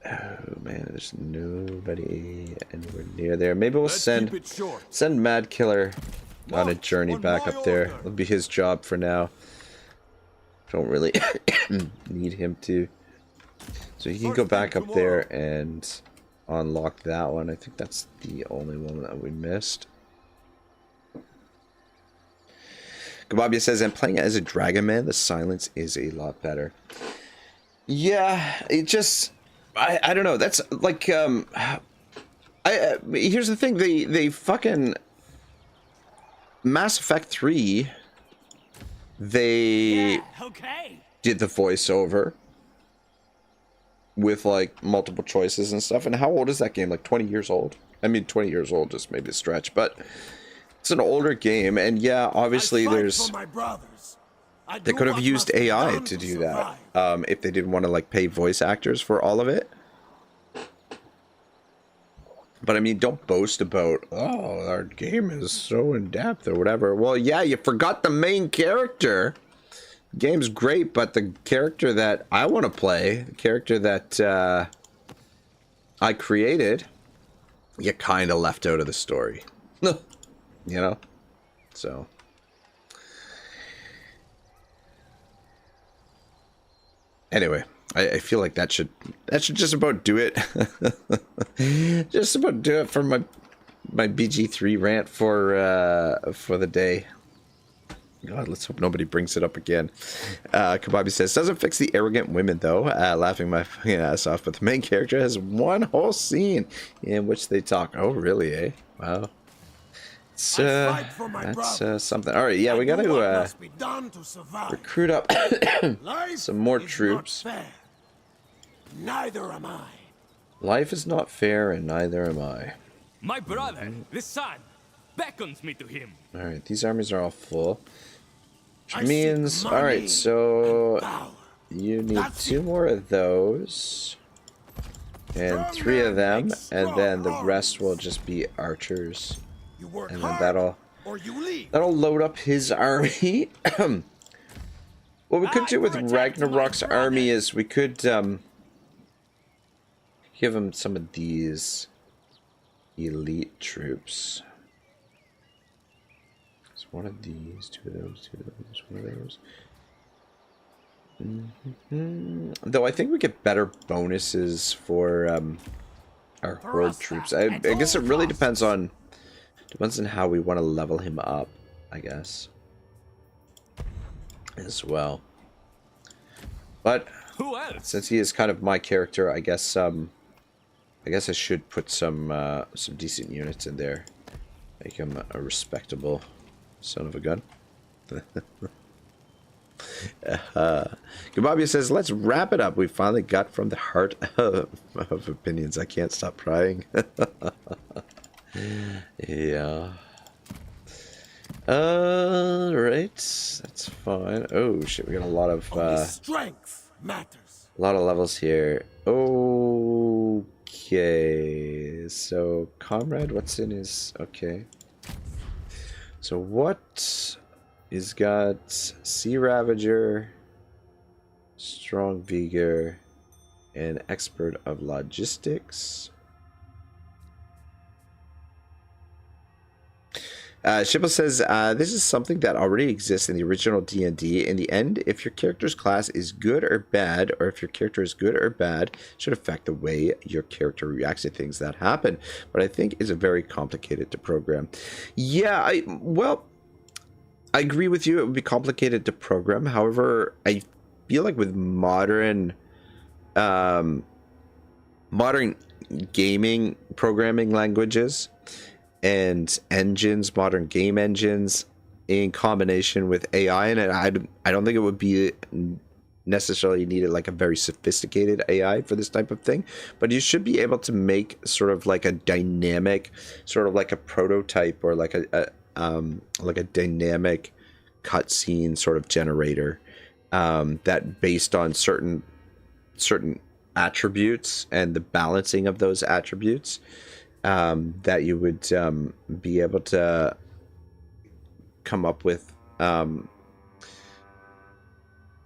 Speaker 1: Oh man, there's nobody anywhere near there. Maybe we'll send Mad Killer on a journey back up there. It'll be his job for now. Don't really need him to. So he can go back up there and unlock that one. I think that's the only one that we missed. Kebabia says, I'm playing as a dragon man. The silence is a lot better. Yeah, it just... I don't know. That's like... here's the thing. They fucking... Mass Effect 3... They... did the voiceover. With, like, multiple choices and stuff. And how old is that game? Like, 20 years old? I mean, 20 years old just maybe a stretch. But... it's an older game, and yeah, obviously there's... they could have used AI to do that, if they didn't want to, like, pay voice actors for all of it. But, I mean, don't boast about, oh, our game is so in-depth or whatever. Well, yeah, you forgot the main character. The game's great, but the character that I want to play, the character that I created, you kind of left out of the story. You know, so anyway, I feel like that should just about do it. Just about do it for my BG3 rant for the day. God, let's hope nobody brings it up again. Kababi says, doesn't fix the arrogant women though. Laughing my fucking ass off, but the main character has one whole scene in which they talk. Oh, really? Eh? Wow. That's something. All right, yeah, we gotta recruit up some more troops.
Speaker 4: Neither am I.
Speaker 1: Life is not fair, and neither am I.
Speaker 6: My brother, the sun, beckons me to him.
Speaker 1: All right, these armies are all full, which means, all right, so you need 2 more of those, and 3 of them, and then the rest will just be archers. And then that'll load up his army. What we could do with Ragnarok's army is we could give him some of these elite troops. It's one of these, 2 of those, 2 of those, 1 of those. Though I think we get better bonuses for our horde troops. I guess it really depends on how we want to level him up, I guess, as well. But since he is kind of my character, I guess I should put some decent units in there, make him a respectable son of a gun. Kababia says, let's wrap it up. We finally got from the heart of opinions. I can't stop crying. Yeah. Right. That's fine. Oh shit, we got a lot of
Speaker 4: Only strength matters.
Speaker 1: levels here. Okay. So comrade, what's in his okay. So what is got Sea Ravager, Strong Vigor, and Expert of Logistics. Shippo says, this is something that already exists in the original D&D. In the end, if your character's class is good or bad, or if your character is good or bad, should affect the way your character reacts to things that happen. But I think it's very complicated to program. Yeah, I agree with you. It would be complicated to program. However, I feel like with modern gaming programming languages and engines, modern game engines, in combination with AI, and I don't think it would be necessarily needed like a very sophisticated AI for this type of thing, but you should be able to make sort of like a dynamic, sort of like a prototype or like a dynamic cutscene sort of generator that based on certain attributes and the balancing of those attributes, that you would be able to come up with an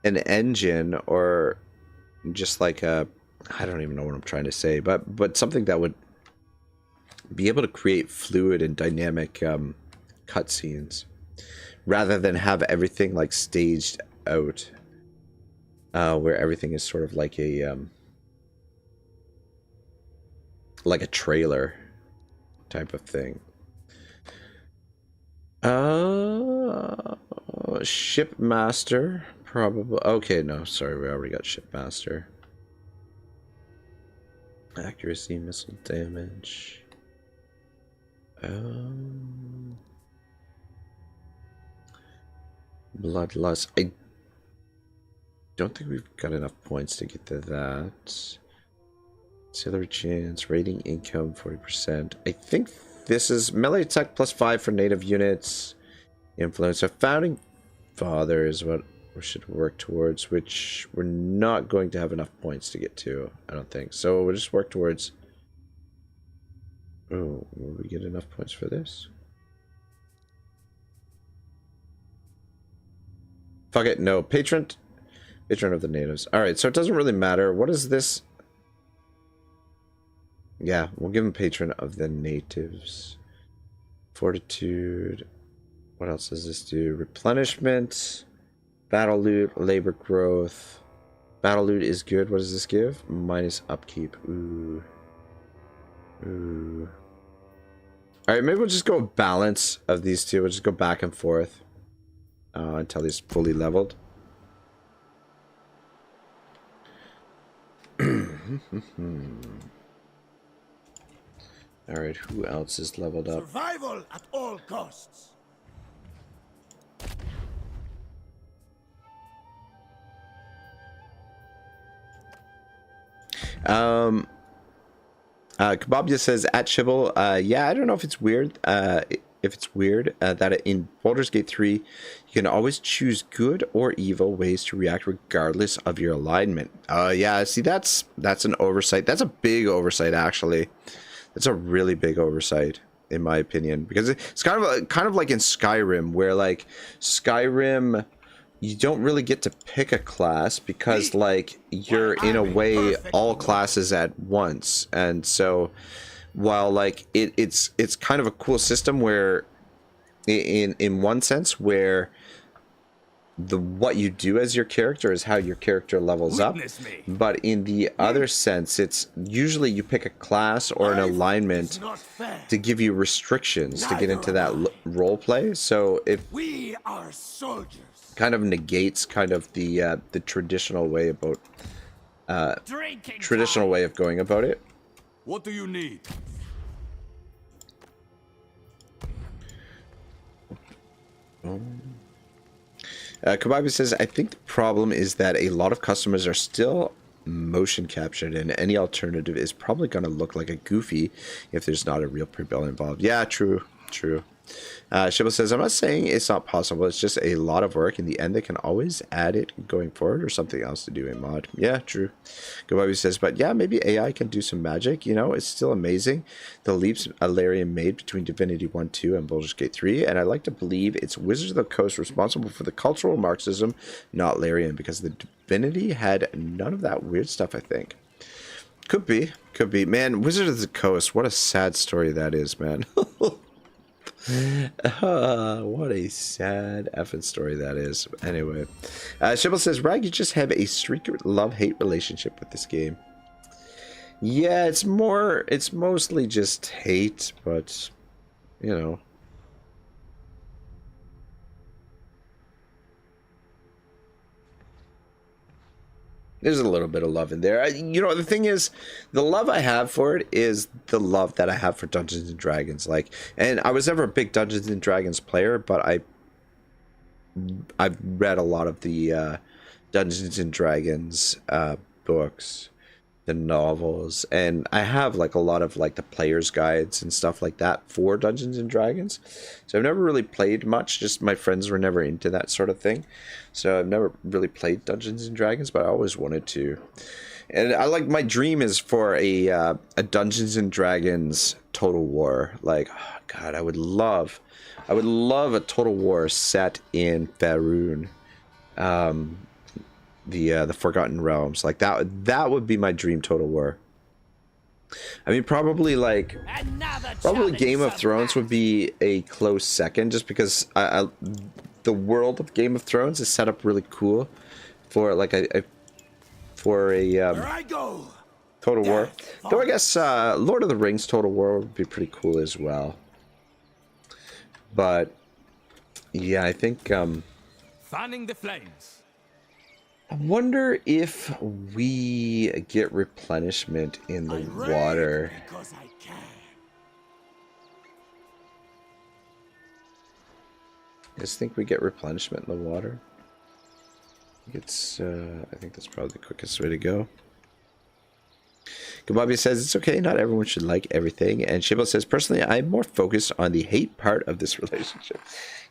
Speaker 1: engine, or just like I don't even know what I'm trying to say, but something that would be able to create fluid and dynamic cutscenes rather than have everything like staged out, where everything is sort of like a trailer type of thing. Shipmaster, probably. Okay, no, sorry, we already got Shipmaster. Accuracy, missile damage. Bloodlust. I don't think we've got enough points to get to that. Auxiliary chance, rating income 40%. I think this is melee attack +5 for native units. Influence of founding father is what we should work towards, which we're not going to have enough points to get to, I don't think. So we'll just work towards. Oh, will we get enough points for this? Fuck it, no. Patron of the natives. Alright, so it doesn't really matter. What is this? Yeah, we'll give him patron of the natives. Fortitude. What else does this do? Replenishment. Battle loot. Labor growth. Battle loot is good. What does this give? Minus upkeep. Ooh. Ooh. Alright, maybe we'll just go balance of these two. We'll just go back and forth until he's fully leveled. Alright, who else is leveled up?
Speaker 4: Survival at all costs.
Speaker 1: Kebab says at Shibble, yeah, I don't know if it's weird. That in Baldur's Gate 3, you can always choose good or evil ways to react regardless of your alignment. Yeah, see, that's an oversight. That's a big oversight, actually. That's a really big oversight, in my opinion, because it's kind of like in Skyrim, where like Skyrim, you don't really get to pick a class because like you're in a way all classes at once, and so while like it's kind of a cool system where in one sense where what you do as your character is how your character levels up, but in the other sense, it's usually you pick a class or an alignment to give you restrictions to get into that role play. So if
Speaker 4: We are soldiers.
Speaker 1: kind of negates kind of the traditional way about way of going about it.
Speaker 2: What do you need?
Speaker 1: Kababi says, I think the problem is that a lot of customers are still motion captured, and any alternative is probably going to look like a goofy if there's not a real pre-build involved. Yeah, true. Shibble says, I'm not saying it's not possible. It's just a lot of work. In the end, they can always add it going forward or something else to do in mod. Yeah, true. Kababi says, but yeah, maybe AI can do some magic. You know, it's still amazing. The leaps Larian made between Divinity 1, 2 and Baldur's Gate 3. And I like to believe it's Wizards of the Coast responsible for the cultural Marxism, not Larian, because the Divinity had none of that weird stuff, I think. Could be. Man, Wizards of the Coast, what a sad story that is, man. What a sad effing story that is. Anyway, Shibble says, Rag, you just have a secret love-hate relationship with this game. Yeah, it's mostly just hate, but, you know. There's a little bit of love in there. You know, the thing is, the love I have for it is the love that I have for Dungeons and Dragons. Like, and I was never a big Dungeons and Dragons player, but I've read a lot of the Dungeons and Dragons books, the novels, and I have like a lot of like the player's guides and stuff like that for Dungeons and Dragons. So I've never really played much, just my friends were never into that sort of thing. So I've never really played Dungeons and Dragons, but I always wanted to. And I like, my dream is for a Dungeons and Dragons Total War. Like, oh God, I would love a Total War set in Faerun. The Forgotten Realms, like that would be my dream Total War. I mean, probably Game of Thrones would be a close second, just because the world of Game of Thrones is set up really cool for like a Total War. Though I guess Lord of the Rings Total War would be pretty cool as well. But yeah, I think
Speaker 6: Fanning the flames.
Speaker 1: I wonder if we get replenishment in the water.
Speaker 4: Because I can.
Speaker 1: I just think we get replenishment in the water. It's I think that's probably the quickest way to go. Kababi says, it's okay, not everyone should like everything. And Shibble says, personally, I'm more focused on the hate part of this relationship.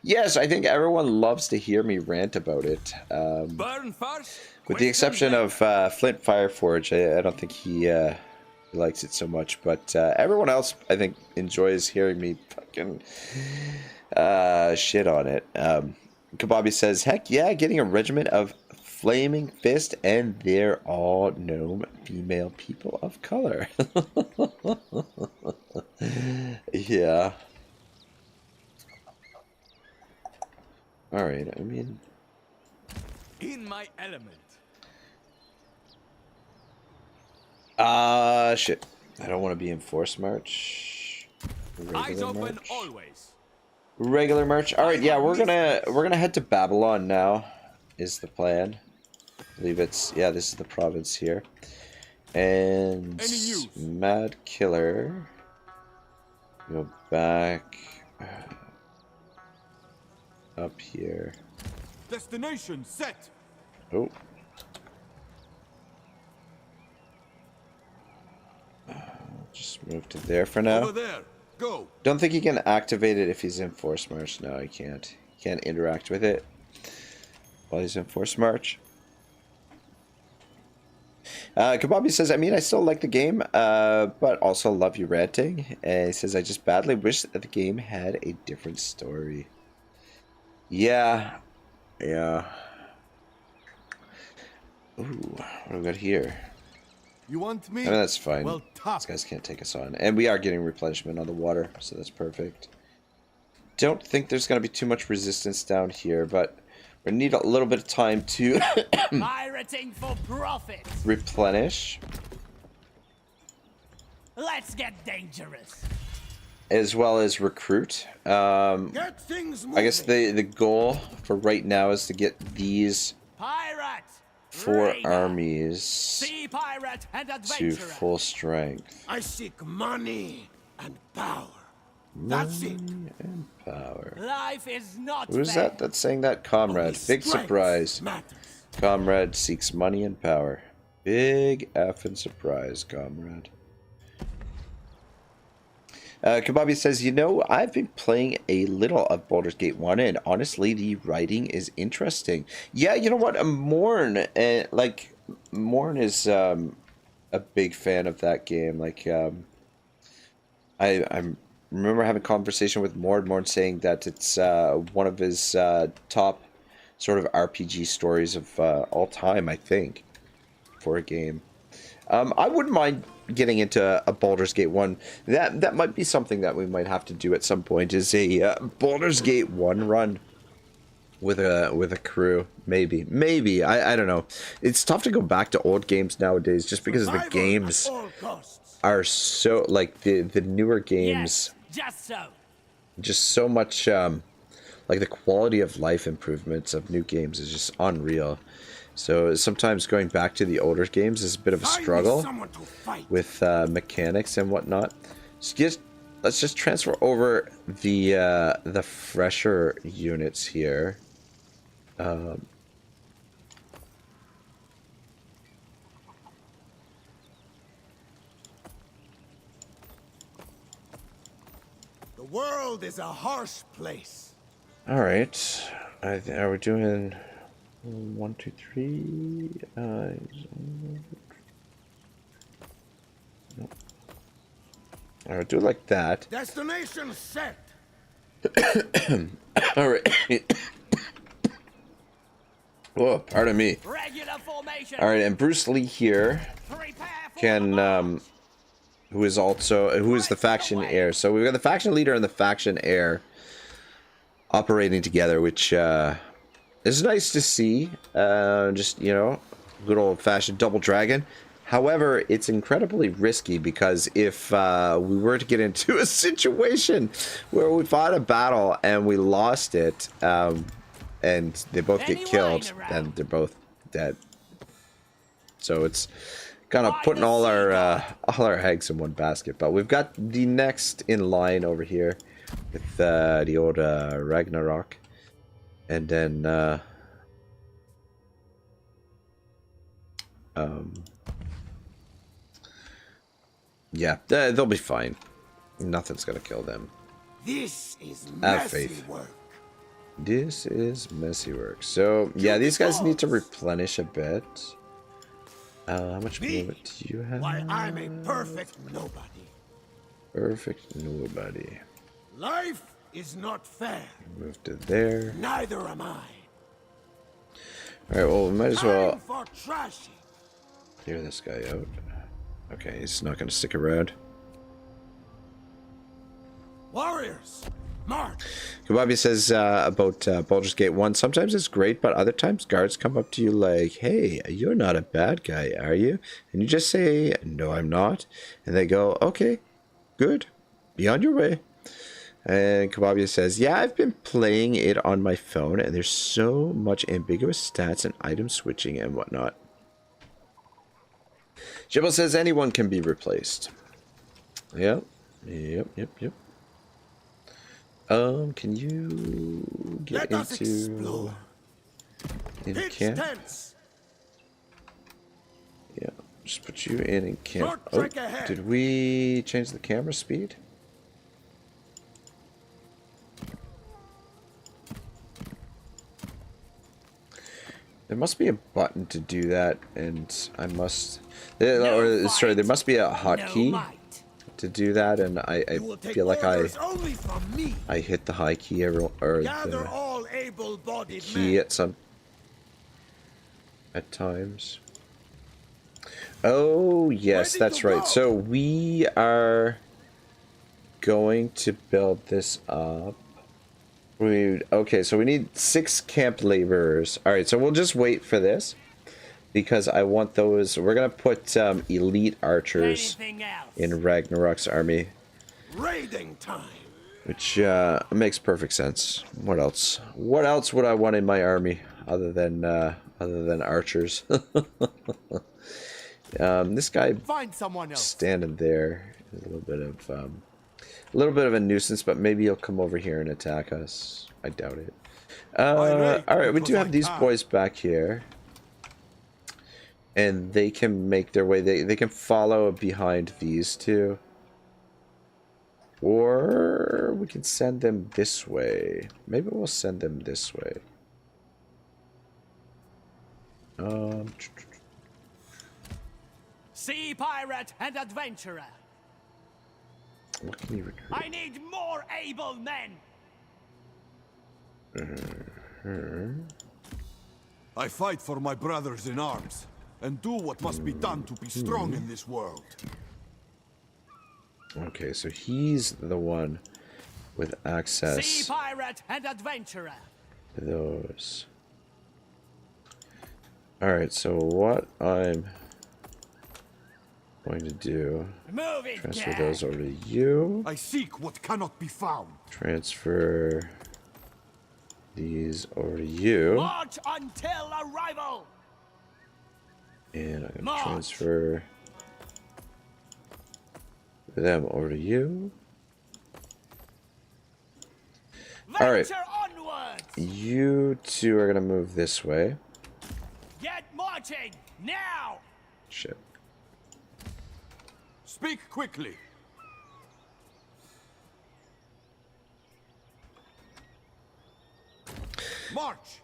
Speaker 1: Yes, I think everyone loves to hear me rant about it.
Speaker 6: Burn first.
Speaker 1: With the exception of Flint Fireforge, I don't think he likes it so much. But everyone else, I think, enjoys hearing me fucking shit on it. Kababi says, heck yeah, getting a regiment of Flaming Fist, and they're all gnome female people of color. Yeah. Alright, I mean...
Speaker 6: In my element.
Speaker 1: Shit. I don't want to be in Force March.
Speaker 6: Eyes open always.
Speaker 1: Regular March. Alright, yeah, we're gonna head to Babylon now, is the plan. I believe it's, yeah, this is the province here. And Mad Killer. Go back up here.
Speaker 2: Destination set.
Speaker 1: Oh. Just move to there for now.
Speaker 2: Over there. Go.
Speaker 1: Don't think he can activate it if he's in Force March. No, he can't. He can't interact with it while he's in Force March. Kababi says, I mean, I still like the game, but also love you ranting. And he says, I just badly wish that the game had a different story. Yeah. Yeah. Ooh, what do we got here?
Speaker 2: You want me?
Speaker 1: I mean, that's fine.
Speaker 2: Well,
Speaker 1: these guys can't take us on. And we are getting replenishment on the water, so that's perfect. Don't think there's going to be too much resistance down here, but we need a little bit of time to
Speaker 3: Pirating for profit.
Speaker 1: replenish.
Speaker 3: Let's get dangerous.
Speaker 1: As well as recruit.
Speaker 4: Get things moving.
Speaker 1: I guess the goal for right now is to get these
Speaker 3: Pirate.
Speaker 1: 4
Speaker 3: Raider,
Speaker 1: armies
Speaker 3: sea pirate and
Speaker 1: to
Speaker 3: adventurer.
Speaker 1: full strength.
Speaker 4: I seek money and power. That's it.
Speaker 1: And power.
Speaker 3: Life is not
Speaker 1: Who's
Speaker 3: fair.
Speaker 1: that that's saying that? Comrade.
Speaker 4: Only
Speaker 1: Big
Speaker 4: strength
Speaker 1: surprise.
Speaker 4: matters.
Speaker 1: Comrade seeks money and power. Big effing surprise, comrade. Kababi says, you know, I've been playing a little of Baldur's Gate 1, and honestly, the writing is interesting. Yeah, you know what? Morn, Morn is a big fan of that game. Like, I remember having a conversation with Morn saying that it's one of his top sort of RPG stories of all time, I think, for a game. I wouldn't mind getting into a Baldur's Gate 1. That might be something that we might have to do at some point, is a Baldur's Gate 1 run with a crew. Maybe. I don't know. It's tough to go back to old games nowadays just because the games are so, like, the newer games,
Speaker 3: Yes, just so.
Speaker 1: just so much, like, the quality of life improvements of new games is just unreal. So sometimes going back to the older games is a bit of a struggle with mechanics and whatnot. So let's just transfer over the fresher units here.
Speaker 4: The world is a harsh place.
Speaker 1: All right, are we doing 1, 2, 3? Nope. All right, do it like that.
Speaker 4: Destination set.
Speaker 1: All right. Oh, pardon me.
Speaker 3: Regular formation.
Speaker 1: All right, and Bruce Lee here
Speaker 3: Prepare for
Speaker 1: can, who is the faction heir. So we've got the faction leader and the faction heir operating together, which is nice to see. Just, you know, good old-fashioned double dragon. However, it's incredibly risky because if we were to get into a situation where we fought a battle and we lost it, and they both get killed, then they're both dead. So it's kind of putting all our eggs in one basket. But we've got the next in line over here with the old Ragnarok, and then yeah, they'll be fine. Nothing's gonna kill them.
Speaker 4: This is
Speaker 1: Have
Speaker 4: messy
Speaker 1: faith.
Speaker 4: work.
Speaker 1: This is messy work. So yeah, these guys need to replenish a bit. How much movement do you have?
Speaker 4: Why, I'm a perfect nobody.
Speaker 1: Perfect nobody.
Speaker 4: Life is not fair.
Speaker 1: Move to there.
Speaker 4: Neither am I.
Speaker 1: Alright, well, we might as well
Speaker 4: Time for trashy.
Speaker 1: clear this guy out. Okay, he's not going to stick around.
Speaker 4: Warriors, march.
Speaker 1: Kababi says about Baldur's Gate 1, sometimes it's great, but other times guards come up to you like, hey, you're not a bad guy, are you? And you just say, no, I'm not. And they go, okay, good. Be on your way. And Kababi says, yeah, I've been playing it on my phone, and there's so much ambiguous stats and item switching and whatnot. Jibble says anyone can be replaced. Yep. Can you get
Speaker 4: Let us
Speaker 1: into
Speaker 4: explore. Pitch
Speaker 1: camp?
Speaker 4: tents.
Speaker 1: Yeah, just put you in camp.
Speaker 4: Short
Speaker 1: Oh,
Speaker 4: trek ahead.
Speaker 1: did we change the camera speed? There must be a button to do that, and I must... or, sorry, there must be a hotkey to do that, and I
Speaker 4: You will take
Speaker 1: feel like
Speaker 4: orders only from me.
Speaker 1: I hit the high key or
Speaker 4: Gather
Speaker 1: the
Speaker 4: all able-bodied
Speaker 1: key
Speaker 4: men.
Speaker 1: at times. Oh, yes,
Speaker 4: Ready
Speaker 1: that's
Speaker 4: to
Speaker 1: right.
Speaker 4: go.
Speaker 1: So we are going to build this up. Okay, so we need 6 camp laborers. All right, so we'll just wait for this because I want those. We're going to put elite archers in Ragnarok's army,
Speaker 4: Raiding time.
Speaker 1: which makes perfect sense. What else? What else would I want in my army other than archers? This guy
Speaker 3: Find someone else.
Speaker 1: standing there is a little bit of A little bit of a nuisance, but maybe he'll come over here and attack us. I doubt it.
Speaker 2: Irate
Speaker 1: Alright, we
Speaker 2: because
Speaker 1: do have
Speaker 2: I
Speaker 1: these
Speaker 2: can.
Speaker 1: boys back here. And they can make their way. They can follow behind these two. Or we can send them this way. Maybe we'll send them this way.
Speaker 3: Sea pirate and adventurer.
Speaker 1: What can you recruit?
Speaker 3: I need more able men.
Speaker 2: I fight for my brothers in arms, and do what must be done to be strong in this world.
Speaker 1: Okay, so he's the one with access
Speaker 3: Sea pirate and adventurer.
Speaker 1: to those. Alright, so what I'm going to do,
Speaker 3: Move it,
Speaker 1: transfer
Speaker 3: Gad.
Speaker 1: those over to you.
Speaker 2: I seek what cannot be found.
Speaker 1: Transfer these over to you.
Speaker 3: March until arrival.
Speaker 1: And I'm going to
Speaker 3: March.
Speaker 1: transfer them over to you. All right.
Speaker 3: Venture onwards.
Speaker 1: You two are going to move this way.
Speaker 3: Get marching now.
Speaker 1: Shit.
Speaker 2: Speak quickly. March.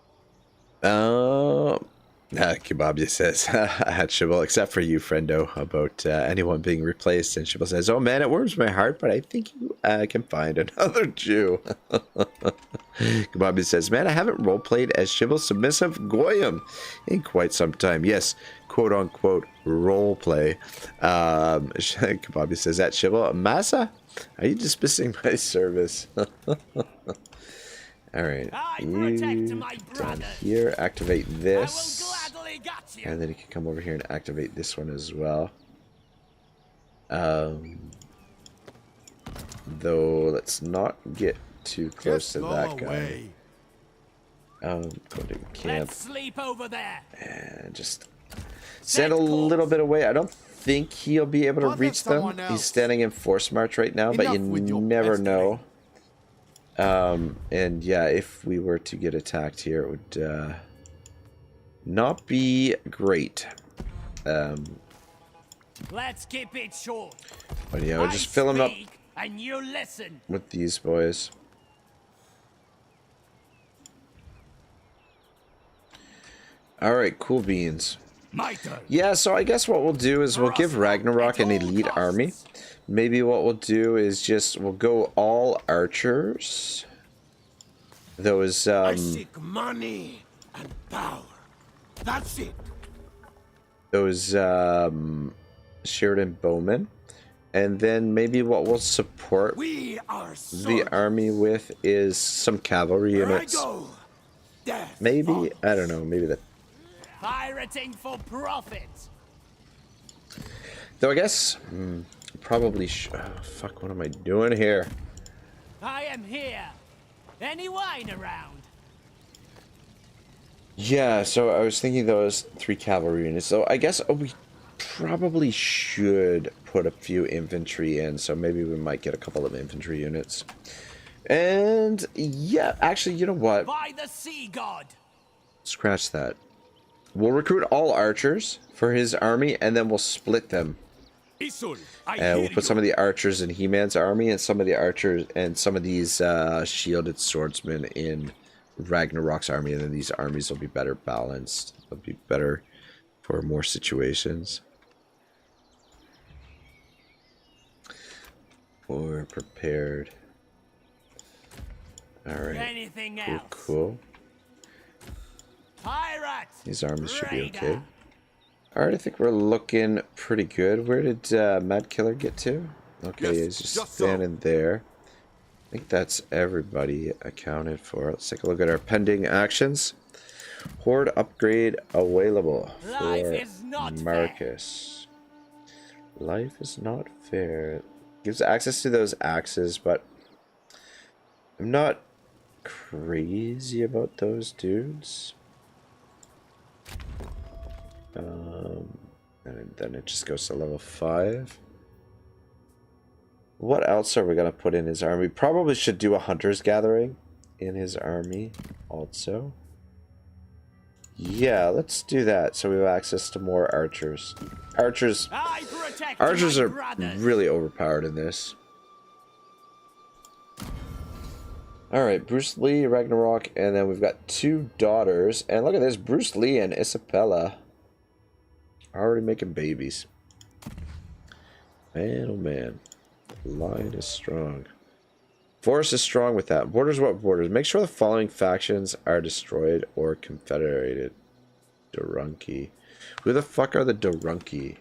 Speaker 1: Kebabia says, Shibble, except for you, friendo, about anyone being replaced. And Shibble says, oh man, it warms my heart, but I think you can find another Jew. Kebabia says, man, I haven't roleplayed as Shibble Submissive Goyim in quite some time. Yes, quote unquote roleplay. Kebabia says, that Shibble, Massa, are you dismissing my service? Alright,
Speaker 3: I
Speaker 1: you
Speaker 3: protect my
Speaker 1: down
Speaker 3: brothers.
Speaker 1: here, activate
Speaker 3: I will
Speaker 1: this.
Speaker 3: gladly got you.
Speaker 1: And then you can come over here and activate this one as well. Though, let's not get too close
Speaker 2: Just
Speaker 1: to
Speaker 2: go
Speaker 1: that guy.
Speaker 2: away.
Speaker 1: Go to camp
Speaker 3: Let's sleep over there.
Speaker 1: and just stand a little bit away. I don't think he'll be able to
Speaker 4: Bother
Speaker 1: reach them.
Speaker 4: someone
Speaker 1: He's
Speaker 4: else.
Speaker 1: standing in force march right now, but
Speaker 4: Enough with
Speaker 1: you
Speaker 4: your
Speaker 1: never
Speaker 4: pestering.
Speaker 1: know. And yeah, if we were to get attacked here, it would not be great.
Speaker 3: Let's keep it short.
Speaker 1: But yeah, we'll just
Speaker 3: I
Speaker 1: fill him up
Speaker 3: speak and you listen.
Speaker 1: with these boys. Alright, cool beans.
Speaker 3: My turn.
Speaker 1: Yeah, so I guess what we'll do is we'll give Ragnarok an
Speaker 3: At all
Speaker 1: elite
Speaker 3: costs.
Speaker 1: army. Maybe what we'll do is we'll go all archers. Those,
Speaker 4: I seek money and power. That's it.
Speaker 1: those, Sheridan bowmen. And then maybe what we'll support
Speaker 4: We are
Speaker 1: the
Speaker 4: soldiers.
Speaker 1: army with is some cavalry
Speaker 4: Where I
Speaker 1: units.
Speaker 4: go, death
Speaker 1: Maybe,
Speaker 4: follows.
Speaker 1: I don't know, maybe that.
Speaker 3: Pirating for profit.
Speaker 1: Though I guess, probably, oh, fuck, what am I doing here?
Speaker 3: I am here. Any wine around?
Speaker 1: Yeah, so I was thinking those 3 cavalry units. So I guess we probably should put a few infantry in. So maybe we might get a couple of infantry units. And yeah, actually, you know what?
Speaker 3: By the sea god.
Speaker 1: Scratch that. We'll recruit all archers for his army, and then we'll split them.
Speaker 6: Isul, I
Speaker 1: And
Speaker 6: hear
Speaker 1: we'll put some of the archers in He-Man's army, and some of the archers and some of these shielded swordsmen in Ragnarok's army, and then these armies will be better balanced. They'll be better for more situations. Or prepared. Alright.
Speaker 3: Anything
Speaker 1: Cool,
Speaker 3: else?
Speaker 1: cool.
Speaker 3: Pirate.
Speaker 1: These armies should be
Speaker 3: Raider.
Speaker 1: okay. Alright, I think we're looking pretty good. Where did Mad Killer get to? Okay,
Speaker 2: Yes,
Speaker 1: he's just
Speaker 2: just so.
Speaker 1: standing there. I think that's everybody accounted for. Let's take a look at our pending actions. Horde upgrade available
Speaker 3: Life
Speaker 1: for
Speaker 3: is not
Speaker 1: Marcus. Life is not fair. Gives access to those axes, but I'm not crazy about those dudes. And then it just goes to level 5. What else are we gonna put in his army? Probably should do a hunter's gathering in his army also. Yeah, let's do that so we have access to more archers. Archers are really overpowered in this. Alright, Bruce Lee, Ragnarok, and then we've got 2 daughters. And look at this, Bruce Lee and Isabella already making babies. Man, oh man. The line is strong. Force is strong with that. Borders, what borders? Make sure the following factions are destroyed or confederated. Durunki. Who the fuck are the Durunki?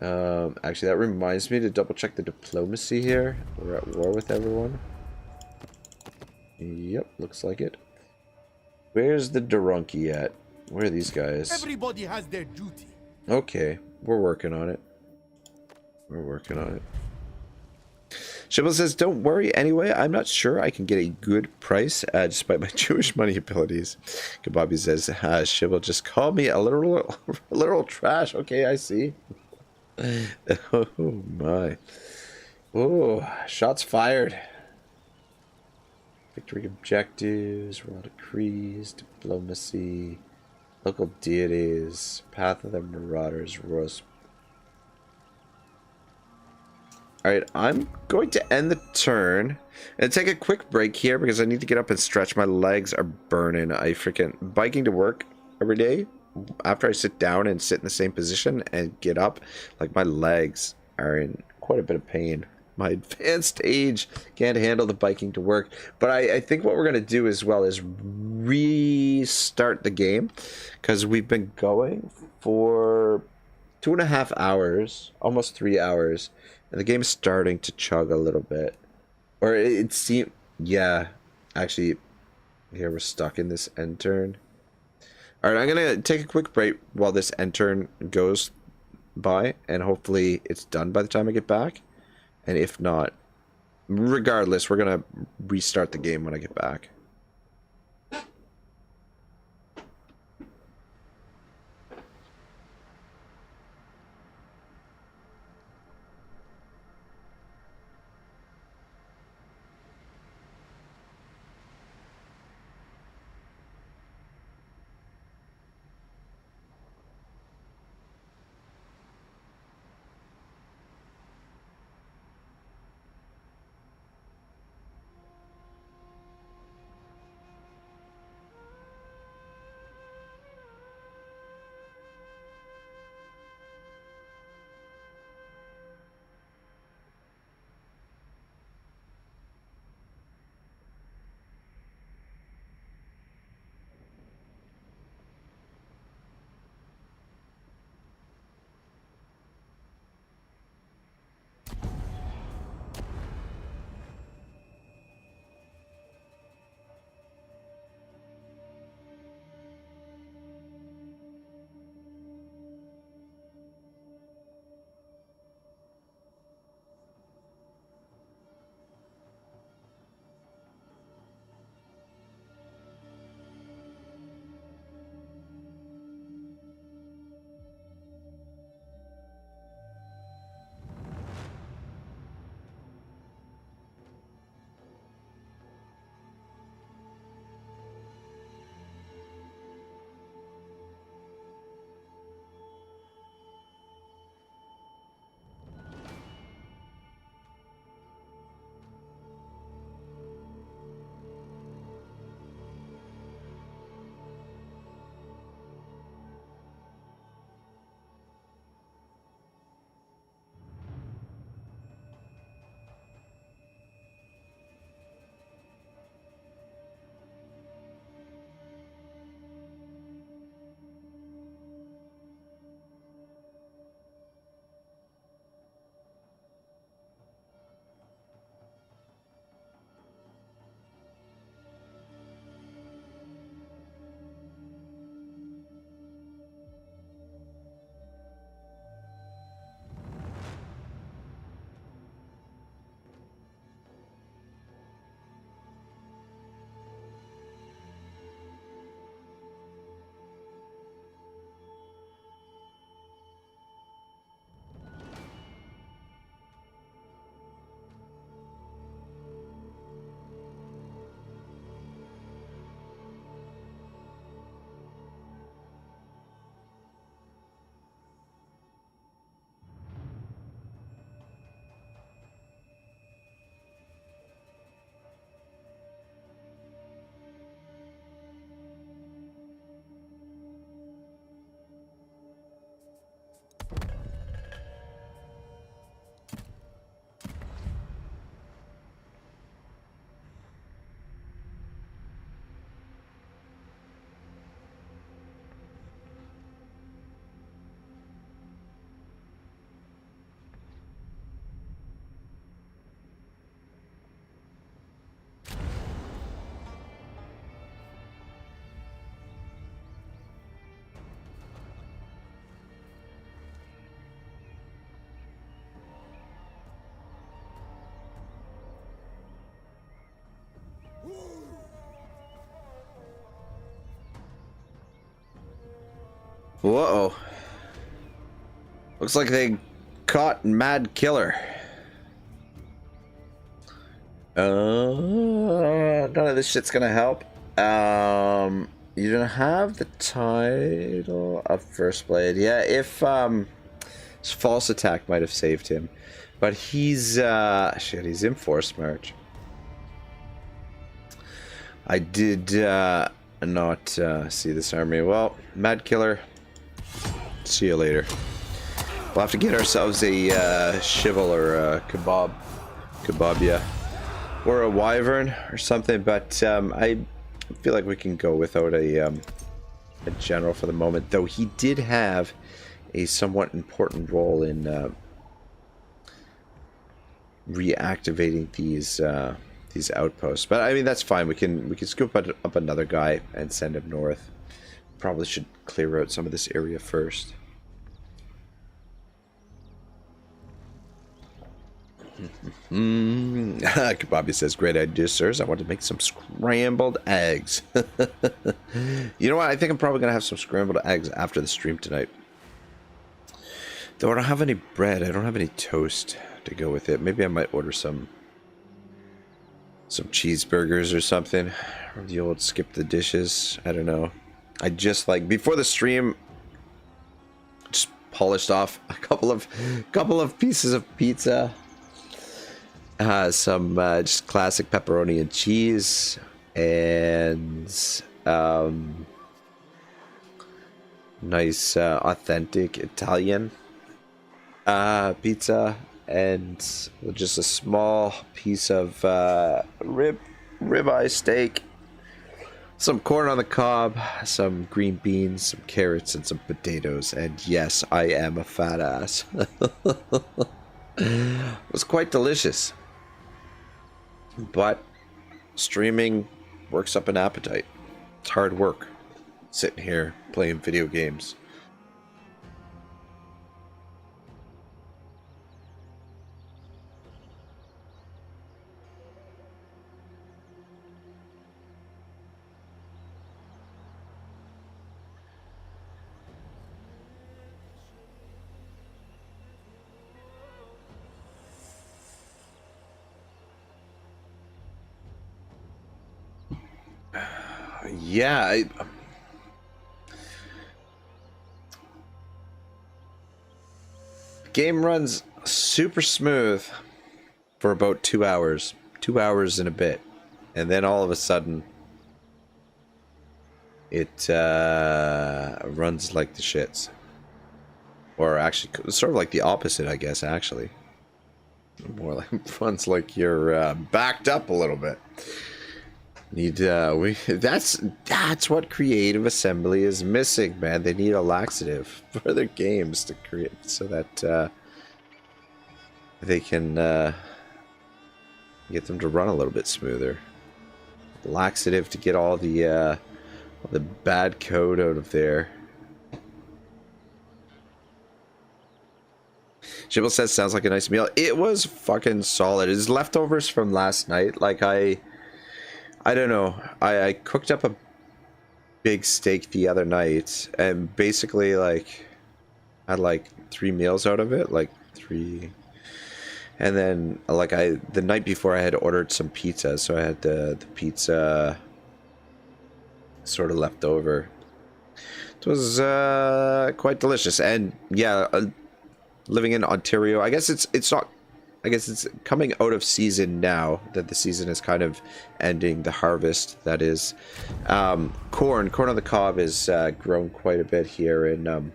Speaker 1: Actually, that reminds me to double check the diplomacy here. We're at war with everyone. Yep, looks like it. Where's the Durunki at? Where are these guys?
Speaker 4: Everybody has their duty.
Speaker 1: Okay, we're working on it. We're working on it. Shibble says, don't worry anyway. I'm not sure I can get a good price despite my Jewish money abilities. Kababi says, Shibble, just call me a literal trash. Okay, I see. Oh my. Oh, shots fired. Victory objectives, royal decrees, diplomacy, local deities, path of the marauders, royals. Alright, I'm going to end the turn and take a quick break here because I need to get up and stretch. My legs are burning. I freaking biking to work every day. After I sit down and sit in the same position and get up, like my legs are in quite a bit of pain. My advanced age can't handle the biking to work. But I think what we're going to do as well is restart the game because we've been going for 2.5 hours, almost 3 hours. And the game's starting to chug a little bit. Or it seemed... Yeah. Actually, here we're stuck in this end turn. Alright, I'm going to take a quick break while this end turn goes by. And hopefully it's done by the time I get back. And if not, regardless, we're going to restart the game when I get back. Whoa. Looks like they caught Mad Killer. None of this shit's gonna help. You don't have the title of First Blade. Yeah, if his false attack might have saved him. But he's shit, he's in Force March. I did not see this army. Well, Mad Killer, see you later. We'll have to get ourselves a shivel or a kebab, yeah, or a wyvern or something. But I feel like we can go without a general for the moment. Though he did have a somewhat important role in reactivating these outposts. But I mean, that's fine. We can scoop up another guy and send him north. Probably should clear out some of this area first. Kababi says, great idea, sirs. I want to make some scrambled eggs. You know what? I think I'm probably going to have some scrambled eggs after the stream tonight. Though I don't have any bread. I don't have any toast to go with it. Maybe I might order some cheeseburgers or something. Or the old skip the dishes. I don't know. I just, like, before the stream, just polished off a couple of pieces of pizza. Some just classic pepperoni and cheese, and nice authentic Italian pizza, and just a small piece of ribeye steak, some corn on the cob, some green beans, some carrots, and some potatoes. And yes, I am a fat ass. It was quite delicious. But streaming works up an appetite. It's hard work sitting here playing video games. Yeah, game runs super smooth for about 2 hours. 2 hours and a bit. And then all of a sudden it runs like the shits. Or actually sort of like the opposite, I guess, actually. More like runs like you're backed up a little bit. That's what Creative Assembly is missing, man. They need a laxative for their games to create so that they can get them to run a little bit smoother. Laxative to get all the bad code out of there. Shibble says, sounds like a nice meal. It was fucking solid. It's leftovers from last night. Like I don't know. I cooked up a big steak the other night and basically like had like 3 meals out of it, like 3. And then like the night before I had ordered some pizza, so I had the pizza sort of left over. It was quite delicious. And yeah, living in Ontario, I guess it's not. I guess it's coming out of season now that the season is kind of ending. The harvest, that is. Corn on the cob is grown quite a bit here in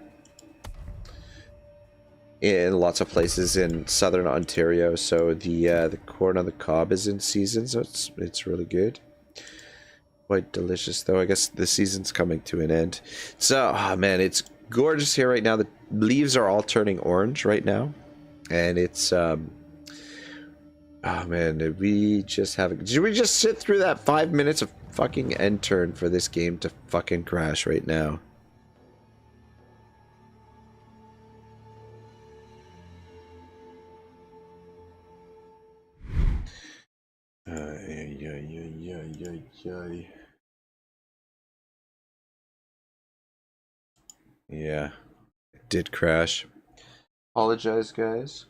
Speaker 1: lots of places in southern Ontario. So the corn on the cob is in season, so it's really good. Quite delicious, though. I guess the season's coming to an end. So, oh man, it's gorgeous here right now. The leaves are all turning orange right now, and it's oh man, did we just sit through that 5 minutes of fucking end turn for this game to fucking crash right now? Yeah, it did crash. Apologize, guys.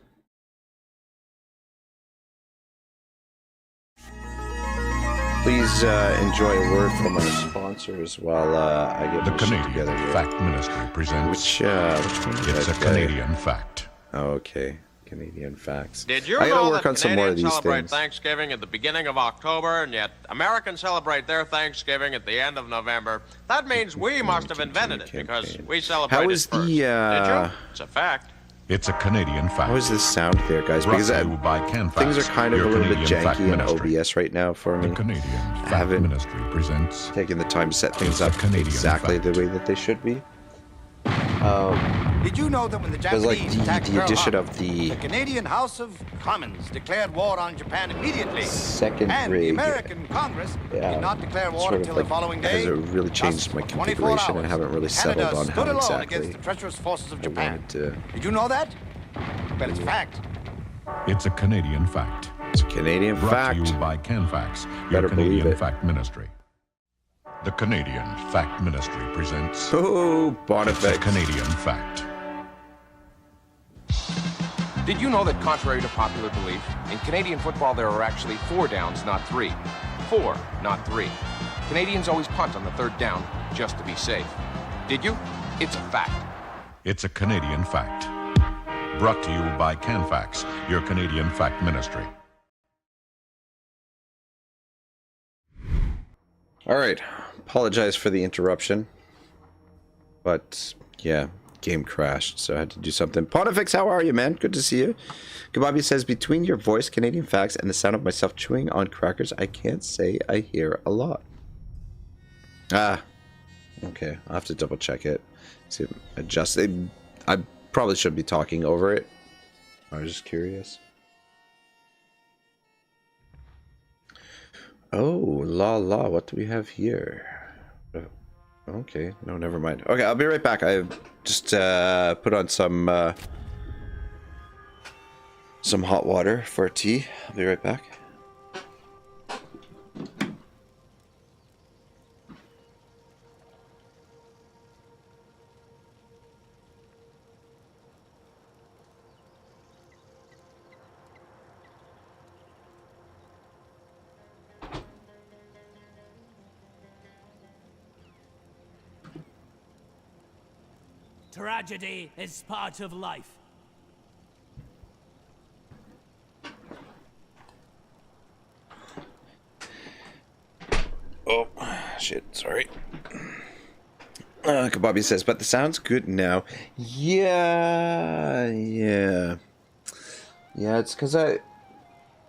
Speaker 1: Please enjoy a word from our sponsors while I get
Speaker 7: The
Speaker 1: my shit
Speaker 7: Canadian
Speaker 1: together here.
Speaker 7: Fact Ministry presents.
Speaker 1: Which one is
Speaker 7: It's a
Speaker 1: that guy?
Speaker 7: Canadian fact.
Speaker 1: Okay, Canadian facts.
Speaker 8: Did you
Speaker 1: I gotta
Speaker 8: know
Speaker 1: work
Speaker 8: that
Speaker 1: on some more of
Speaker 8: Canadians
Speaker 1: these
Speaker 8: celebrate
Speaker 1: things.
Speaker 8: Thanksgiving at the beginning of October, and yet Americans celebrate their Thanksgiving at the end of November? That means we must have invented it because we celebrate
Speaker 1: How
Speaker 8: it
Speaker 1: is
Speaker 8: first.
Speaker 1: the,
Speaker 8: Did you? It's a fact.
Speaker 7: It's a Canadian fact.
Speaker 1: How is this sound there, guys?
Speaker 7: Brought
Speaker 1: Because
Speaker 7: to you by CanFax,
Speaker 1: things are kind of a
Speaker 7: your
Speaker 1: little bit
Speaker 7: Canadian Fact
Speaker 1: janky in
Speaker 7: Ministry.
Speaker 1: OBS right now for me.
Speaker 7: The Canadian
Speaker 1: I
Speaker 7: Fact
Speaker 1: haven't
Speaker 7: Ministry presents.
Speaker 1: taken the time to set things
Speaker 7: It's a
Speaker 1: up
Speaker 7: Canadian
Speaker 1: exactly
Speaker 7: fact.
Speaker 1: the way that they should be.
Speaker 9: Did you know that when the
Speaker 1: Because like
Speaker 9: Japanese attacked
Speaker 1: the
Speaker 9: Pearl
Speaker 1: addition
Speaker 9: Harbor,
Speaker 1: of the
Speaker 9: the Canadian House of Commons declared war on Japan immediately,
Speaker 1: second
Speaker 9: and
Speaker 1: rig,
Speaker 9: the American Congress did not declare war
Speaker 1: sort of
Speaker 9: until
Speaker 1: like
Speaker 9: the following day.
Speaker 1: has really changed
Speaker 9: Thus,
Speaker 1: my
Speaker 9: for 24
Speaker 1: configuration and
Speaker 9: hours,
Speaker 1: haven't really settled
Speaker 9: Canada
Speaker 1: on
Speaker 9: stood
Speaker 1: how
Speaker 9: alone
Speaker 1: exactly
Speaker 9: against the treacherous forces of
Speaker 1: I
Speaker 9: Japan.
Speaker 1: wanted to.
Speaker 9: Did you know that? Well, it's a fact.
Speaker 7: It's a Canadian fact.
Speaker 1: It's a Canadian
Speaker 7: Brought
Speaker 1: fact.
Speaker 7: to you by CanFax,
Speaker 1: Better
Speaker 7: your
Speaker 1: believe
Speaker 7: Canadian
Speaker 1: it.
Speaker 7: Fact Ministry. The Canadian Fact Ministry presents.
Speaker 1: Oh,
Speaker 7: The
Speaker 1: Bonifex.
Speaker 7: Canadian Fact.
Speaker 10: Did you know that, contrary to popular belief, in Canadian football there are actually 4 downs, not 3? 4, not 3. Canadians always punt on the 3rd down, just to be safe. Did you? It's a fact.
Speaker 7: It's a Canadian fact. Brought to you by CanFax, your Canadian Fact Ministry.
Speaker 1: All right. Apologize for the interruption. But, yeah, game crashed, so I had to do something. Pontifex, how are you, man? Good to see you. Kababi says, between your voice, Canadian facts, and the sound of myself chewing on crackers, I can't say I hear a lot. Ah. Okay, I'll have to double check it. See, adjust it. I probably should be talking over it. I was just curious. Oh, la la, what do we have here? Okay, no, never mind. Okay, I'll be right back. I just put on some hot water for tea. I'll be right back.
Speaker 3: Tragedy is part of life.
Speaker 1: Oh, shit, sorry. Kababi says, but the sound's good now. Yeah. Yeah, it's because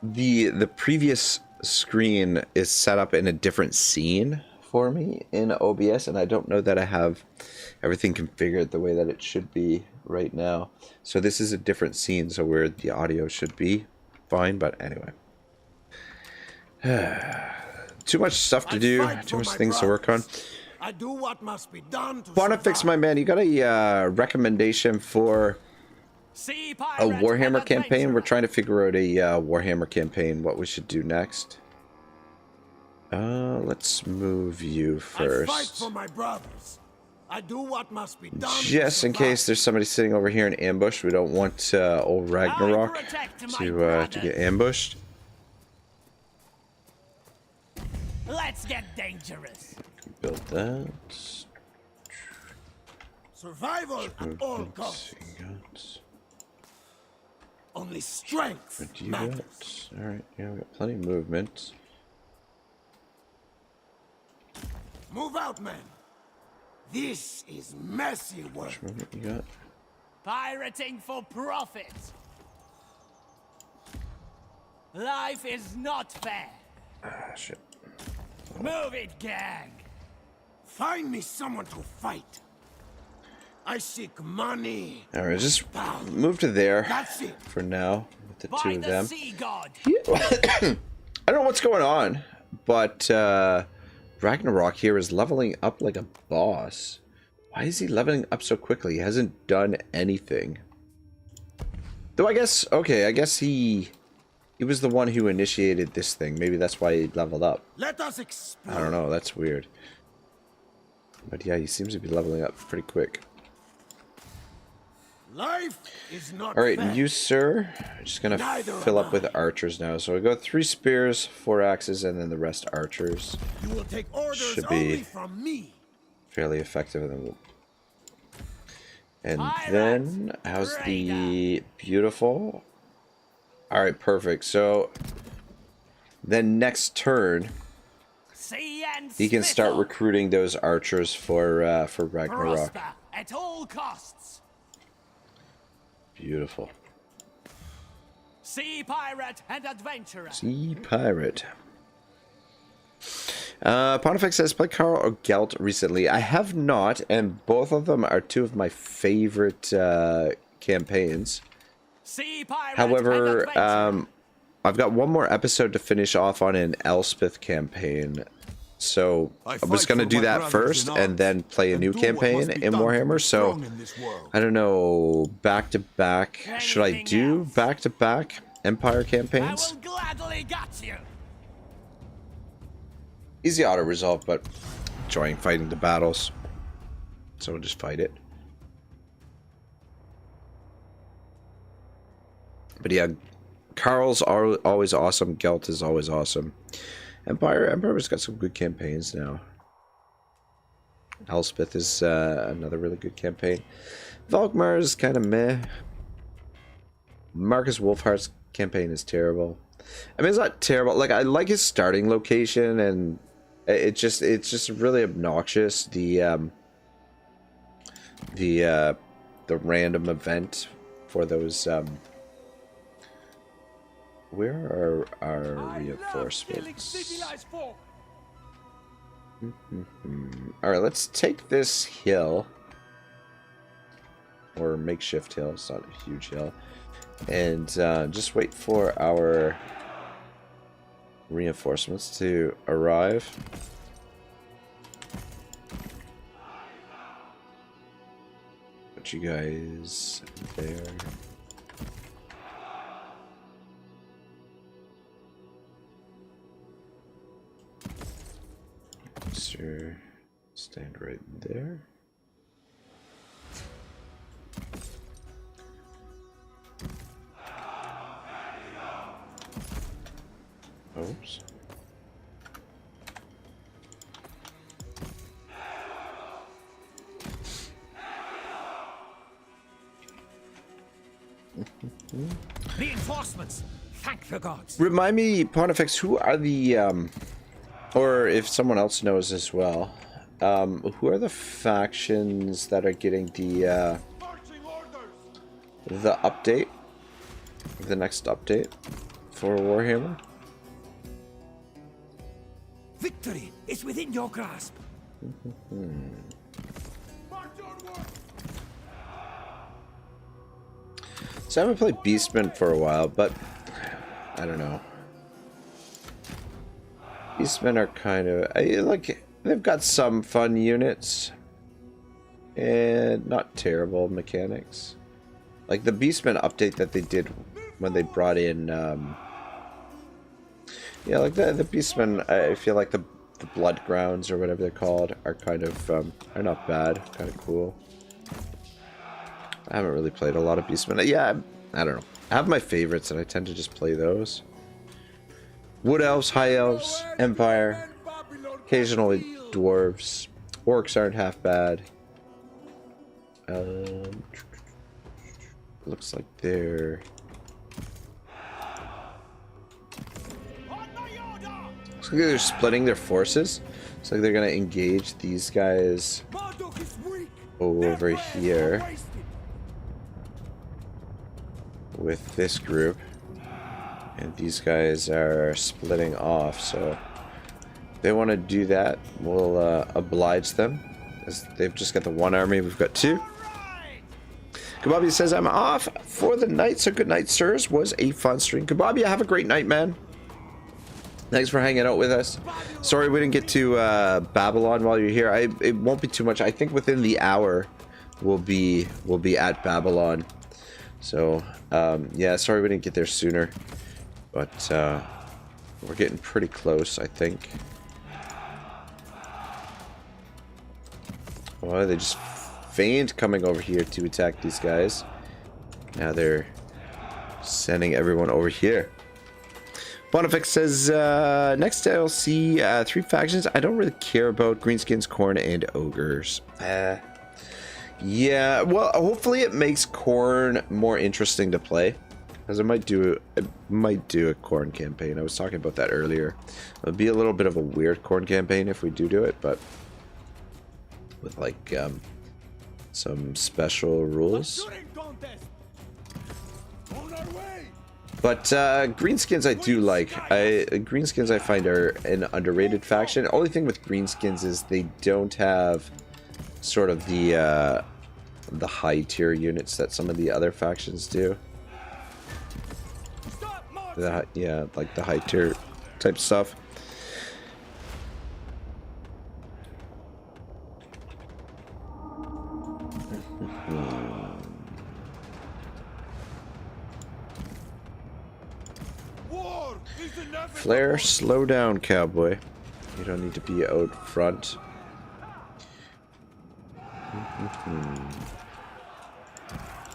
Speaker 1: the previous screen is set up in a different scene for me in OBS, and I don't know that I have everything configured the way that it should be right now. So this is a different scene, so where the audio should be fine, but anyway. Too much stuff to do, too much things to work on.
Speaker 4: I do what must be done to
Speaker 1: Bonifix,
Speaker 4: survive.
Speaker 1: my man, you got a recommendation for
Speaker 3: See
Speaker 1: a Warhammer campaign? We're trying to figure out a Warhammer campaign, what we should do next. Let's move you
Speaker 4: I fight
Speaker 1: first.
Speaker 4: for my brothers. I do what must be done to
Speaker 1: Just in
Speaker 4: survive.
Speaker 1: case there's somebody sitting over here in ambush, we don't want old Ragnarok to get ambushed.
Speaker 3: Let's get dangerous.
Speaker 1: Build that.
Speaker 4: Survival at all
Speaker 1: Movement,
Speaker 4: costs.
Speaker 1: ingots.
Speaker 4: Only strength
Speaker 1: What do you
Speaker 4: matters.
Speaker 1: got? Alright, yeah, we got plenty of movement.
Speaker 4: Move out, men. This is messy work.
Speaker 1: Which movement you got?
Speaker 3: Pirating for profit. Life is not fair.
Speaker 1: Ah, shit.
Speaker 3: Move it, gang.
Speaker 4: Find me someone to fight. I seek money.
Speaker 1: Alright, just move to there
Speaker 4: That's it.
Speaker 1: for now with the
Speaker 3: By
Speaker 1: two of
Speaker 3: the
Speaker 1: them.
Speaker 3: sea god.
Speaker 1: I don't know what's going on, but Ragnarok here is leveling up like a boss. Why is he leveling up so quickly? He hasn't done anything. Though I guess, okay, I guess he was the one who initiated this thing. Maybe that's why he leveled up.
Speaker 4: Let us explore.
Speaker 1: I don't know, that's weird. But yeah, he seems to be leveling up pretty quick.
Speaker 4: Life is not
Speaker 1: All right,
Speaker 4: fair.
Speaker 1: and you, sir, I'm just gonna
Speaker 4: Neither
Speaker 1: fill
Speaker 4: am
Speaker 1: up with
Speaker 4: I.
Speaker 1: archers now. So we go 3 spears, 4 axes, and then the rest archers.
Speaker 4: You will take orders
Speaker 1: Should be
Speaker 4: only from me.
Speaker 1: fairly effective. And then, how's the beautiful? All right, perfect. So then next turn, he can start recruiting those archers for Ragnarok.
Speaker 3: Prosper at all costs.
Speaker 1: Beautiful.
Speaker 3: Sea pirate and adventurer.
Speaker 1: Sea pirate. Pontifex says, play Carl or Gelt recently. I have not, and both of them are 2 of my favorite campaigns.
Speaker 3: Sea pirate
Speaker 1: However,
Speaker 3: and adventurer.
Speaker 1: I've got one more episode to finish off on an Elspeth campaign. So I was going to do that first and then play a new campaign in Warhammer. So I don't know, back to back. Should I do back to back Empire campaigns?
Speaker 3: I will gladly gut you.
Speaker 1: Easy auto resolve, but enjoying fighting the battles. So we'll just fight it. But yeah, Carl's always awesome. Gelt is always awesome. Empire's got some good campaigns now. Elspeth is another really good campaign. Volkmar is kind of meh. Marcus Wolfhart's campaign is terrible. I mean, it's not terrible. Like, I like his starting location, and it's just really obnoxious. The random event for those. Where are our reinforcements? Alright, let's take this hill. Or makeshift hill, it's not a huge hill. And just wait for our reinforcements to arrive. Put you guys there. Sir, stand right there. Oops.
Speaker 3: Reinforcements. Thank the gods.
Speaker 1: Remind me, Pontifex, who are the or if someone else knows as well, who are the factions that are getting the update, the next update for Warhammer?
Speaker 3: Victory is within your grasp.
Speaker 1: So I haven't played Beastmen for a while, but I don't know. Beastmen are kind of like, they've got some fun units and not terrible mechanics. Like the Beastmen update that they did when they brought in yeah, like the Beastmen, I feel like the Blood Grounds or whatever they're called are kind of are not bad, kind of cool. I haven't really played a lot of Beastmen. Yeah, I don't know. I have my favorites and I tend to just play those. Wood Elves, High Elves, Empire, occasionally Dwarves. Orcs aren't half bad. Looks like they're... Looks like they're splitting their forces. Looks like they're gonna engage these guys over here with this group. And these guys are splitting off, so if they want to do that, we'll oblige them. As they've just got the one army, we've got two. Kababi says, I'm off for the night, so good night, sirs. Was a fun stream. Kababi, have a great night, man. Thanks for hanging out with us. Sorry we didn't get to Babylon while you're here. It won't be too much. I think within the hour we'll be at Babylon. So yeah, sorry we didn't get there sooner. But we're getting pretty close, I think. Oh, they just feigned coming over here to attack these guys. Now they're sending everyone over here. Bonifix says, next DLC, 3 factions I don't really care about: Greenskins, Khorne, and Ogres. Yeah, well, hopefully it makes Khorne more interesting to play. Because I might do a Khorne campaign. I was talking about that earlier. It would be a little bit of a weird Khorne campaign if we do it, but with like some special rules. But Greenskins I do like. Greenskins I find are an underrated faction. Only thing with Greenskins is they don't have sort of the high tier units that some of the other factions do. Yeah, like the high tier type stuff. Flare, slow down, cowboy. You don't need to be out front.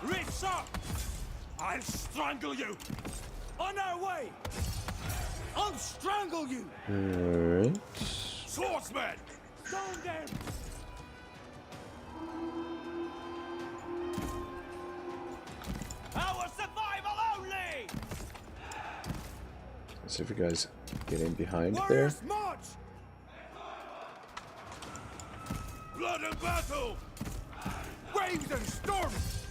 Speaker 3: Reach up! I'll strangle you! On our way! I'll strangle you!
Speaker 1: Alright.
Speaker 3: Swordsman! Stone them! Our survival only!
Speaker 1: Let's see if you guys get in behind there.
Speaker 3: Warriors march!
Speaker 2: Blood and battle!
Speaker 3: Waves and storms!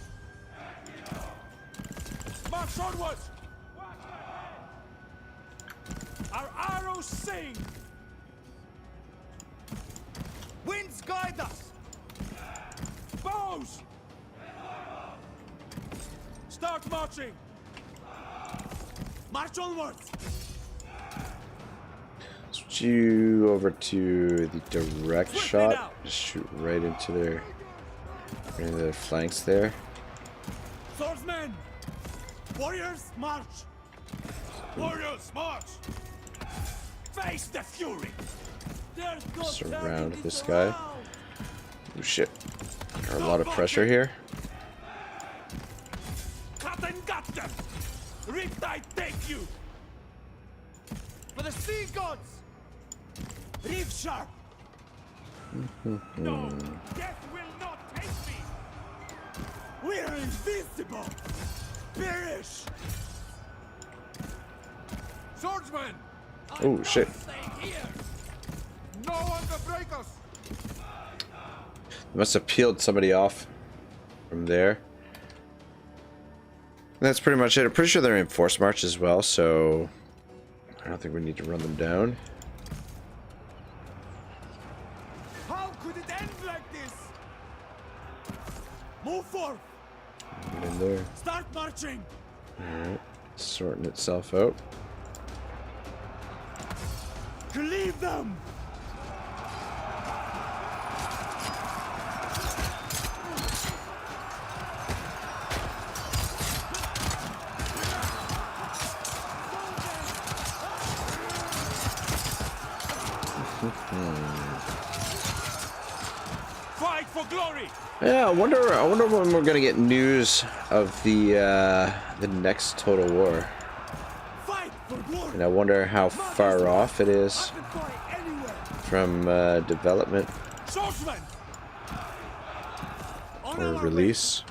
Speaker 3: March onwards! Our arrows sing! Winds guide us! Bows! Start marching! March onwards!
Speaker 1: Switch you over to the direct shot. Just shoot right into their flanks there.
Speaker 3: Swordsmen! Warriors, march!
Speaker 2: Warriors, march!
Speaker 3: Face the fury! There's no
Speaker 1: Surround
Speaker 3: turning
Speaker 1: this
Speaker 3: it
Speaker 1: guy.
Speaker 3: around.
Speaker 1: Oh shit. Got a lot of pressure here.
Speaker 3: Cut and gut them! Riptide take you! For the sea gods! Reef sharp! No! Death will not take me! We're invincible! Perish!
Speaker 2: Swordsman!
Speaker 1: Oh shit.
Speaker 3: Stay here!
Speaker 2: No one can break us!
Speaker 1: Must have peeled somebody off from there. That's pretty much it. I'm pretty sure they're in force march as well, so I don't think we need to run them down.
Speaker 3: How could it end like this? Move forth!
Speaker 1: Get in there.
Speaker 3: Start marching!
Speaker 1: Alright. Sorting itself out.
Speaker 3: Cleave them! Fight for glory!
Speaker 1: Yeah, I wonder when we're gonna get news of the next Total War.
Speaker 3: Fight for glory!
Speaker 1: And I wonder how far off it is from development
Speaker 3: Swordsman!
Speaker 1: or release.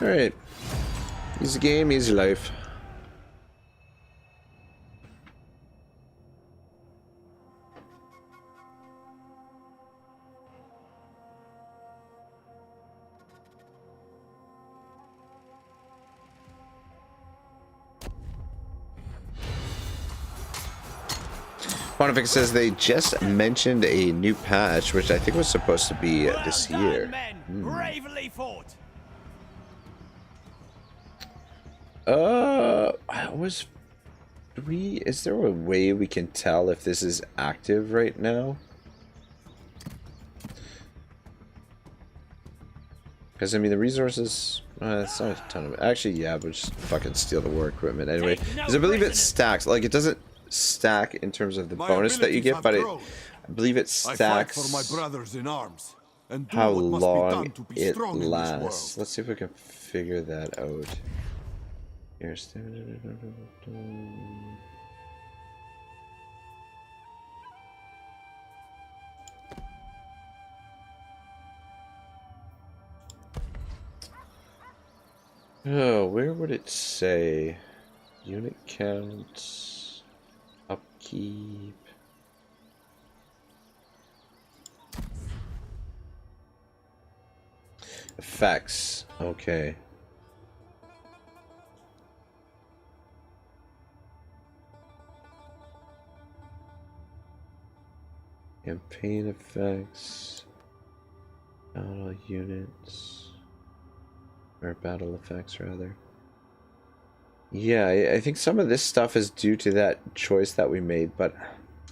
Speaker 1: Alright. Easy game, easy life. Bonifix says they just mentioned a new patch, which I think was supposed to be this year.
Speaker 3: Bravely fought.
Speaker 1: Is there a way we can tell if this is active right now? Because I mean the resources, it's not a ton of it. Actually, yeah, but just fucking steal the war equipment anyway. Because I believe it stacks. Like it doesn't stack in terms of the bonus that you get, but believe it
Speaker 2: I fight
Speaker 1: stacks
Speaker 2: for my brothers in arms, and do
Speaker 1: how
Speaker 2: what must be
Speaker 1: long
Speaker 2: done to be
Speaker 1: it
Speaker 2: strong in this
Speaker 1: lasts.
Speaker 2: world.
Speaker 1: Let's see if we can figure that out. Here's oh, where would it say? Unit count, upkeep. Effects. Okay. Campaign effects. Battle units. Or battle effects, rather. Yeah, I think some of this stuff is due to that choice that we made, but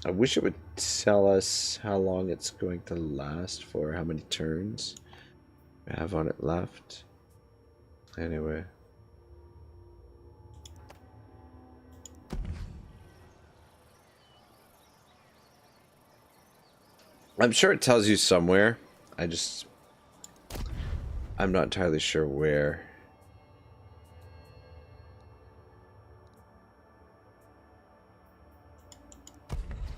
Speaker 1: I wish it would tell us how long it's going to last for, how many turns we have on it left. Anyway. I'm sure it tells you somewhere. I'm not entirely sure where.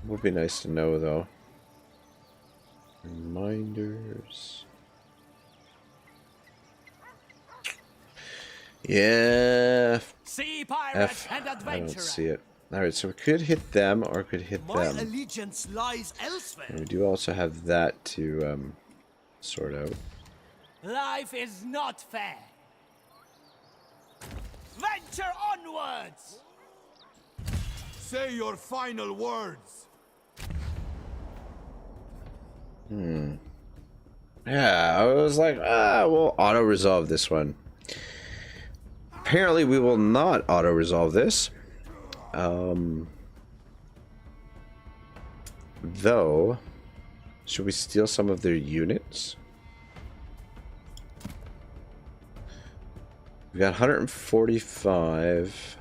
Speaker 1: Would be nice to know, though. Reminders. Yeah.
Speaker 3: Sea pirate
Speaker 1: F.
Speaker 3: and
Speaker 1: I
Speaker 3: adventurer.
Speaker 1: don't see it. Alright, so we could hit them or could hit
Speaker 4: My
Speaker 1: them.
Speaker 4: allegiance lies elsewhere.
Speaker 1: And we do also have that to sort out.
Speaker 3: Life is not fair. Venture onwards.
Speaker 2: Say your final words.
Speaker 1: Yeah, I was like, we'll auto-resolve this one. Apparently we will not auto-resolve this. Though, should we steal some of their units? We got 145.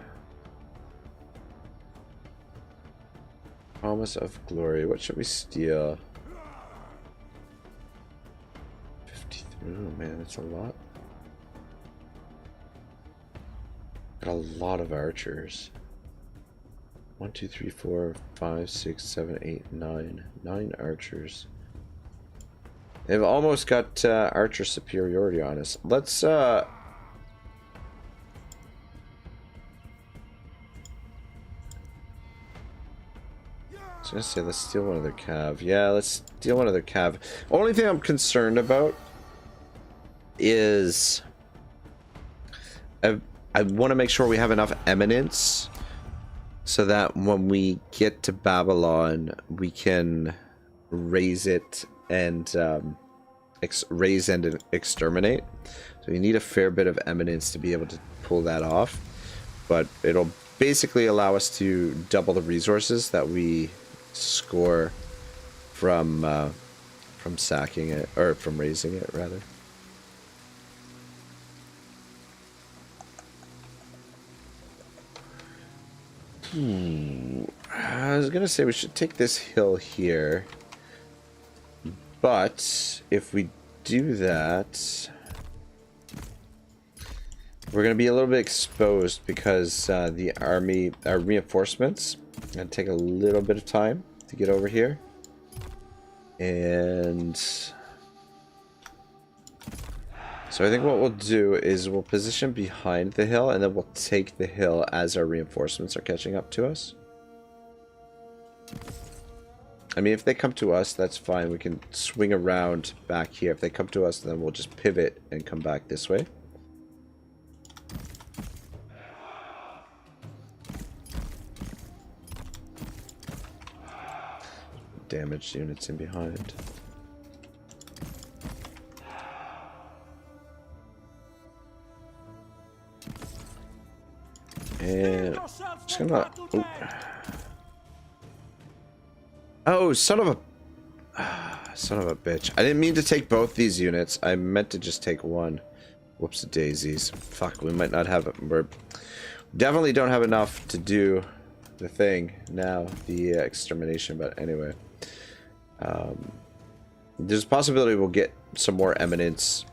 Speaker 1: Promise of glory. What should we steal? 53. Oh man, that's a lot. Got a lot of archers. 1, 2, 3, 4, 5, 6, 7, 8, 9. 9 archers. They've almost got archer superiority on us. Let's I was gonna say, let's steal one of their cav. Yeah, let's steal one of their cav. Only thing I'm concerned about is I want to make sure we have enough eminence so that when we get to Babylon, we can raise it and raise and exterminate. So you need a fair bit of eminence to be able to pull that off. But it'll basically allow us to double the resources that we score from sacking it, or from raising it rather. I was gonna say we should take this hill here, but if we do that, we're gonna be a little bit exposed because the army, our reinforcements, gonna take a little bit of time to get over here, and so I think what we'll do is we'll position behind the hill, and then we'll take the hill as our reinforcements are catching up to us. I mean, if they come to us, that's fine. We can swing around back here. If they come to us, then we'll just pivot and come back this way. Damaged units in behind. And just gonna. Oh, son of a bitch! I didn't mean to take both these units. I meant to just take one. Whoops, daisies. Fuck, we might not have it. We definitely don't have enough to do the thing now, the extermination. But anyway, There's a possibility we'll get some more eminence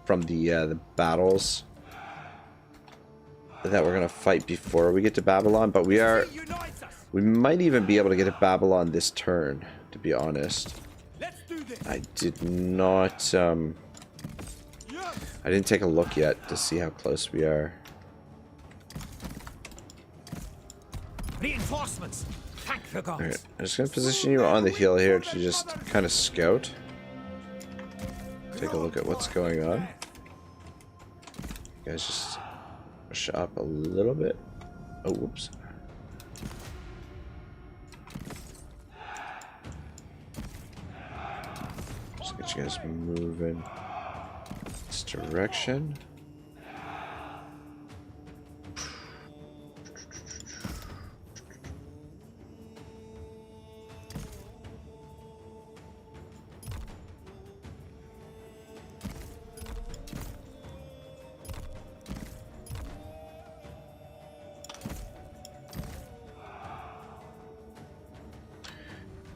Speaker 1: from the battles that we're gonna fight before we get to Babylon, but we might even be able to get to Babylon this turn, to be honest. I did not I didn't take a look yet to see how close we are.
Speaker 3: Reinforcements. Thank the gods.
Speaker 1: Alright, I'm just gonna position you on the hill here to just kind of scout. Take a look at what's going on. You guys just push up a little bit. Oh, whoops. Just get you guys moving this direction.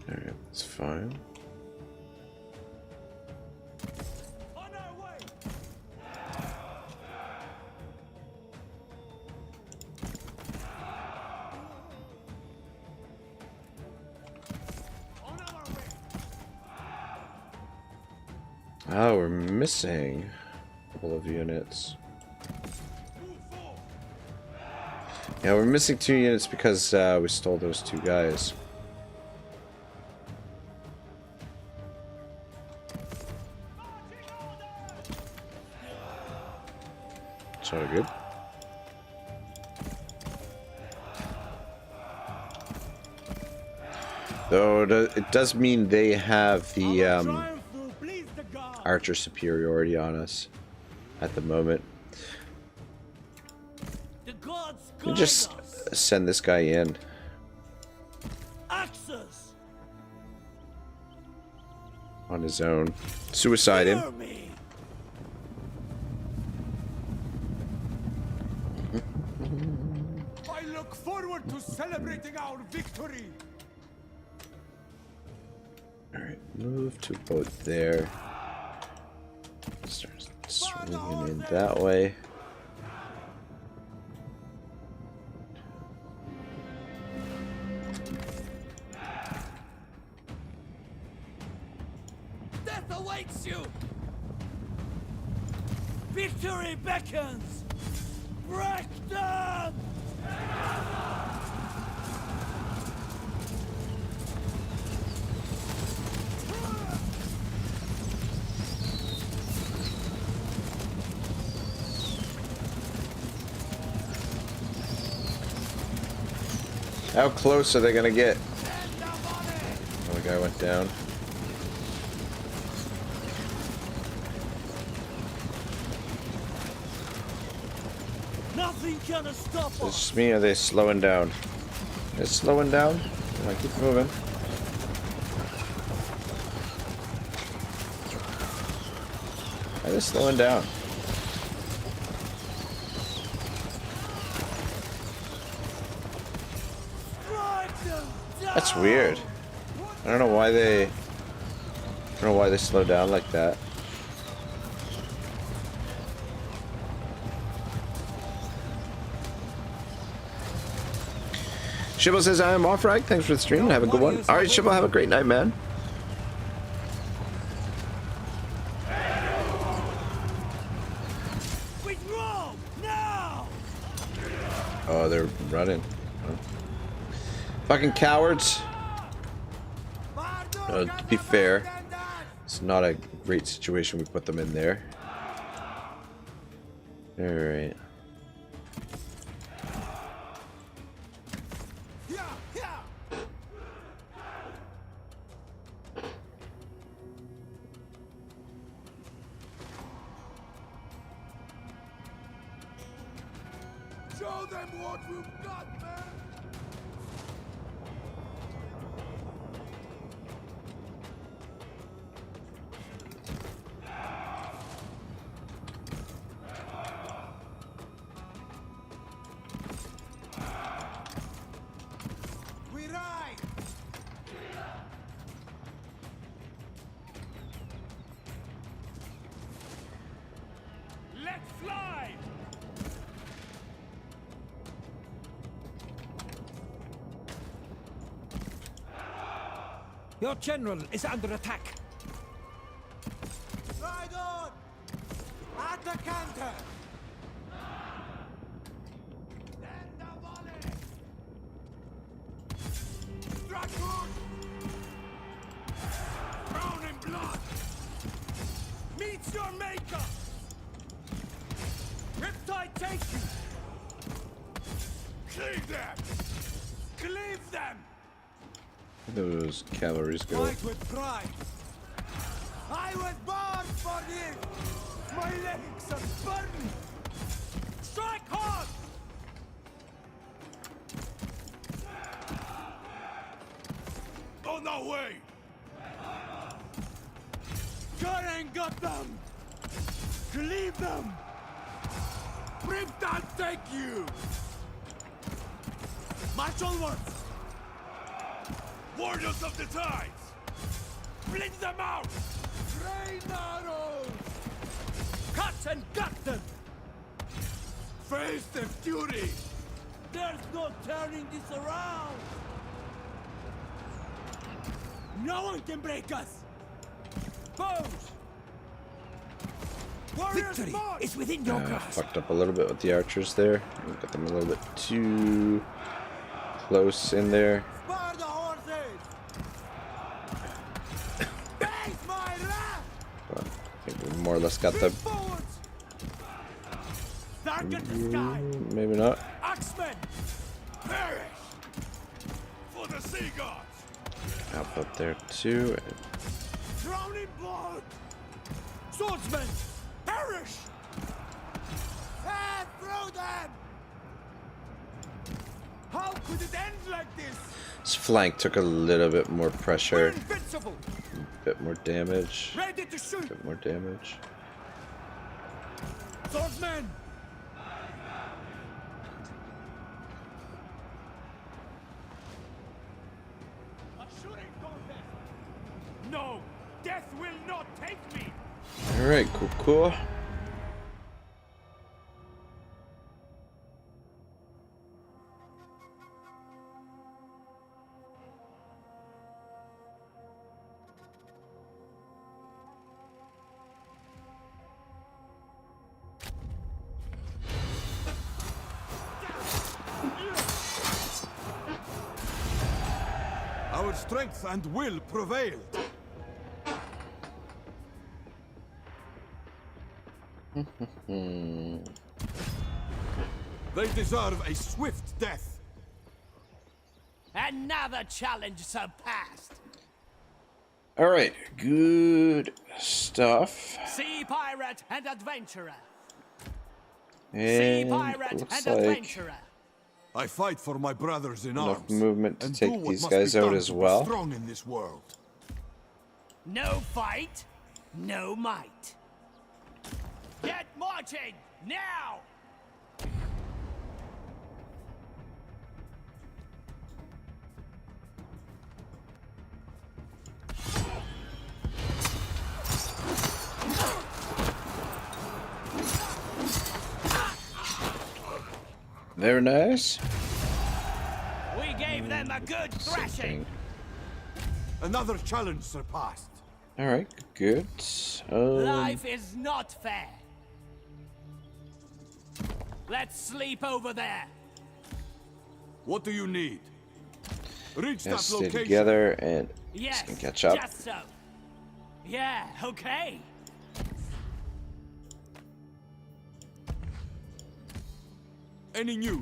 Speaker 1: Alright, that's fine. Oh, we're missing a couple of units. Yeah, we're missing 2 units because we stole those 2 guys. It's all good. Though it does mean they have the archer superiority on us at the moment. Let me just send this guy in. On his own. Suicide him.
Speaker 2: I look forward to celebrating our victory.
Speaker 1: Alright, move to about there. Start swinging in that way.
Speaker 3: Death awaits you! Victory beckons! Break them!
Speaker 1: How close are they gonna get? Oh, the guy went down.
Speaker 3: Nothing can stop
Speaker 1: Is it just me or are they slowing down? They're slowing down? Come on, keep moving. Why are they slowing down? That's weird. I don't know why they slow down like that. Shibble says I am off right. Thanks for the stream. Have a good one. Alright, Shibble, have a great night, man. Oh, they're running. Oh. Fucking cowards. To be fair, it's not a great situation we put them in there. Alright.
Speaker 2: Show them what we've got, man! We ride!
Speaker 3: Your general is under attack.
Speaker 4: Ride on! At the counter!
Speaker 2: Dragon! Drown in blood!
Speaker 3: Meet your maker! Riptide take you!
Speaker 2: Cleave them!
Speaker 3: Cleave them!
Speaker 1: Those cavalries go.
Speaker 3: Fight with pride! I was born for this! My legs are burning! Strike hard!
Speaker 2: On our way!
Speaker 3: Karen got them! Cleave them!
Speaker 2: Riptide take you!
Speaker 3: March onwards!
Speaker 2: Warriors of the Tides! Blitz them out!
Speaker 3: Rain arrows! Cut and gut them!
Speaker 2: Face the fury!
Speaker 3: There's no turning this around! No one can break us! Bows! Warriors Victory march! Is within your grasp!
Speaker 1: Fucked up a little bit with the archers there. Got them a little bit too close in there.
Speaker 4: Spur the horses! Face my wrath!
Speaker 1: But I think we more or less got them.
Speaker 3: Forwards! Darken the sky!
Speaker 1: Maybe not.
Speaker 3: Axemen!
Speaker 2: Perish! For the sea gods!
Speaker 1: Help up there too.
Speaker 3: Drown in blood! Swordsmen! Perish!
Speaker 4: And through them!
Speaker 3: How could it end like this?
Speaker 1: This flank took a little bit more
Speaker 3: We're
Speaker 1: pressure,
Speaker 3: invincible!
Speaker 1: a bit more damage,
Speaker 3: Ready to
Speaker 1: a
Speaker 3: shoot!
Speaker 1: bit more damage.
Speaker 3: Swordsmen! A shooting contest! No! Death will not take me!
Speaker 1: Alright, cool.
Speaker 2: Our strength and will prevailed. They deserve a swift death.
Speaker 3: Another challenge surpassed!
Speaker 1: Alright, good stuff.
Speaker 3: Sea pirate and adventurer!
Speaker 1: And
Speaker 3: pirate
Speaker 1: looks
Speaker 3: and
Speaker 1: like
Speaker 3: adventurer!
Speaker 2: I fight for my brothers in
Speaker 1: enough
Speaker 2: arms.
Speaker 1: movement to
Speaker 2: and
Speaker 1: take
Speaker 2: do what
Speaker 1: these
Speaker 2: must
Speaker 1: guys
Speaker 2: be
Speaker 1: out
Speaker 2: done
Speaker 1: as
Speaker 2: to be
Speaker 1: well.
Speaker 2: Strong in this world.
Speaker 3: No fight, no might. Get marching, now!
Speaker 1: Very nice.
Speaker 3: We gave them a good thrashing.
Speaker 2: Another challenge surpassed.
Speaker 1: Alright, good.
Speaker 3: Life is not fair. Let's sleep over there.
Speaker 2: What do you need? Reach
Speaker 1: Let's
Speaker 2: that
Speaker 1: stay
Speaker 2: location.
Speaker 1: together and
Speaker 3: Yes,
Speaker 1: can catch up.
Speaker 3: just so. Yeah, okay.
Speaker 2: Any news?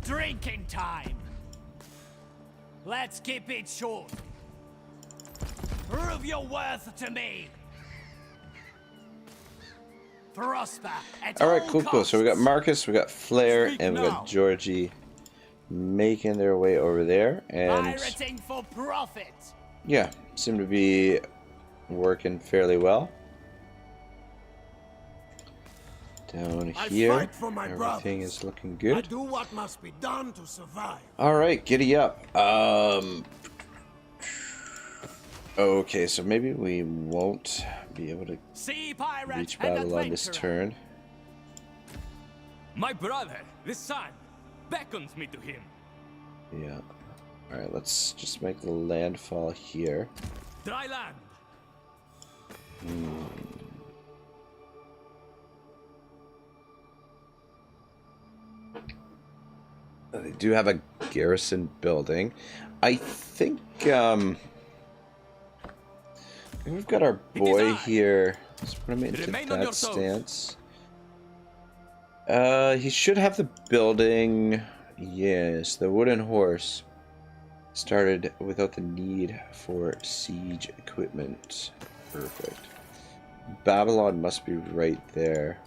Speaker 3: Drinking time. Let's keep it short. Prove your worth to me. Prosper at
Speaker 1: Alright,
Speaker 3: all
Speaker 1: cool. So we got
Speaker 3: costs.
Speaker 1: Marcus, we got Flair,
Speaker 2: Speak
Speaker 1: and we
Speaker 2: now.
Speaker 1: got Georgie making their way over there. And
Speaker 3: Pirating for profit.
Speaker 1: yeah, seem to be working fairly well. Down
Speaker 4: I
Speaker 1: here,
Speaker 4: fight for my
Speaker 1: everything
Speaker 4: brothers.
Speaker 1: is looking
Speaker 4: I
Speaker 1: good.
Speaker 4: do what must be done to survive.
Speaker 1: Alright, giddy up. Okay, so maybe we won't be able to
Speaker 3: Sea pirate
Speaker 1: reach
Speaker 3: and
Speaker 1: battle on this
Speaker 3: adventurer.
Speaker 1: turn.
Speaker 6: My brother, the sun. beckons me to him.
Speaker 1: Yeah. Alright, let's just make the landfall here.
Speaker 6: Dry land.
Speaker 1: They do have a garrison building. I think we've got our boy here. Let's put him into that stance. He should have the building. Yes, the wooden horse started without the need for siege equipment. Perfect. Babylon must be right there.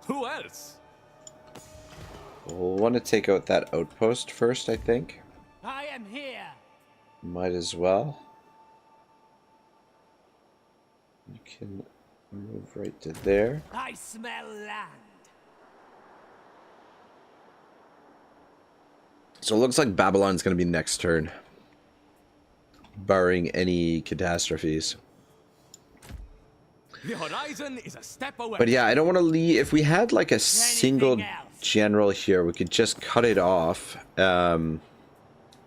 Speaker 6: Who else?
Speaker 1: We'll want to take out that outpost first, I think.
Speaker 3: I am here.
Speaker 1: Might as well. You can move right to there.
Speaker 3: I smell land.
Speaker 1: So it looks like Babylon's going to be next turn, barring any catastrophes.
Speaker 6: The horizon is a step away.
Speaker 1: But yeah, I don't want to leave. If we had like a single general here, we could just cut it off by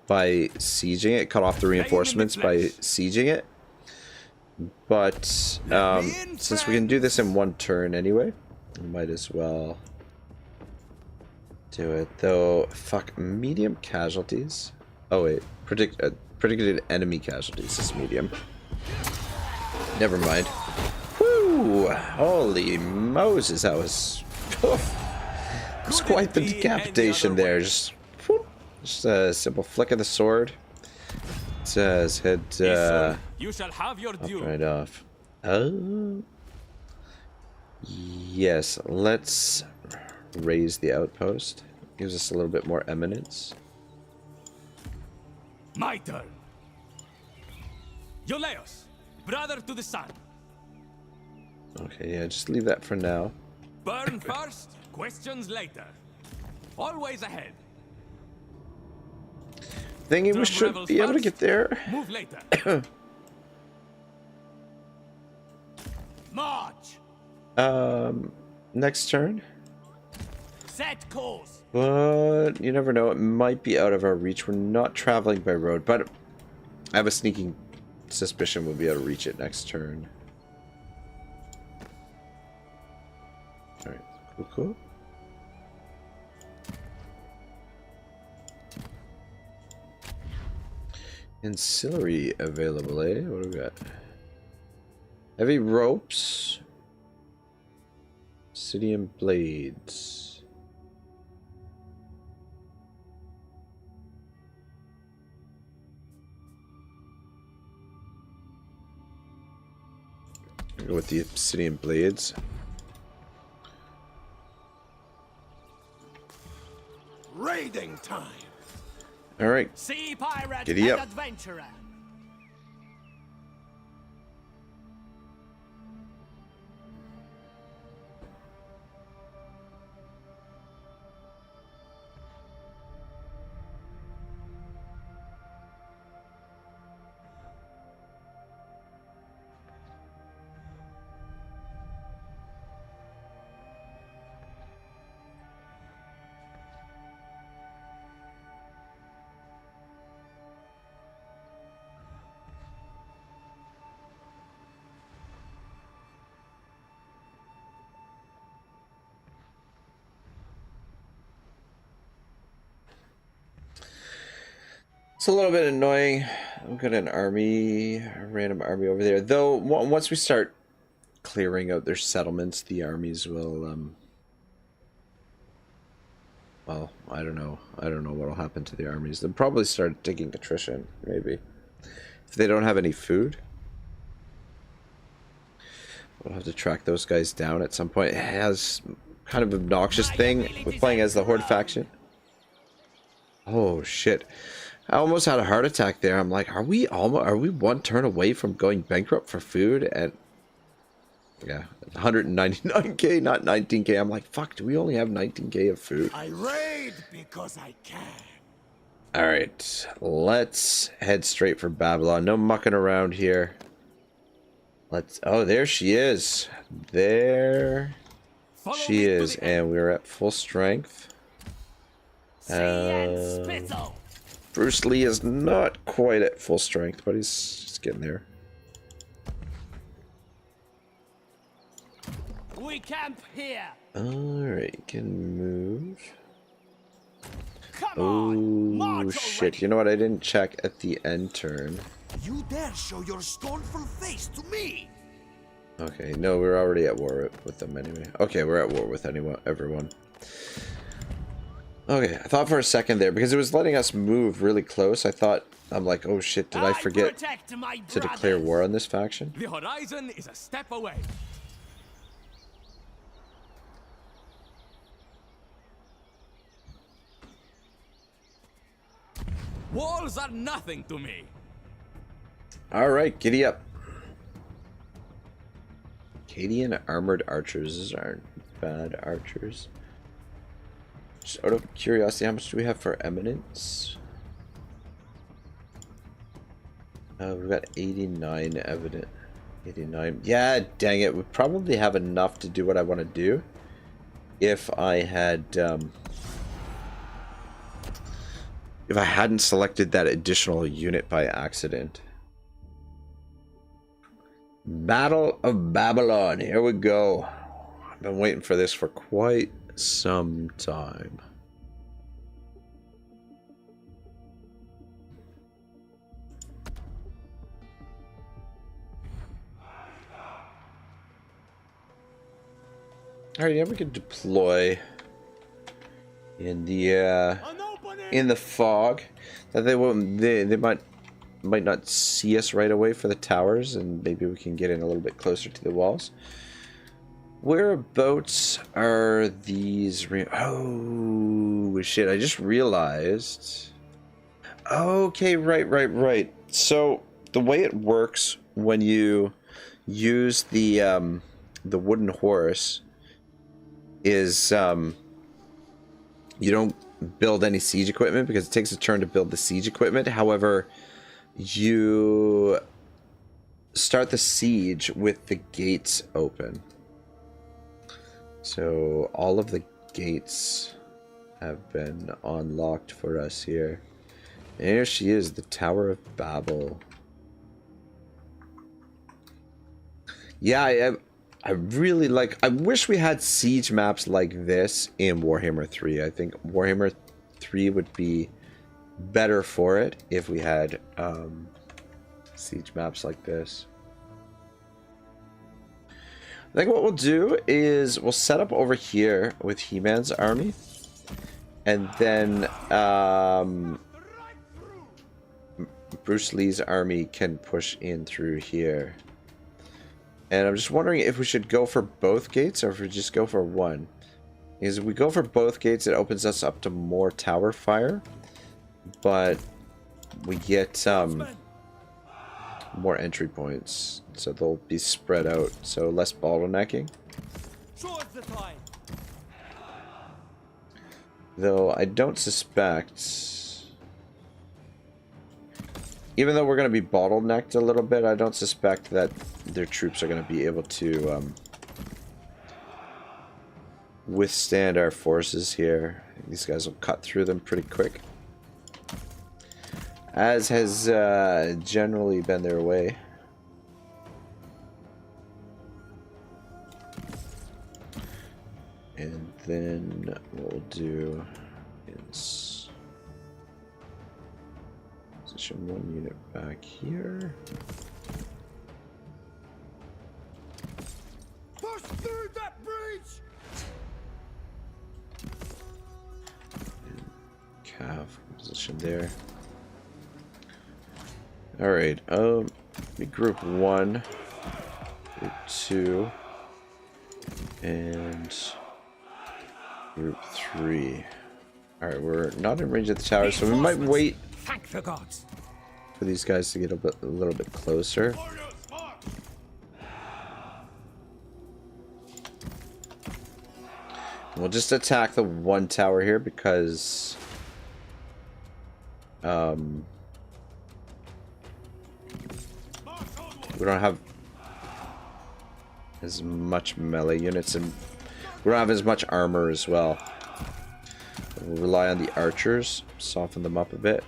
Speaker 1: sieging it. Cut off the reinforcements by sieging it. But since we can do this in one turn anyway, we might as well do it. Though, fuck, medium casualties. Oh wait, predicted enemy casualties is medium. Never mind. Woo! Holy Moses, that was... It's quite the decapitation there. Just a simple flick of the sword. It says head
Speaker 6: you shall have your due.
Speaker 1: right off. Yes, let's raise the outpost. Gives us a little bit more eminence.
Speaker 6: My turn. Euleus, brother to the sun.
Speaker 1: Okay, yeah, just leave that for now.
Speaker 6: Burn first, questions later. Always ahead.
Speaker 1: Thinking we should be able to get there.
Speaker 6: Move later.
Speaker 3: March.
Speaker 1: Next turn.
Speaker 3: Set course.
Speaker 1: But you never know, it might be out of our reach. We're not traveling by road, but I have a sneaking suspicion we'll be able to reach it next turn. Alright, cool. Ancillary available, eh? What do we got? Heavy ropes. Obsidian blades. Go with the obsidian blades.
Speaker 4: Raiding time.
Speaker 1: All right.
Speaker 3: Sea pirate
Speaker 1: Giddy
Speaker 3: and
Speaker 1: up.
Speaker 3: adventurer.
Speaker 1: It's a little bit annoying. I've got an army, a random army over there. Though, once we start clearing out their settlements, the armies will, well, I don't know. I don't know what'll happen to the armies. They'll probably start taking attrition, maybe. If they don't have any food. We'll have to track those guys down at some point. It has kind of obnoxious thing with playing as the Horde faction. Oh, shit. I almost had a heart attack there. I'm like, are we one turn away from going bankrupt for food? And yeah, 199k, not 19k. I'm like, fuck, do we only have 19k of food?
Speaker 4: I raid because I can.
Speaker 1: All right, let's head straight for Babylon. No mucking around here. Oh, there she is. There she is, and we're at full strength. Bruce Lee is not quite at full strength, but he's getting there.
Speaker 3: We camp here.
Speaker 1: Alright, can move.
Speaker 3: Come on,
Speaker 1: Oh shit, you know what? I didn't check at the end turn.
Speaker 4: You dare show your scornful face to me?
Speaker 1: Okay, no, we're already at war with them anyway. Okay, we're at war with everyone. Okay, I thought for a second there, because it was letting us move really close, I'm like, oh shit, did I forget to declare war on this faction?
Speaker 6: The horizon is a step away. Walls are nothing to me.
Speaker 1: Alright, giddy up. Acadian armored archers. These aren't bad archers. Just out of curiosity, how much do we have for eminence? We've got 89 evident. 89. Yeah, dang it. We probably have enough to do what I want to do. If I had, if I hadn't selected that additional unit by accident. Battle of Babylon. Here we go. I've been waiting for this for quite some time. Alright, yeah, we can deploy in the fog. That they won't. They might not see us right away for the towers, and maybe we can get in a little bit closer to the walls. Whereabouts are these? Oh shit! I just realized. Okay, right. So the way it works when you use the wooden horse is you don't build any siege equipment because it takes a turn to build the siege equipment. However, you start the siege with the gates open. So all of the gates have been unlocked for us here. And here she is, the Tower of Babel. Yeah, I really like... I wish we had siege maps like this in Warhammer 3. I think Warhammer 3 would be better for it if we had siege maps like this. I think what we'll do is we'll set up over here with He-Man's army. And then Bruce Lee's army can push in through here. And I'm just wondering if we should go for both gates or if we just go for one. Because if we go for both gates, it opens us up to more tower fire. But we get more entry points. So they'll be spread out. So less bottlenecking. Though I don't suspect... Even though we're going to be bottlenecked a little bit, I don't suspect that their troops are going to be able to withstand our forces here. These guys will cut through them pretty quick. As has generally been their way. And then what we'll do is... position one unit back here.
Speaker 4: Push through that breach!
Speaker 1: And Cav position there. Alright, be group 1, group 2, and group 3. Alright, we're not in range of the tower, so we might wait
Speaker 3: Thank the gods
Speaker 1: for these guys to get a little bit closer. We'll just attack the one tower here because we don't have as much melee units, and we don't have as much armor as well. We'll rely on the archers, soften them up a bit.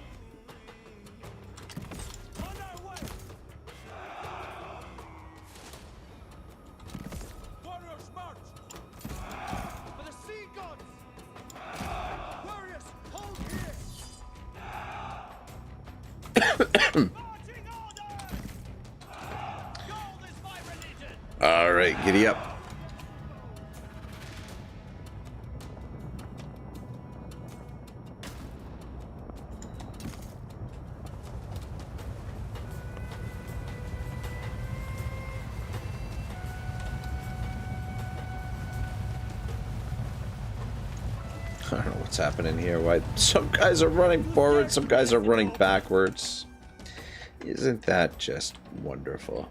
Speaker 1: All right, giddy up. I don't know what's happening here. Why some guys are running forward, some guys are running backwards. Isn't that just wonderful?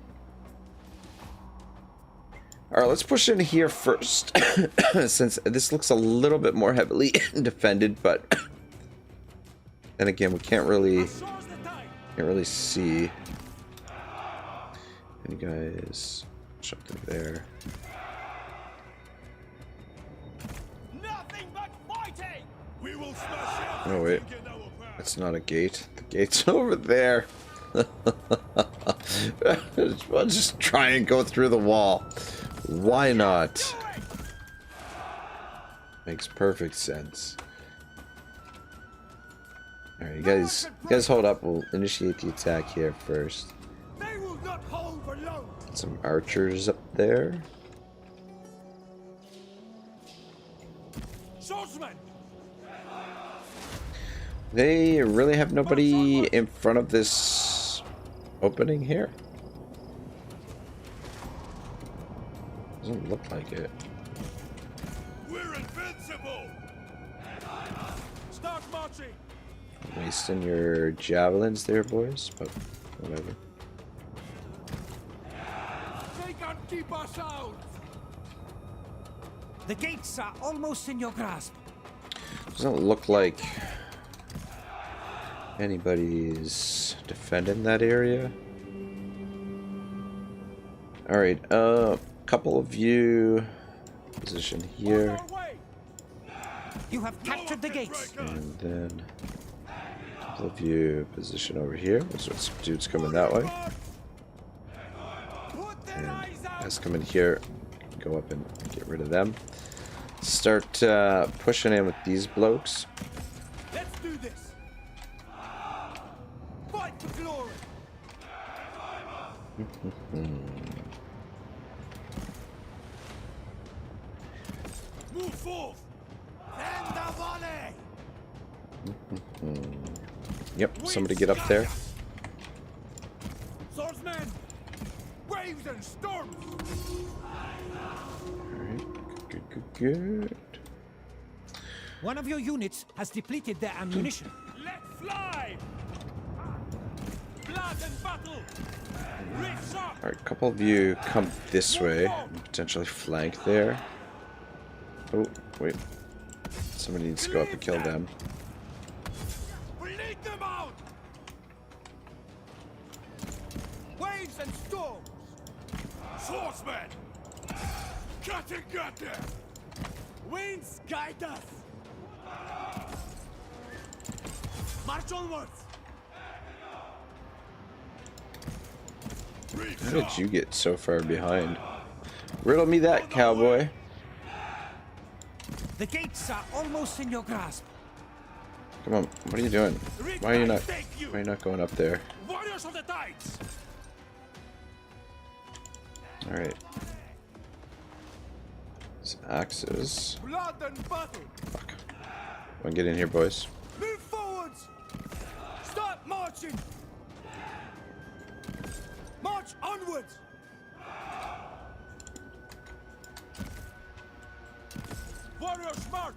Speaker 1: Alright, let's push in here first. Since this looks a little bit more heavily defended, but then again, we can't really see any guys jumping there. Oh wait, that's not a gate. The gate's over there. I'll just try and go through the wall. Why not? Makes perfect sense. Alright, you guys hold up. We'll initiate the attack here first. Some archers up there. They really have nobody in front of this opening here? Doesn't look like it.
Speaker 2: We're invincible. Start marching.
Speaker 1: Wasting your javelins there, boys, but whatever.
Speaker 2: They can keep us out.
Speaker 3: The gates are almost in your grasp.
Speaker 1: Doesn't look like anybody's defending that area. Alright, couple of you position here.
Speaker 3: You have captured the gates.
Speaker 1: And then a couple of you position over here. There's some dudes coming that way. And guys come in here, go up and get rid of them. Start pushing in with these blokes.
Speaker 2: Let's do this. Fight for glory. Move forth. Send the volley.
Speaker 1: Yep, somebody get up there.
Speaker 2: Swordsmen, waves and storms.
Speaker 1: Alright, good.
Speaker 3: One of your units has depleted their ammunition.
Speaker 2: Let's fly. Blood and battle. Reach up.
Speaker 1: Alright, a couple of you come this way and potentially flank there. Oh, wait. Somebody needs to go up and kill them.
Speaker 2: Lead them out. Waves and storms. Swordsmen. Cut and gut them. Winds guide us. March onwards.
Speaker 1: How did you get so far behind? Riddle me that, cowboy.
Speaker 3: The gates are almost in your grasp.
Speaker 1: Come on, what are you doing? Why are you not going up there?
Speaker 2: Warriors of the tides.
Speaker 1: Alright. Some axes.
Speaker 2: Blood and battle.
Speaker 1: Fuck. Wanna get in here, boys?
Speaker 2: Move forwards. Start marching. March onwards. Warriors march.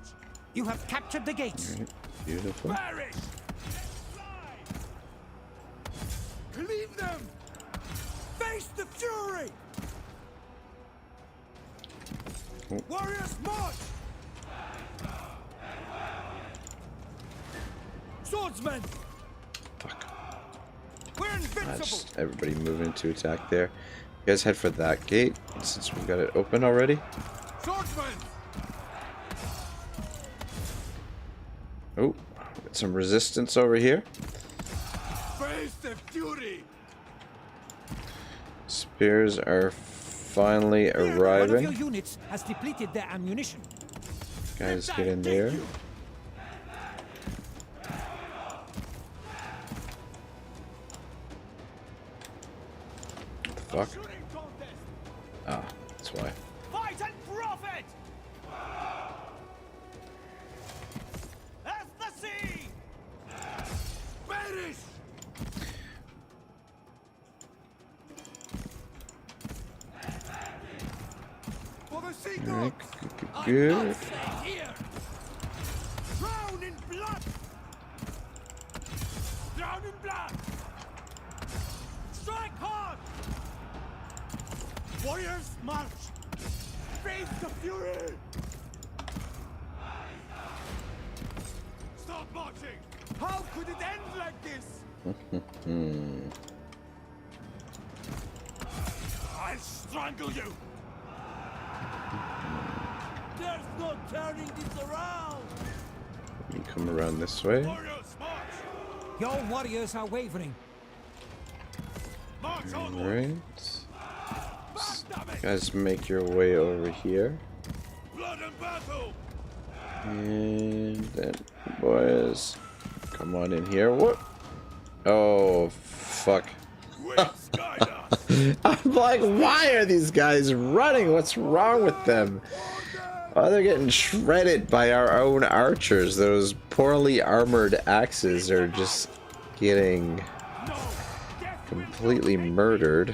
Speaker 3: You have captured the gates.
Speaker 1: Alright, beautiful.
Speaker 2: Perish. Cleave them. Face the fury.
Speaker 1: Oh.
Speaker 2: Warriors march. Swordsmen.
Speaker 1: Fuck.
Speaker 2: We're invincible.
Speaker 1: Just everybody moving to attack there. You guys head for that gate since we got it open already.
Speaker 2: Swordsmen.
Speaker 1: Oh, got some resistance over here.
Speaker 2: Face the fury.
Speaker 1: Spears are finally
Speaker 3: One of your
Speaker 1: arriving.
Speaker 3: units has depleted their ammunition.
Speaker 1: Guys, get in there. What the fuck? Ah, that's why.
Speaker 3: Fight and profit! As the sea!
Speaker 2: Perish. For the sea
Speaker 1: Alright,
Speaker 2: gods.
Speaker 1: good.
Speaker 3: Here! Drown in blood! Drown in blood! Strike hard!
Speaker 2: Warriors, march. Face the fury. Start marching. How could it end like this? I'll strangle you.
Speaker 3: There's no turning this around!
Speaker 1: You come around this way.
Speaker 2: Warriors, march.
Speaker 3: Your warriors are wavering.
Speaker 2: March onward.
Speaker 1: Alright. Guys, make your way over here.
Speaker 2: Blood and battle.
Speaker 1: And then, boys, come on in here. What? Oh, fuck.
Speaker 2: Winds guide us.
Speaker 1: I'm like, why are these guys running? What's wrong with them? Oh, they're getting shredded by our own archers. Those poorly armored axes are just getting completely murdered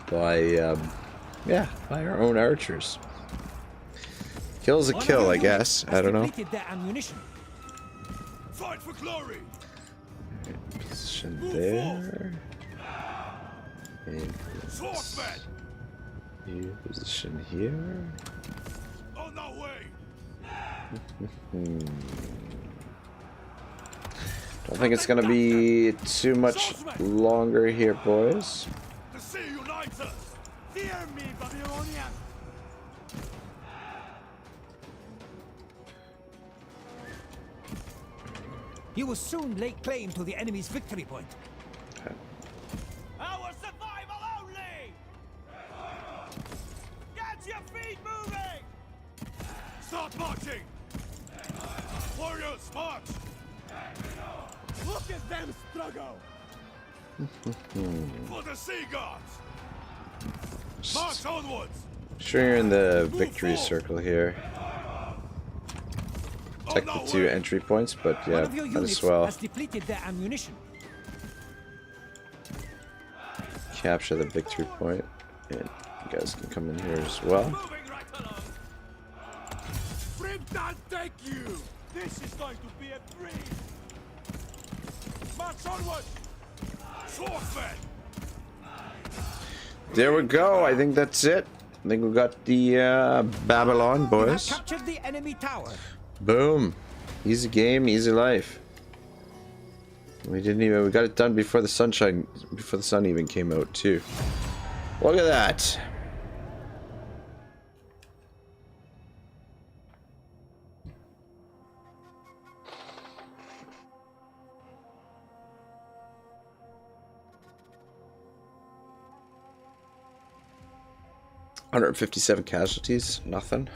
Speaker 1: by, yeah, by our own archers. Kill's a kill, I guess. I don't know.
Speaker 3: Depleted their ammunition.
Speaker 2: Fight for glory.
Speaker 1: Position there. And
Speaker 2: Swordsman.
Speaker 1: new position here.
Speaker 2: On our way.
Speaker 1: Don't think it's gonna be too much longer here, boys.
Speaker 2: The sea unites us. Fear me, Babylonian.
Speaker 3: You will soon lay claim to the enemy's victory point.
Speaker 2: Our survival only. Get your feet moving. Start marching. Warriors, march. Look at them struggle. For the sea gods. March onwards.
Speaker 1: Sure, you're in the victory circle here. Protect the two entry points, but yeah,
Speaker 3: One of your
Speaker 1: might
Speaker 3: units
Speaker 1: as well
Speaker 3: has depleted their ammunition.
Speaker 1: capture the victory point. And you guys can come in here as well.
Speaker 2: Moving right along. Brimstone, thank you. This is going to be a breeze. March onward. Swordsman.
Speaker 1: There we go. I think that's it. I think we got the Babylon,
Speaker 3: You have
Speaker 1: boys.
Speaker 3: captured the enemy tower.
Speaker 1: Boom. Easy game, easy life. We got it done before the sun even came out too. Look at that. $157 casualties, nothing.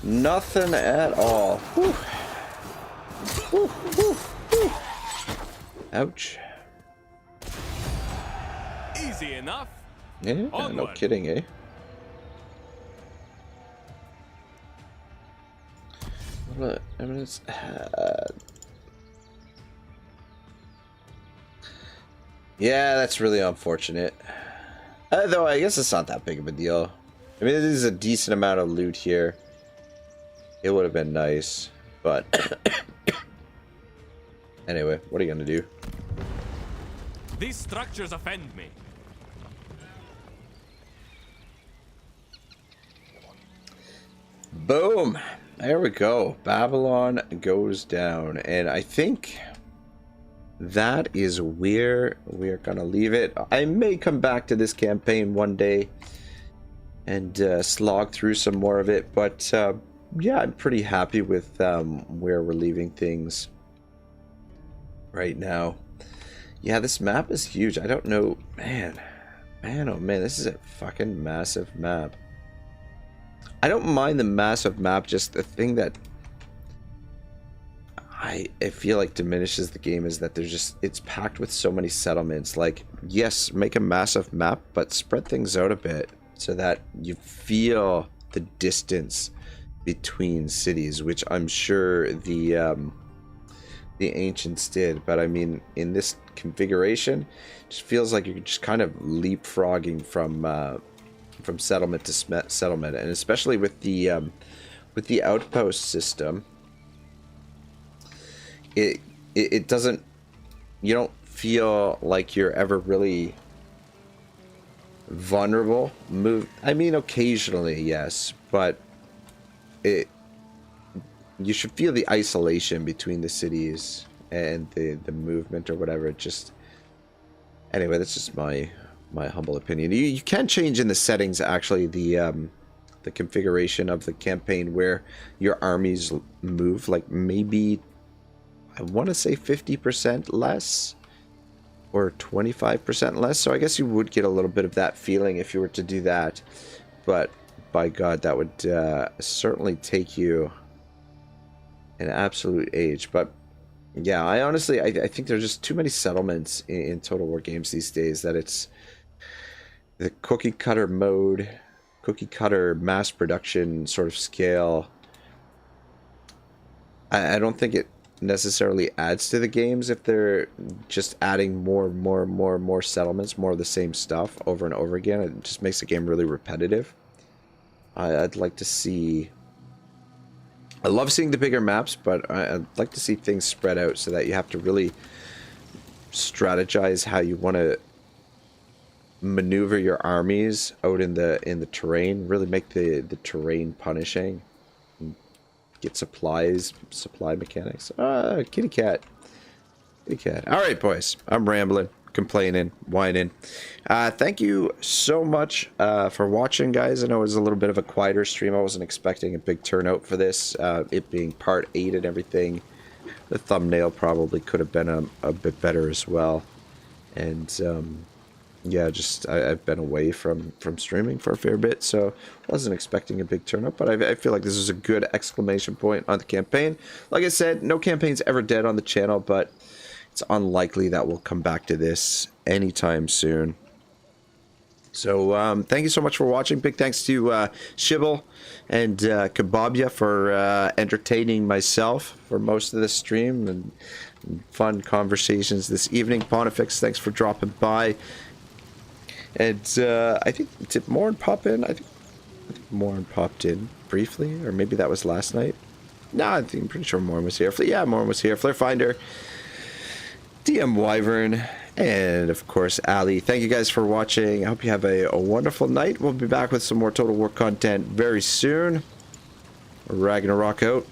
Speaker 1: Nothing at all. Whew. Whew, whew, whew. Ouch.
Speaker 6: Easy enough.
Speaker 1: Yeah, no
Speaker 6: Onward.
Speaker 1: kidding, eh? What evidence had? Yeah, that's really unfortunate. Though I guess it's not that big of a deal. I mean, it is a decent amount of loot here. It would have been nice, but anyway, what are you gonna do?
Speaker 6: These structures offend me.
Speaker 1: Boom! There we go. Babylon goes down, and I think that is where we're gonna leave it. I may come back to this campaign one day and slog through some more of it, but yeah, I'm pretty happy with where we're leaving things right now. Yeah, this map is huge. I don't know, man, oh man, this is a fucking massive map. I don't mind the massive map, just the thing that I feel like diminishes the game is that it's packed with so many settlements. Like, yes, make a massive map, but spread things out a bit so that you feel the distance between cities, which I'm sure the ancients did. But I mean, in this configuration, it just feels like you're just kind of leapfrogging from settlement to settlement, and especially with the outpost system. It doesn't, you don't feel like you're ever really vulnerable. I mean, occasionally, yes, but you should feel the isolation between the cities and the movement or whatever. It just, anyway, that's just my humble opinion. You can change in the settings, actually, the configuration of the campaign where your armies move, like maybe, I want to say 50% less or 25% less. So I guess you would get a little bit of that feeling if you were to do that. But by God, that would certainly take you an absolute age. But yeah, I honestly, I think there's just too many settlements in Total War games these days, that it's the cookie cutter mode, cookie cutter mass production sort of scale. I don't think it necessarily adds to the games if they're just adding more settlements, more of the same stuff over and over again. It just makes the game really repetitive. I'd like to see, I love seeing the bigger maps, but I'd like to see things spread out so that you have to really strategize how you want to maneuver your armies out in the terrain. Really make the terrain punishing. Get supply mechanics. Kitty cat. All right, boys. I'm rambling, complaining, whining. Thank you so much for watching, guys. I know it was a little bit of a quieter stream. I wasn't expecting a big turnout for this. It being part 8 and everything. The thumbnail probably could have been a bit better as well. And yeah, just I've been away from streaming for a fair bit, so wasn't expecting a big turnout, but I feel like this is a good exclamation point on the campaign. Like I said, no campaign's ever dead on the channel, but it's unlikely that we'll come back to this anytime soon. So thank you so much for watching. Big thanks to Shibble and Kebabia for entertaining myself for most of the stream, and fun conversations this evening. Pontifex, thanks for dropping by. And I think, did Morin pop in? I think Morin popped in briefly, or maybe that was last night. No, I'm pretty sure Morin was here. Yeah, Morin was here. Flare Finder, DM Wyvern, and of course Ali. Thank you guys for watching. I hope you have a wonderful night. We'll be back with some more Total War content very soon. Ragnarok out.